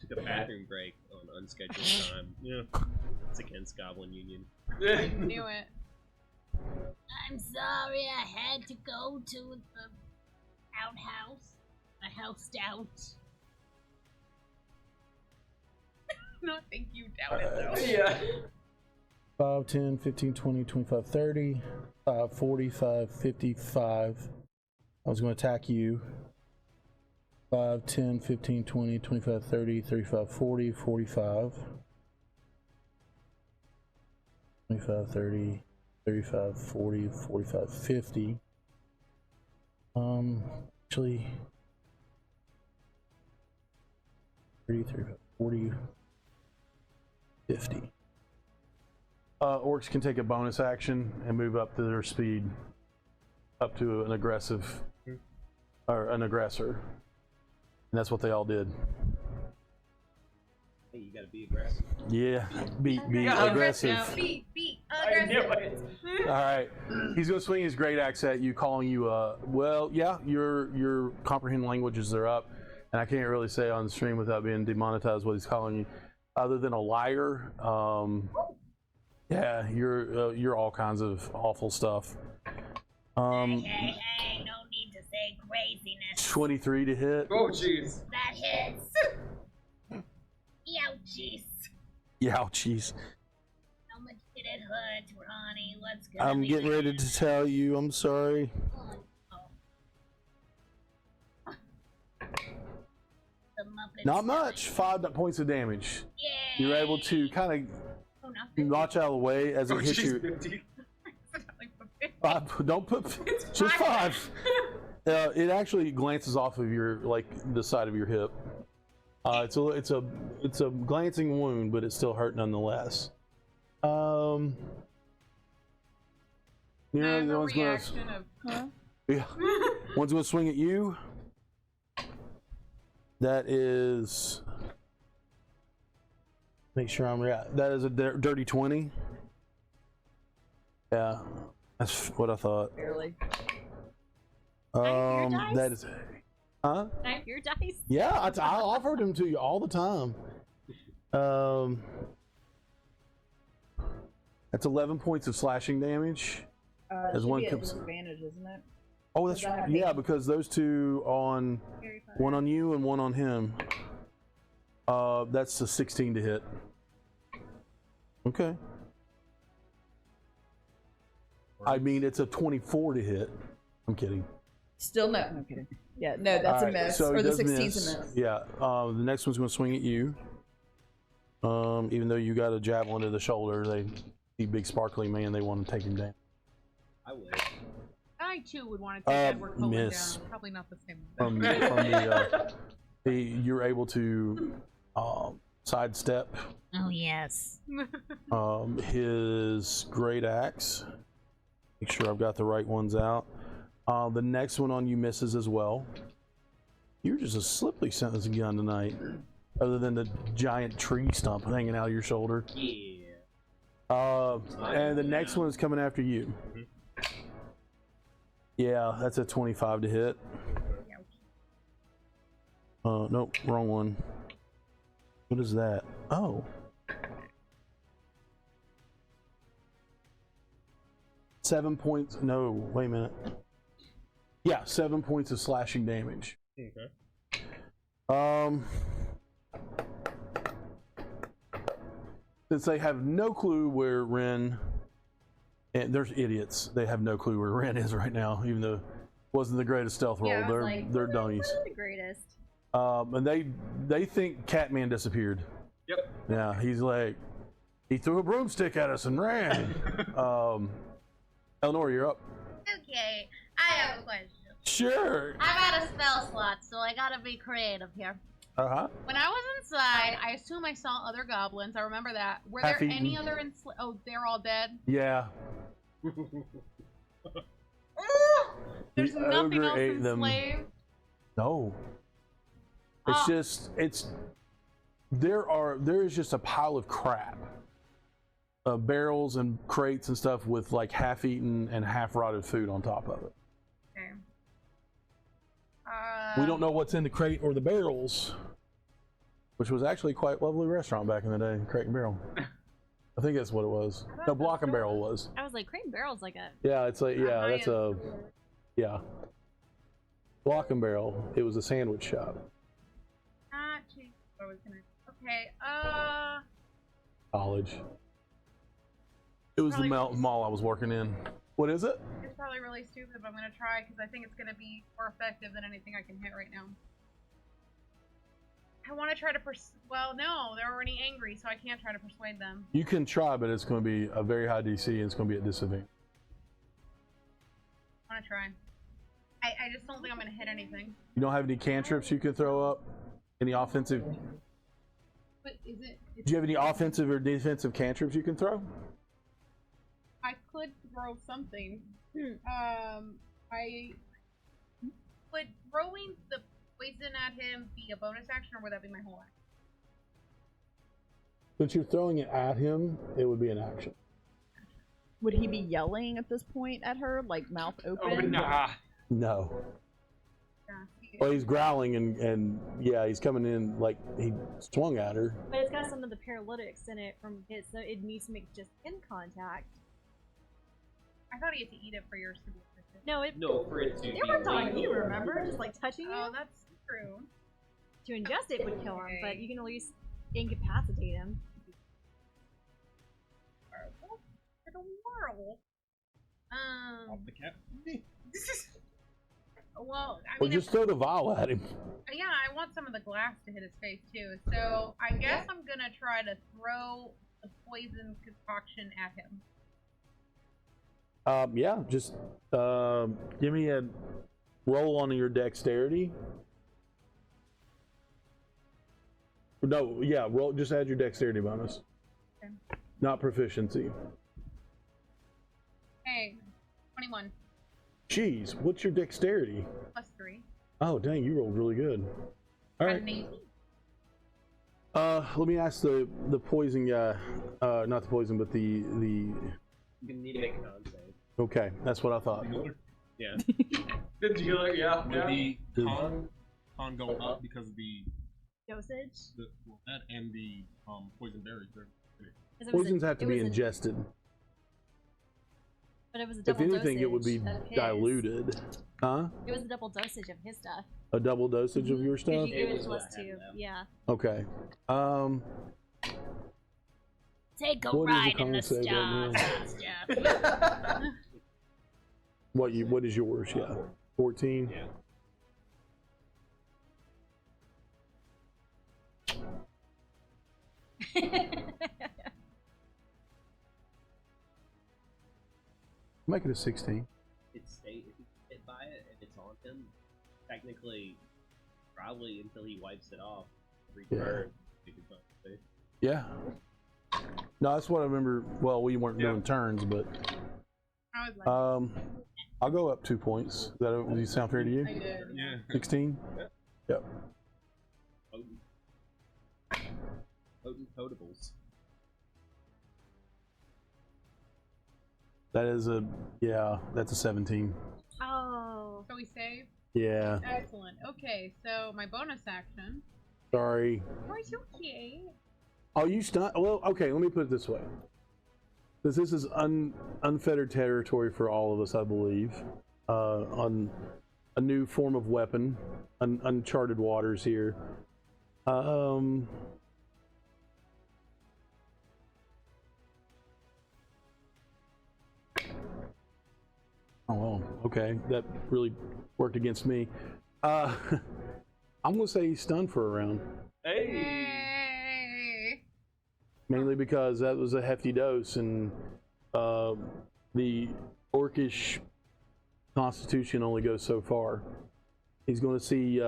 Took a bathroom break on unscheduled time. Yeah. It's against Goblin Union. Knew it. I'm sorry I had to go to the outhouse. I housed out. Not think you doubt it though. Yeah. 5, 10, 15, 20, 25, 30, 5, 45, 55. I was going to attack you. 5, 10, 15, 20, 25, 30, 35, 40, 45. 25, 30, 35, 40, 45, 50. Actually, 30, 35, 40, 50. Orcs can take a bonus action and move up to their speed up to an aggressive or an aggressor. And that's what they all did. Hey, you gotta be aggressive. Yeah, be aggressive. Be I knew aggressive. it. All right, he's gonna swing his great axe at you, calling you. Well, yeah, your comprehend languages are up, and I can't really say on the stream without being demonetized what he's calling you, other than a liar. Yeah, you're all kinds of awful stuff. Hey, no need to say craziness. 23 to hit. Oh, jeez. That hits. Ouchies. Ouchies. How much did it hurt, Ronnie? Let's go. I'm getting ready to tell you. I'm sorry. The Muppets. Oh, Not much. 5 points of damage. Yay. You're able to kind Oh, of nothing. notch out of the way as it Oh, hits jeez, you. 50. Don't put just 5. It actually glances off of your the side of your hip. It's a glancing wound, but it still hurt nonetheless. I have the a one's gonna, reaction of, yeah, one's gonna swing at you. That is. Make sure I'm right. That is a dirty 20. Yeah, that's what I thought. Barely. your dice? That is. Huh? Can I have your dice? Yeah, I offered them to you all the time. That's 11 points of slashing damage. As one comes. Advantage, isn't it? Oh, that's Does that have yeah, damage? because those two on Very fun. one on you and one on him. That's a 16 to hit. Okay. I mean, it's a 24 to hit. I'm kidding. Still no. No kidding. Yeah, no, that's a Alright, miss. so he Or the does 16's miss. a miss. Yeah. The next one's going to swing at you. Even though you got a javelin to the shoulder, the big sparkly man, they want to take him down. I would. I too would want to take Edward Cullen miss. down. Probably not the same. From you're able to sidestep Oh, yes. his great axe. Make sure I've got the right ones out. The next one on you misses as well. You're just a slippery sentence gun tonight, other than the giant tree stump hanging out of your shoulder. Yeah. And the next one is coming after you. Yeah, that's a 25 to hit. Nope, wrong one. What is that? Oh. Seven points. No, wait a minute. Yeah, 7 points of slashing damage. Okay. Since they have no clue where Ren, and there's idiots. They have no clue where Ren is right now, even though it wasn't the greatest stealth roll. Yeah, I was like, they're dummies. The greatest. And they think Catman disappeared. Yep. Yeah, he's like, he threw a broomstick at us and ran. Eleanor, you're up. Okay, I have a question. Sure. I got a spell slot, so I gotta be creative here. When I was inside, I assume I saw other goblins. I remember that. Were there Half-eaten. any other Oh, they're all dead? Yeah. There's The nothing ogre else ate them. enslaved? No. It's there is just a pile of crap. Barrels and crates and stuff with like half-eaten and half-rotted food on top of it. Okay. We don't know what's in the crate or the barrels, which was actually quite a lovely restaurant back in the day, Crate and Barrel. I think that's what it was. No, Block and Barrel was. I was like, Crate and Barrel's like a. Yeah, it's like yeah, high-end that's a store. yeah. Block and Barrel. It was a sandwich shop. Geez, what was gonna... Okay, College. It was the Probably- mall I was working in. What is it? It's probably really stupid, but I'm gonna try because I think it's gonna be more effective than anything I can hit right now. I want to try to well, no, they're already angry, so I can't try to persuade them. You can try, but it's going to be a very high DC and it's going to be at disadvantage. I want to try. I just don't think I'm gonna hit anything. You don't have any cantrips you can throw up? Any offensive? But is it? Do you have any offensive or defensive cantrips you can throw? I could throw something. Would throwing the poison at him be a bonus action, or would that be my whole action? Since you're throwing it at him, it would be an action. Would he be yelling at this point at her, like mouth open? Oh, nah. No. Yeah. Well, he's growling and yeah, he's coming in like he swung at her. But it's got some of the paralytics in it from his, so it needs to make just skin contact. I thought he had to eat it for yours to be effective. No, for it to They be worked on lethal. you, remember? Just like touching you. Oh, that's true. To ingest it would kill him, but you can at least incapacitate him. In the world. Off the cat. Well, I Or mean, just throw the vial at him. yeah, I want some of the glass to hit his face too. So I guess I'm gonna try to throw the poison concoction at him. Yeah, just give me a roll on your dexterity. No, yeah, roll. Just add your dexterity bonus, Okay. not proficiency. Hey, 21 Jeez, what's your dexterity? plus 3. Oh, dang, you rolled really good. All right. Amazing. Let me ask the poison guy. Not the poison, but the. You're gonna need to make a con save. Okay, that's what I thought. Yeah. The dealer, yeah. Would the con go up because of the Dosage? that and the poison berries? 'Cause it was Poisons have to it be was ingested. But it was a If double anything, it would be dosage of his. diluted. Huh? It was a double dosage of his stuff. A double dosage of your Because stuff? you gave It it was plus what I had 2. now. Yeah. Okay. Take a What is ride the in the con save right stars, now? Jeff. What is yours? Yeah. 14? Yeah. Make it a 16. If you hit by it and it's on him, technically, probably until he wipes it off, return. You can con save. Yeah. No, that's what I remember. Well, we weren't doing turns, but I was like, I'll go up 2 points. Does that sound fair to you? I did. Yeah. 16? Yep. Potent potables. That is that's a 17. Oh. So we save? Yeah. Excellent. Okay, so my bonus action. Sorry. Are you okay? Oh, you stun? Well, okay, let me put it this way. Because this is unfettered territory for all of us, I believe. On a new form of weapon. Uncharted waters here. Oh, well, okay. That really worked against me. I'm going to say he's stunned for a round. Hey. Hey. Mainly because that was a hefty dose, and the orcish constitution only goes so far. He's going to see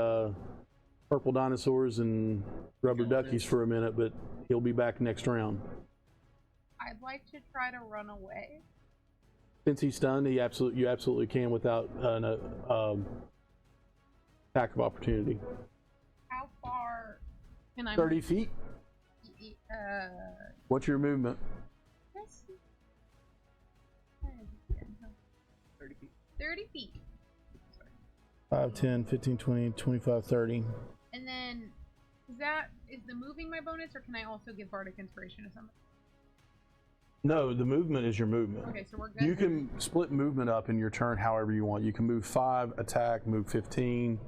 purple dinosaurs and rubber duckies for a minute, but he'll be back next round. I'd like to try to run away. Since he's stunned, you absolutely can without an attack of opportunity. How far can I 30 feet? What's your movement? let's see. Where is it again? 30 feet. 30 feet. 5, 10, 15, 20, 25, 30. And then, is the moving my bonus, or can I also give Bardic Inspiration to somebody? No, the movement is your movement. Okay, so we're good. You can split movement up in your turn however you want. You can move 5, attack, move 15,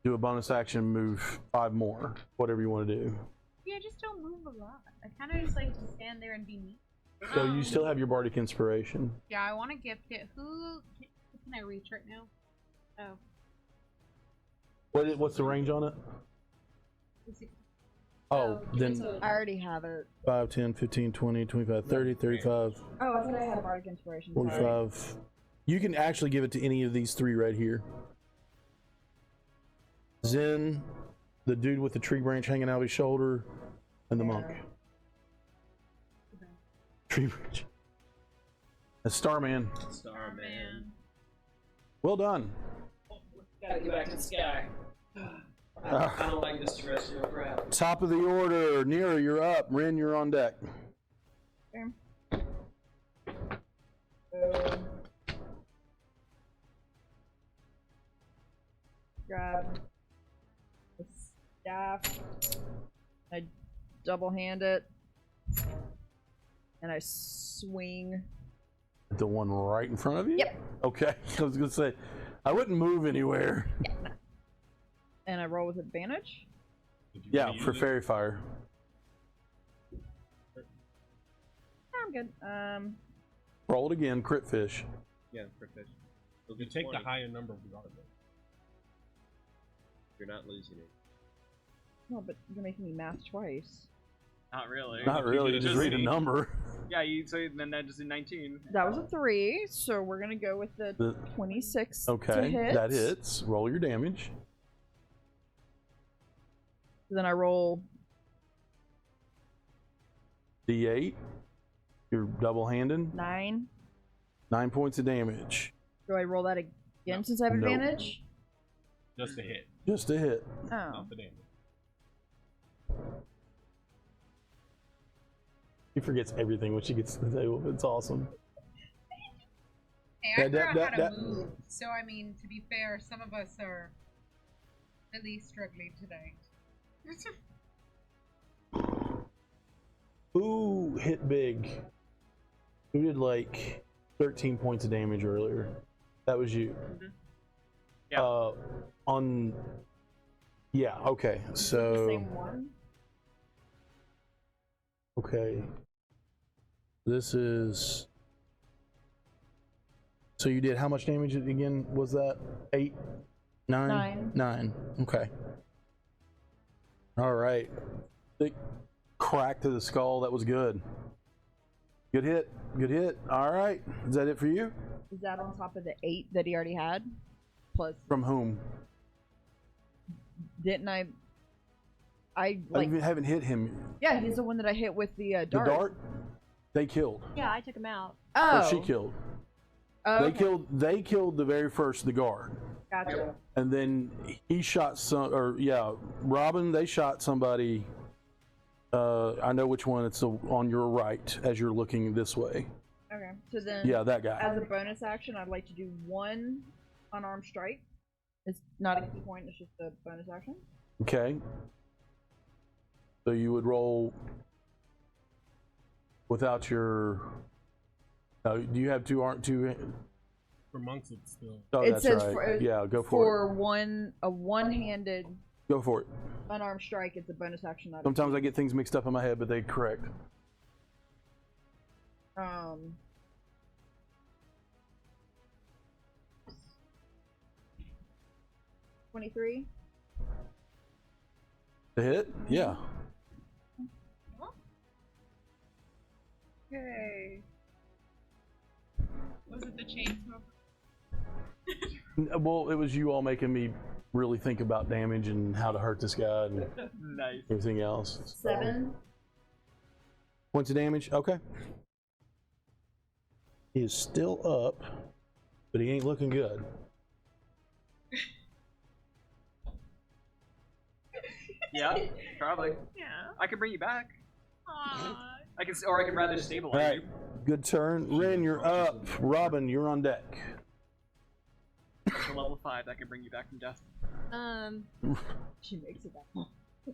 do a bonus action, move 5 more, whatever you want to do. Yeah, just don't move a lot. I kind of just like to stand there and be neat. So you still have your bardic inspiration. Yeah, I want to gift it. Who can I reach right now? Oh. What's the range on it? Oh, then I already have it. 5, 10, 15, 20, 25, 30, 35, Oh, I thought I had bardic inspiration. Sorry. 45. You can actually give it to any of these three right here. Zen, the dude with the tree branch hanging out of his shoulder, and the monk. Tree branch. The Starman. Starman. Well done. Gotta get back to the sky. I don't like this terrestrial crap. Top of the order. Nero, you're up. Ren, you're on deck. Grab the staff. I double hand it. And I swing. The one right in front of you? Yep. Okay. I was going to say, I wouldn't move anywhere. And I roll with advantage. Yeah, for fairy fire. I'm good. Roll it again, crit fish. Yeah, crit fish. You take the higher number regardless. You're not losing it. No, but you're making me math twice. Not really. Not really, you just read a number. Yeah, so then that just did 19. That was a 3, so we're gonna go with the 26 to Okay, hit. that hits. Roll your damage. Then I roll D8. You're double-handed. 9. 9 points of damage. Do I roll that again since I have Nope. advantage? Just a hit. Just a hit. Oh. Not the damage. She forgets everything when she gets to the table. It's awesome. Hey, I That- forgot that- how to move. So, I mean, to be fair, some of us are really struggling today. Who hit big? Who did like 13 points of damage earlier? That was you. Yeah. Yeah, okay. So Same one? okay. This is so you did how much damage again was that? 8? 9? 9. 9. Okay. All right. Big crack to the skull. That was good. Good hit. Good hit. All right. Is that it for you? Is that on top of the 8 that he already had? Plus, From whom? didn't I I like? haven't hit him. Yeah, he's the one that I hit with the dart. The dart? They killed. Yeah, I took him out. Oh, Or she killed. Oh, They killed. They killed the very first, the guard, Gotcha. and then he shot some. Or yeah, Robin. They shot somebody. I know which one. It's on your right as you're looking this way. Okay, so then Yeah, that guy. as a bonus action, I'd like to do 1 unarmed strike. It's not a key point; it's just a bonus action. Okay. So you would roll without your. Do you have two? For monks, it's still. Oh, It that's says right. for- Yeah, go for For a one-handed it. Go for it. unarmed strike, it's a bonus action. Not a Sometimes key. I get things mixed up in my head, but they're correct. 23. The hit? Yeah. Okay. Was it the chain smoke? Well, it was you all making me really think about damage and how to hurt this guy and Nice. everything else. 7. Points of damage? Okay. He is still up, but he ain't looking good. Yeah, probably. Yeah. I can bring you back. Aww. I can rather stabilize All right. you. Good turn. Ren, you're up. Robin, you're on deck. To level 5, that can bring you back from death. She makes it that.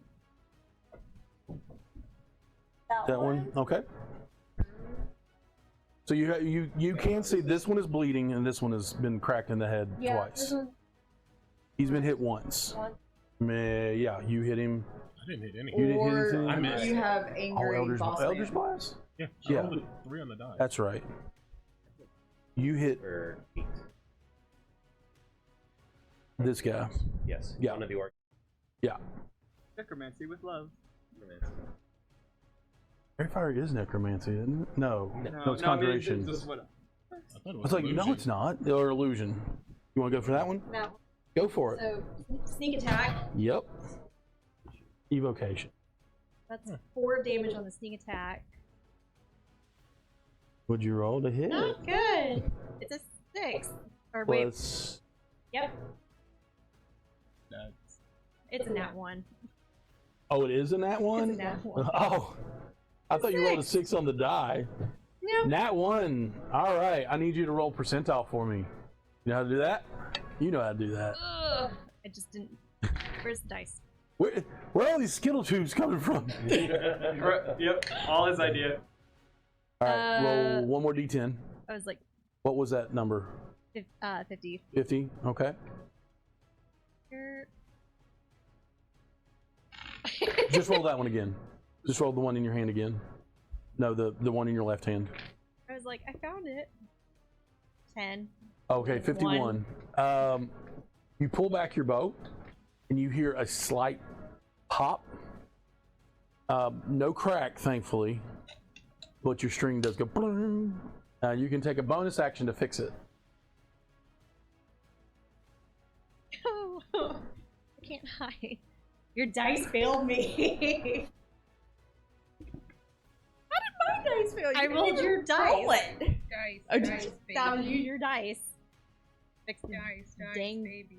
That one? Okay. So you can see this one is bleeding and this one has been cracked in the head twice. He's been hit once. Yeah, you hit him. I didn't hit any. You didn't hit Or anything? I missed. you have angry Elders boss Elders man. Blast? Yeah, Yeah. roll the 3 on the die. That's right. You hit For 8. this guy. Yes. Yeah. One of the orcs. Yeah. Necromancy with love. Fairy Fire is necromancy, isn't it? No, it's I mean, conjuration. this is what- I thought it It's like, no, illusion. it's not. Or illusion. You want to go for that one? No. Go for it. So sneak attack. Yep. Evocation. That's 4 damage on the sneak attack. Would you roll to hit? Not good. It's a 6. Or wait. Plus, Yep. That's- It's a nat 1. oh, it is in that one? It's a nat 1. Oh, I thought you rolled a 6 on the die. No. Nat 1. All right, I need you to roll percentile for me. You know how to do that? You know how to do that. Ugh. I just didn't. Where's the dice? Where are all these Skittle tubes coming from? Yep, all his idea. All right, roll one more d10. I was like What was that number? 50. 50? Okay. Here. Just roll that one again. Just roll the one in your hand again. No, the one in your left hand. I was like, I found it. 10. Okay, 51. You pull back your bow, and you hear a slight pop. No crack, thankfully, but your string does go. Boom. You can take a bonus action to fix it. I can't hide. Your dice failed me. How did my dice fail? You I didn't rolled even your dice. roll it. Dice, Oh, did dice, you- baby. That was your dice. Fix the Dice, dice, dang. baby.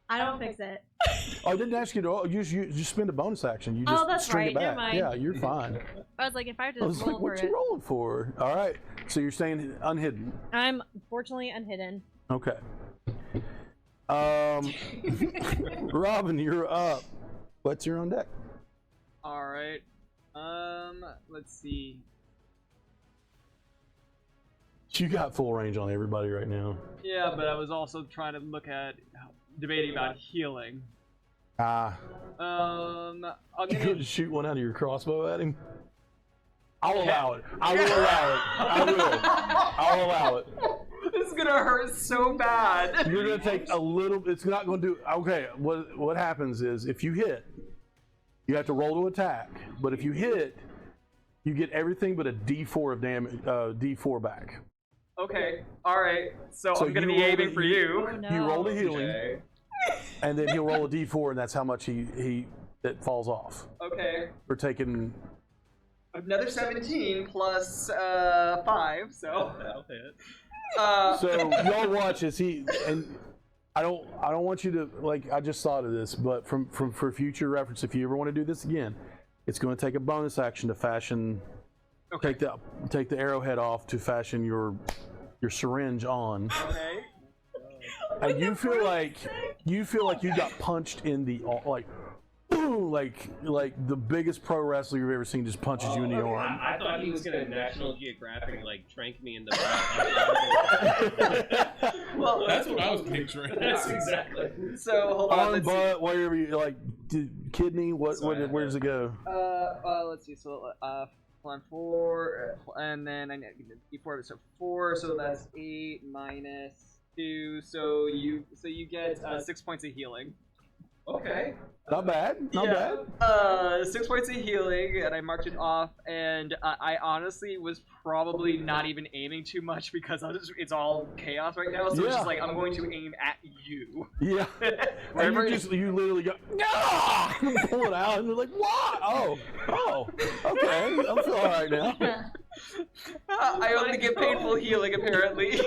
I don't fix it. Oh, I didn't ask you to. You just spend a bonus action. You just Oh, that's string right, it back. never mind. Yeah, you're fine. I was like, if I have to I was roll like, for what it. you rolling for? All right. So you're staying unhidden. I'm fortunately unhidden. Okay. Robin, you're up. What's your on deck? Alright. Let's see. You got full range on everybody right now. Yeah, but I was also trying to look at debating about healing. Ah, I'm you gonna could shoot one out of your crossbow at him. I'll allow it. I will allow it. I will. I'll allow it. This is gonna hurt so bad. You're gonna take a little. It's not gonna do. Okay. What happens is if you hit, you have to roll to attack. But if you hit, you get everything but a D4 of damage. D4 back. Okay, alright. So So I'm gonna you be roll aiming the- for you. Oh, no. You roll the healing, Okay. and then he'll roll a D4, and that's how much he that falls off. Okay. We're taking. Another 17 plus 5, so. That'll hit. So y'all watch as he and I don't want you to like. I just thought of this, but for future reference, if you ever want to do this again, it's going to take a bonus action to fashion. Okay. Take the arrowhead off to fashion your syringe on, Okay. and you feel like you got punched in the like, boom, like the biggest pro wrestler you've ever seen just punches you in the arm. I thought he was gonna National Geographic like trank me in the back. Well, That's what I was picturing. That's exactly. So hold on. Arm, Let's see. butt, wherever you like, kidney. Where does it go? Let's see. So plan 4, and then I need D4. So 4. So that's 8 minus 2. So you get 6 points of healing. Okay. Not bad. Not bad. 6 points of healing, and I marked it off. And I honestly was probably not even aiming too much because it's all chaos right now. So it's Yeah. just like I'm going to aim at you. Yeah. And Wherever you literally go, "Ah!" pull it out, and you're like, what? Oh, okay. I'm feeling all right now. I only get painful healing apparently.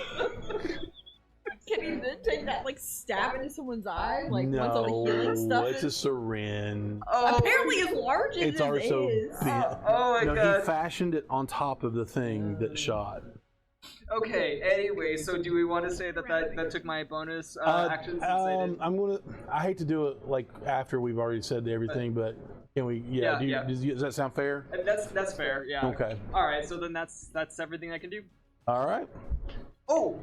Can you then take that, like, stab into someone's eye? Like, no, once all the healing stuff it's is... a syringe. Oh, Apparently as large as It's it also is. big. Oh my No, god. he fashioned it on top of the thing that shot. Okay, anyway, so do we want to say that took my bonus action since I did? I hate to do it like after we've already said everything, but can we? Yeah. Does that sound fair? That's fair, yeah. Okay. Alright, so then that's everything I can do. All right. Oh,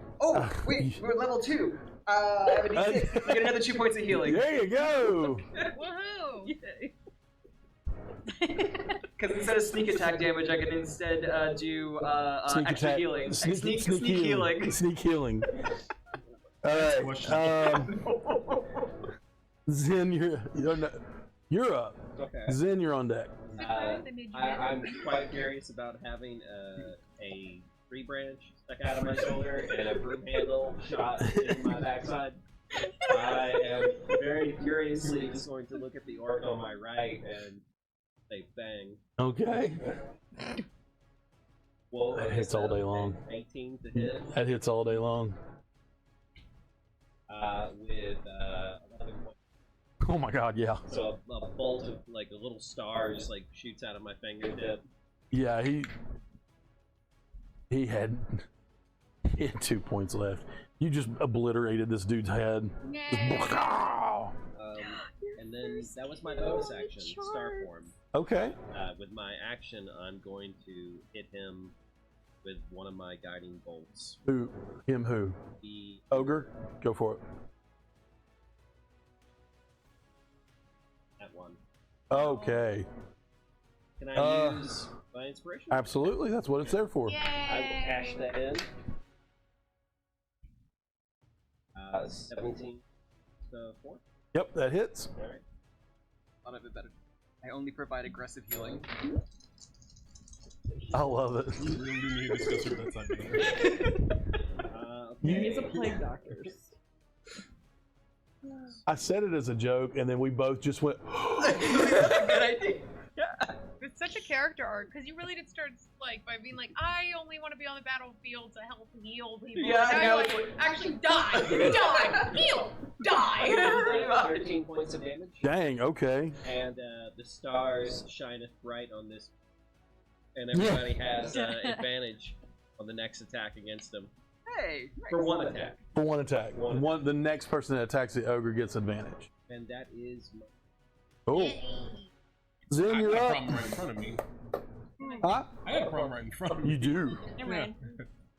wait, we're at level 2. I have a D6. You get another 2 points of healing. There you go. Woohoo! Because instead of sneak attack damage, I can instead do Sneak extra attack. healing. Sneak Healing. Sneak healing. Alright, Zen, you're up. Okay. Zen, you're on deck. I'm quite curious about having a tree branch stuck out of my shoulder and a broom handle shot in my backside. I am very curiously just going to look at the orc on my right and say bang. Okay. Well, That hits all day long. 18 to hit. That hits all day long. With 11 points. Oh my god, yeah. So a bolt of like a little star just like shoots out of my fingertip. Yeah, he had 2 points left. You just obliterated this dude's head. Just, and then that was my bonus action, star form. okay. With my action, I'm going to hit him with one of my guiding bolts. Who? Him who? The Ogre? Go for it. that one. Okay. Can I use my inspiration? Absolutely, that's what it's there for. I will cash that in. 17 to 4. Yep, that hits. Alright. Thought of it better. I only provide aggressive healing. I love it. You really need to discuss your bedside manner. He's a plague doctor. I said it as a joke, and then we both just went. Good idea. It's such a character arc because you really did start like by being like, I only want to be on the battlefield to help heal people. Yeah, and now now it's you're like, actually die, heal, die. 13 points of damage. Dang. Okay. And the stars shineth bright on this, and everybody has advantage on the next attack against them Hey, for one attack. For one attack. The next person that attacks the ogre gets advantage. And that is my... Oh. Zen, you're I had a up. problem right in front of me. Huh? I had a problem right in front of me. You do. Yeah.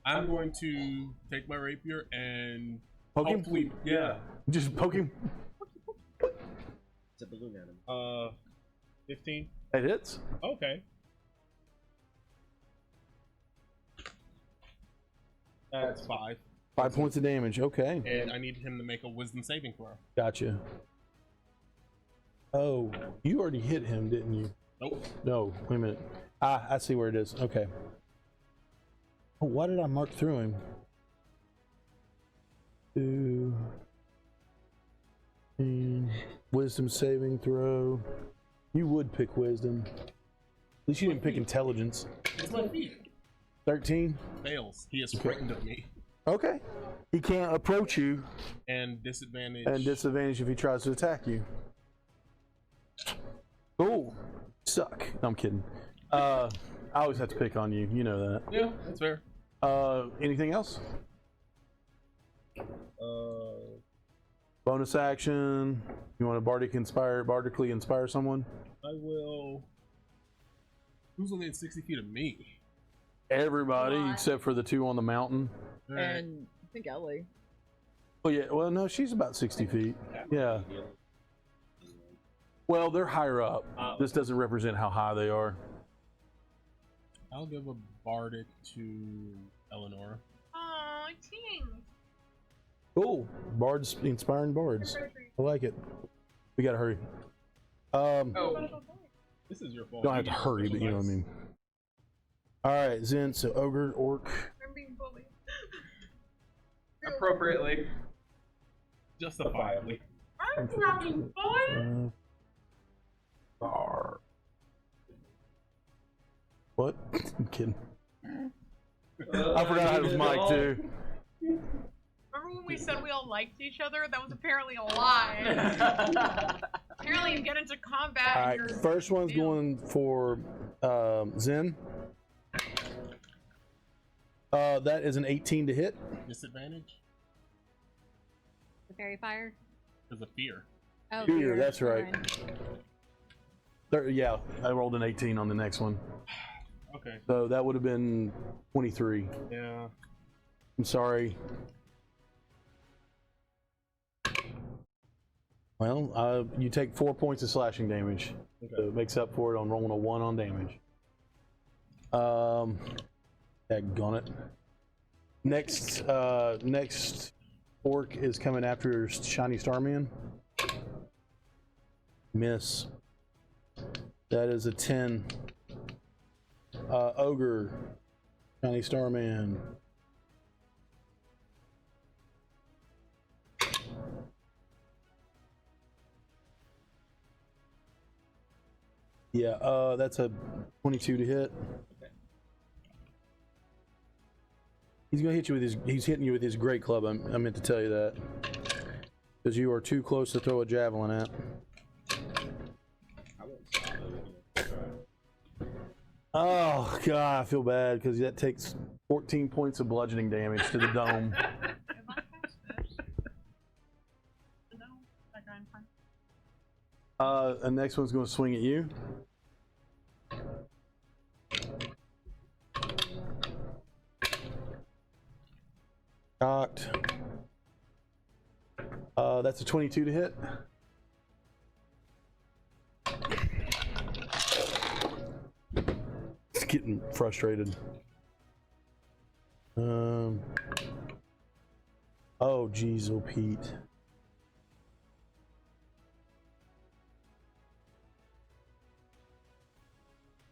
I'm going to take my rapier and Poke him? hopefully, yeah. Just poke him. It's a balloon animal. 15. It hits. Okay. That's 5. 5 points of damage. Okay. And I need him to make a wisdom saving throw. Gotcha. Oh, you already hit him, didn't you? Nope. No, wait a minute. Ah, I see where it is. Okay. Oh, why did I mark through him? 2. Wisdom saving throw. You would pick wisdom. At least you didn't pick intelligence. It's my feet. 13. Fails. He is frightened of me. Okay. He can't approach you. And disadvantage. And disadvantage if he tries to attack you. Oh, suck. No, I'm kidding. I always have to pick on you. You know that. Yeah, that's fair. Anything else? Bonus action. You want to bardically inspire someone? I will. Who's within 60 feet of me? Everybody except for the 2 on the mountain. Alright. And I think Ellie. Oh yeah. Well, no, she's about 60 feet. Yeah. Well, they're higher up. This doesn't represent how high they are. I'll give a bardic to Eleanor. Aw, ting. Cool. Bards inspiring bards. I like it. We gotta hurry. This is your fault. Don't have to hurry, but you know what I mean. All right, Zen. So ogre, orc. I'm being bullied. Appropriately. Justifiably. I'm not being bullied. Bar. What? I'm kidding. I forgot I had his mic too. Remember when we said we all liked each other? That was apparently a lie. Apparently you get into combat All and right, you're... first one's going for Zen. That is an 18 to hit. Disadvantage? The fairy fire. Because of fear. Oh, Fear, that's right. Fine. Yeah, I rolled an 18 on the next one. Okay. So that would have been 23. Yeah. I'm sorry. Well, you take 4 points of slashing damage. Okay. So it makes up for it on rolling a 1 on damage. Daggone it. Next orc is coming after Shiny Starman. Miss. That is a 10. Ogre. Shiny Starman. Yeah, that's a 22 to hit. He's gonna hit you with his. He's hitting you with his great club. I meant to tell you that because you are too close to throw a javelin at. Oh god, I feel bad because that takes 14 points of bludgeoning damage to the dome. The next one's gonna swing at you. Cocked. That's a 22 to hit. It's getting frustrated. Oh, geez, oh, Pete.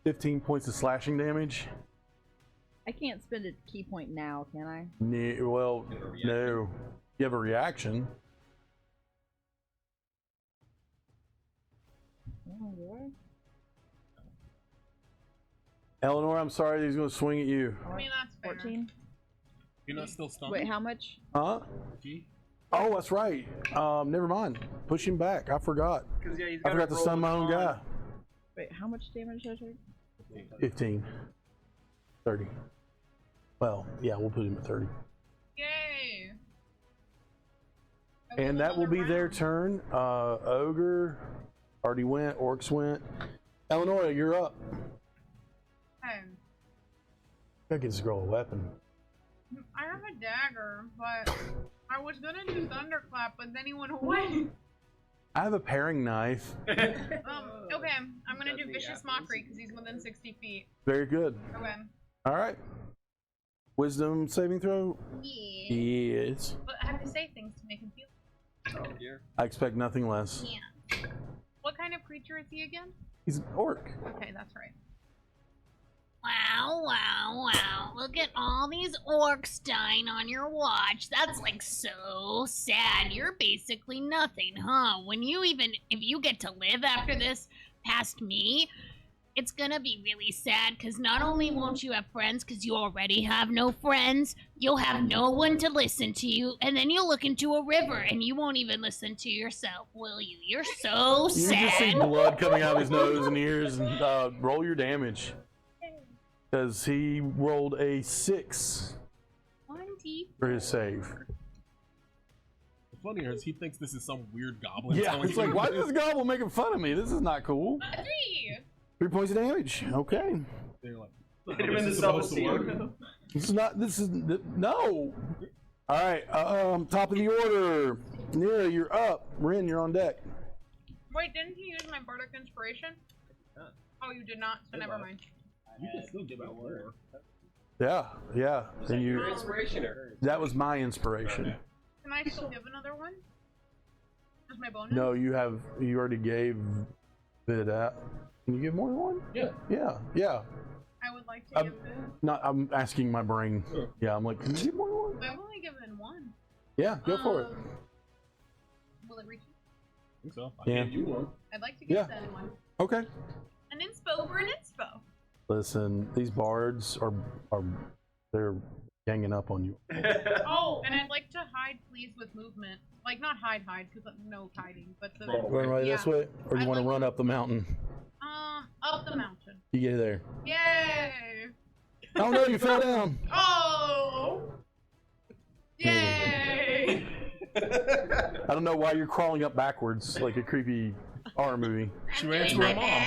$15 points of slashing damage. I can't spend a key point now, can I? Well, no. You have a reaction. Oh, do I? Eleanor, I'm sorry, he's going to swing at you. I mean, that's fair. 14? You're not still stunned? Wait, how much? Huh? G? Oh, that's right. Never mind. Push him back. I forgot. Because yeah, he's I forgot to stun my own guy. Wait, how much damage did I take? 15. 30. Well, yeah, we'll put him at 30. Yay! And that will be their round. turn. Ogre already went. Orcs went. Eleanor, you're up. Hey, I get this girl a weapon. I have a dagger, but I was gonna do thunderclap, but then he went away. I have a paring knife. Okay, I'm gonna do vicious mockery because he's within 60 feet. Very good. Okay. All right. Wisdom saving throw? Yeah. Yes. But I have to say things to make him feel. Oh dear. I expect nothing less. Yeah. What kind of creature is he again? He's an orc. Okay, that's right. Wow, wow, wow. Look at all these orcs dying on your watch. That's like so sad. You're basically nothing, huh? If you get to live after this past me, it's gonna be really sad because not only won't you have friends because you already have no friends, you'll have no one to listen to you, and then you'll look into a river and you won't even listen to yourself, will you? You're so You just see sad. blood coming out of his nose and ears, and roll your damage. Because he rolled a 6 for his save. The funny is, he thinks this is some weird goblin. Yeah, telling it's like, him why this. is this goblin making fun of me? This is not cool. 3 points of damage. Okay. They're like, Hit him in the self-esteem. No. All right. Top of the order. Nira, you're up. Rin, you're on deck. Wait, didn't you use my bardic inspiration? Oh, you did not, so never mind. you can still give out more. Yeah. And you. Your inspiration or That was my inspiration. Can I still give another one? As my bonus? No, you already gave it out. Can you give more than one? Yeah. I would like to give this. I'm asking my brain. Sure. Yeah, I'm like, can you give more than one? I've only given one. Yeah, go for it. Will it reach you? I think so. Yeah. I gave you one. I'd like to give Yeah. that one. Okay. An inspo for an inspo. Listen, these bards are they're ganging up on you. Oh, and I'd like to hide, please, with movement. Like, not hide, because no hiding, but the... Run right this way, or you I'd want to like run to- up the mountain? Up the mountain. You get there. Yay! Oh no, you fell down. Oh! Yay! I don't know why you're crawling up backwards like a creepy horror movie. She ran to her mom.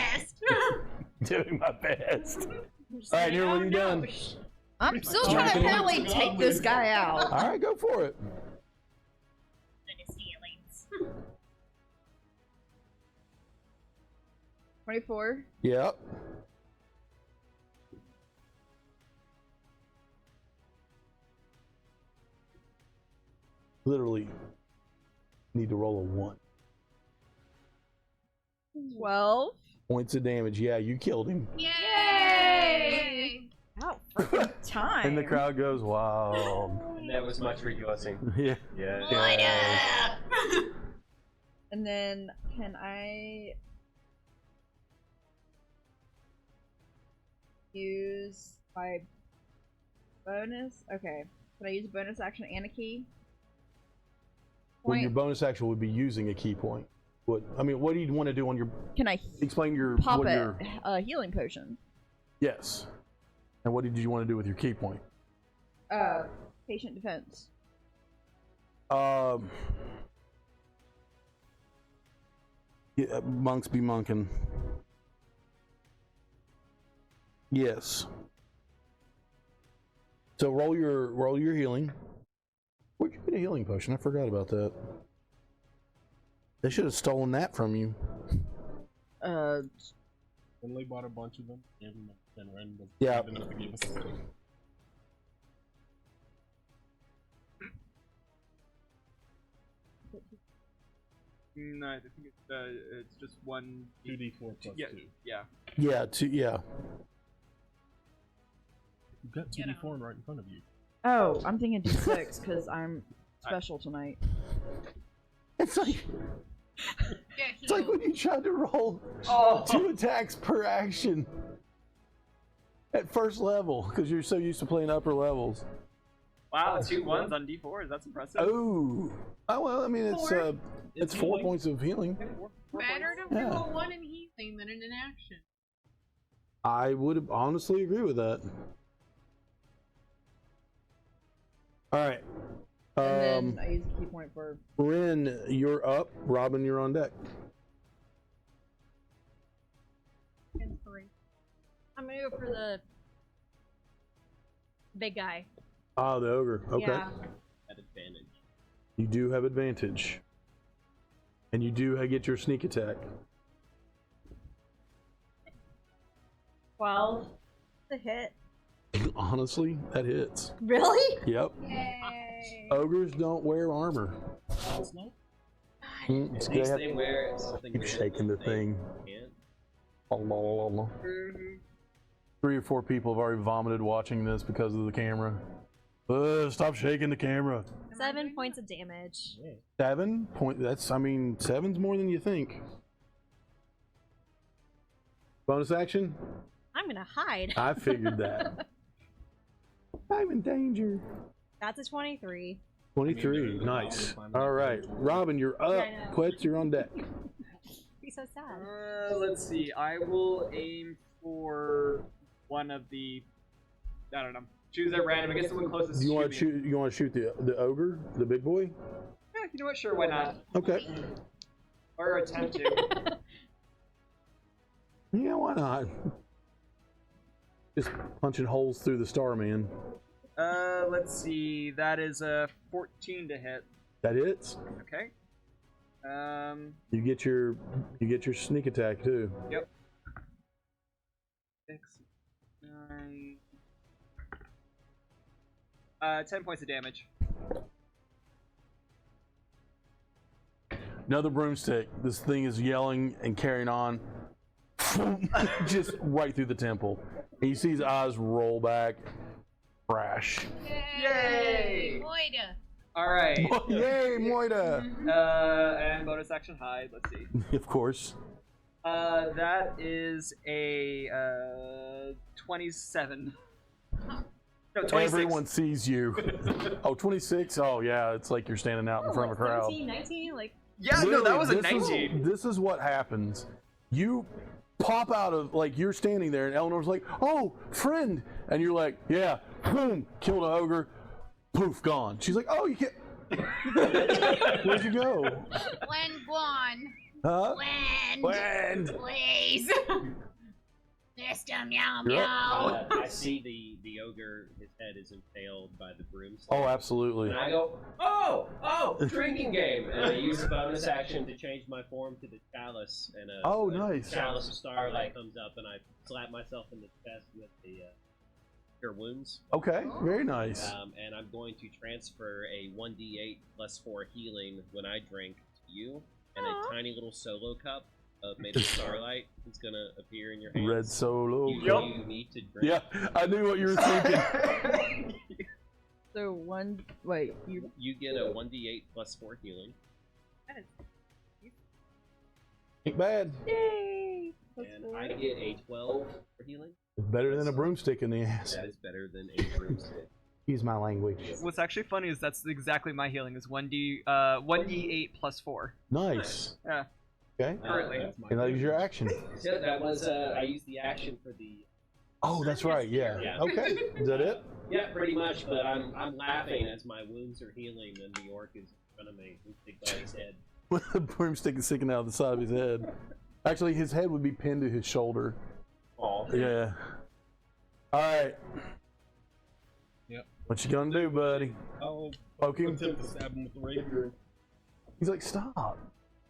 Doing my best. All right, Nira, what are you doing? I'm still trying to apparently take this guy out. All right, go for it. 24. Yep. Literally need to roll a 1. 12. Points of damage. Yeah, you killed him. Yay! Oh, freaking time. And the crowd goes wild. And there was much rejoicing. Yeah. Yeah. And then, can I use my bonus? Okay. Can I use a bonus action and a key? Well, your bonus action would be using a key point. What do you want to do on your? Can I Explain your. pop what a your, healing potion? Yes. And what did you want to do with your key point? Patient defense. Yeah, monks be monking. Yes. So roll your healing. Where'd you get a healing potion? I forgot about that. They should have stolen that from you. Finley bought a bunch of them. Gave them and Ren was Yeah. kind enough to give us. No, I think it's just 1. 2d4 plus Yeah, 2. yeah. Yeah, You've got 2d4 right in front of you. Oh, I'm thinking D6 because I'm special tonight. It's like it's like when you tried to roll 2 attacks per action at first level because you're so used to playing upper levels. Wow, 2 1s on D4. That's impressive. Oh, well, I mean it's 4 points of healing. Better to Yeah. roll 1 in healing than in an action. I would honestly agree with that. All right. And then I use a key point for. Ren, you're up. Robin, you're on deck. I'm gonna go for the big guy. Ah, the ogre. Okay. Yeah. At advantage. You do have advantage. And you do get your sneak attack. 12. The hit. Honestly, that hits. Really? Yep. Yay. Ogres don't wear armor. At least they wear something. Keep shaking the thing. Can't. 3 or 4 people have already vomited watching this because of the camera. Stop shaking the camera. 7 points of damage. 7 point. Seven's more than you think. Bonus action. I'm gonna hide. I figured that. I'm in danger. That's a 23. 23. Nice. All right, Robin, you're up. Yeah, I know. Quetz, you're on deck. Be so sad. Let's see. I will aim for one of the. I don't know. Choose at random. I guess the one closest. Do you want to me. shoot? You want to shoot the ogre, the big boy? Yeah, you know what? Sure, why not? Okay. Or attempt to. Yeah, why not? Just punching holes through the star, man. Let's see. That is a 14 to hit. That hits. Okay. You get your sneak attack too. Yep. 6, 9. 10 points of damage. Another broomstick. This thing is yelling and carrying on. Just right through the temple. And you see his eyes roll back. Crash. Yay! Moida. Alright. Yay, Moida! And bonus action hide. Let's see. Of course. That is a 27. No, 26. Everyone sees you. Oh, 26? Oh, yeah. It's like you're standing out in front of a crowd. 17, 19, like. Yeah, no, that was a Literally, 19. This is what happens. You pop out of, like, you're standing there, and Eleanor's like, oh, friend. And you're like, yeah, boom, killed an ogre. Poof, gone. She's like, oh, you can't. Where'd you go? Gwen gone. Huh? Gwen. When? Please. Fist him, meow You're meow. I see the ogre. His head is impaled by the broomstick. Oh, absolutely. And I go, oh, drinking game, and I use a bonus action to change my form to the chalice, and a Nice. chalice of starlight comes up, and I slap myself in the chest with the cure wounds. Okay, very nice. And I'm going to transfer a 1d8 plus 4 healing when I drink to you, and a tiny little solo cup made of starlight is gonna appear in your hands. Red Solo. You need to drink. Yeah, I knew what you were thinking. So You get a 1d8 plus 4 healing. That is Ain't bad. Yay! And I get a 12 for healing. Better than a broomstick in the ass. That is better than a broomstick. Use my language. What's actually funny is that's exactly my healing is 1d8 plus 4. Nice. Yeah. Okay. Currently. And that was your action. Yeah, that was I used the action for the. Oh, that's right. Yeah. Yeah. Okay. Is that it? Yeah, pretty much. But I'm laughing as my wounds are healing, and the orc is in front of me, with big by his head. The broomstick is sticking out of the side of his head. Actually, his head would be pinned to his shoulder. Oh. Yeah. All right. Yep. What you gonna do, buddy? I'll Poke him? attempt to stab him with the rapier. He's like, stop.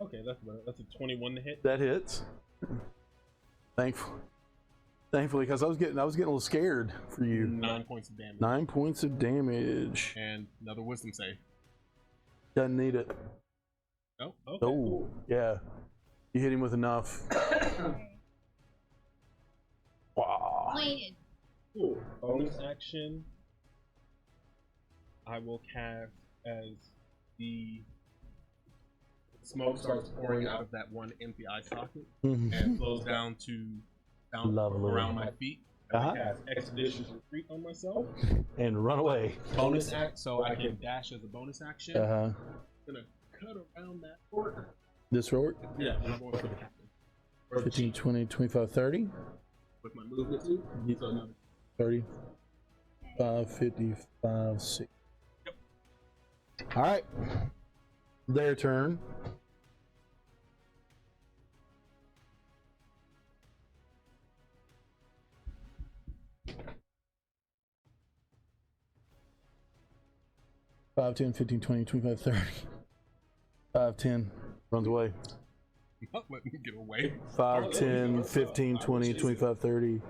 Okay, that's better. That's a 21 to hit. That hits. Thankfully, because I was getting a little scared for you. 9 points of damage. 9 points of damage. And another wisdom save. Doesn't need it. Oh, okay. Oh, yeah. You hit him with enough. Wow. Waited. Cool. Bonus action. I will cast as the smoke starts pouring out of that one empty eye socket and flows down Lovely. around my feet. I Uh-huh. cast Expeditions Retreat on myself. And run away. Bonus act, so I can dash as a bonus action. Uh-huh. Gonna cut around that orc. This orc? Yeah, I'm going for the captain. 15, 20, 25, 30. With my movement too. Yep. So another 30. 5, 55, 6. Yep. Alright. Their turn. Five, 10, 15, 20, 25, 30. 5, 10. Runs away. not letting me get away. 5, 10, 15, 20, 25, 30.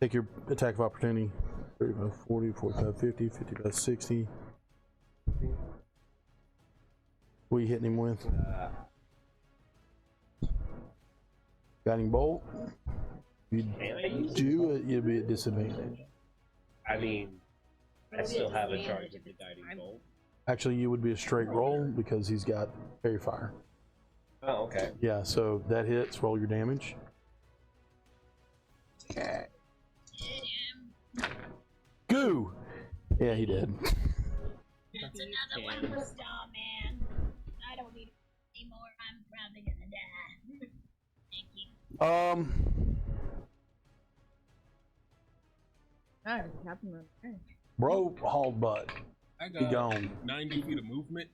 Take your attack of opportunity. 35, 40, 45, 50, 55, 60. What are you hitting him with? Guiding bolt. If you do it, you'll be at disadvantage. I mean, I still have a charge of the guiding bolt. Actually, you would be a straight roll because he's got fairy fire. Oh, okay. Yeah, so that hits. Roll your damage. Goo! Yeah, he did. That's another one for Starman. I don't need it anymore. I'm probably gonna die. Thank you. Alright, Captain Run. Bro hauled butt. I He got gone. 90 feet of movement.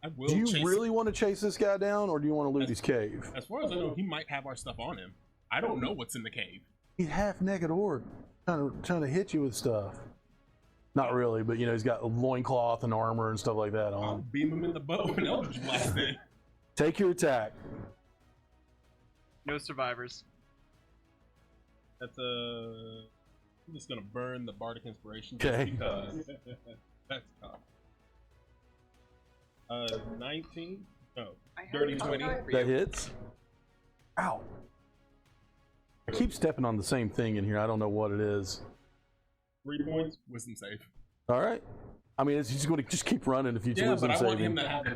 I will Do you chase really him. want to chase this guy down, or do you want to loot his cave? As far as I know, he might have our stuff on him. I don't know what's in the cave. He's half naked orc, trying to hit you with stuff. Not really, but you know he's got a loincloth and armor and stuff like that I'll on. beam him in the butt and Eldritch Blast in. Take your attack. No survivors. That's I'm just gonna burn the Bardic Inspiration. Okay. Because that's tough. 19? No. Dirty 20. That hits. Ow. I keep stepping on the same thing in here. I don't know what it is. 3 points. Wisdom save. All right. I mean, he's going to just keep running if you Yeah, wisdom but I save want him to have the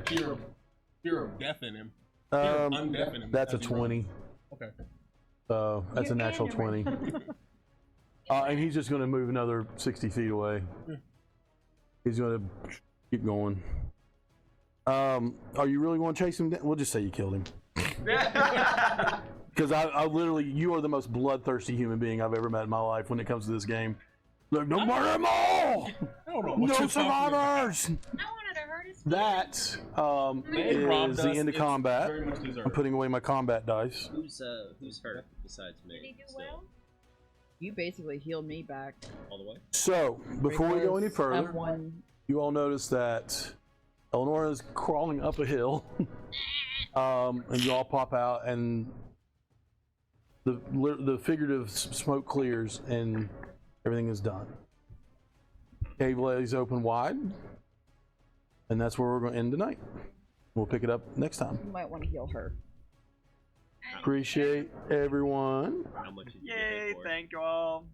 fear of death in him. Undeafen him. That's a as he runs. 20. Okay. That's a natural 20. And he's just going to move another 60 feet away. He's going to keep going. Are you really going to chase him down? We'll just say you killed him. Because I literally, you are the most bloodthirsty human being I've ever met in my life when it comes to this game. Look, no murder them all! I don't know what No you're talking survivors! I wanted to hurt his That They robbed is the us. end of It's combat. very much deserved. I'm putting away my combat dice. Who's hurt besides me? Did he do still? well? You basically healed me back. All the way. So, before we go any Because further, F1 you all notice that Eleonora is crawling up a hill, and you all pop out, and the figurative smoke clears, and everything is done. Cave lays open wide, and that's where we're going to end tonight. We'll pick it up next time. You might want to heal her. Appreciate everyone. How much did you get Yay! hit for? Thank you all.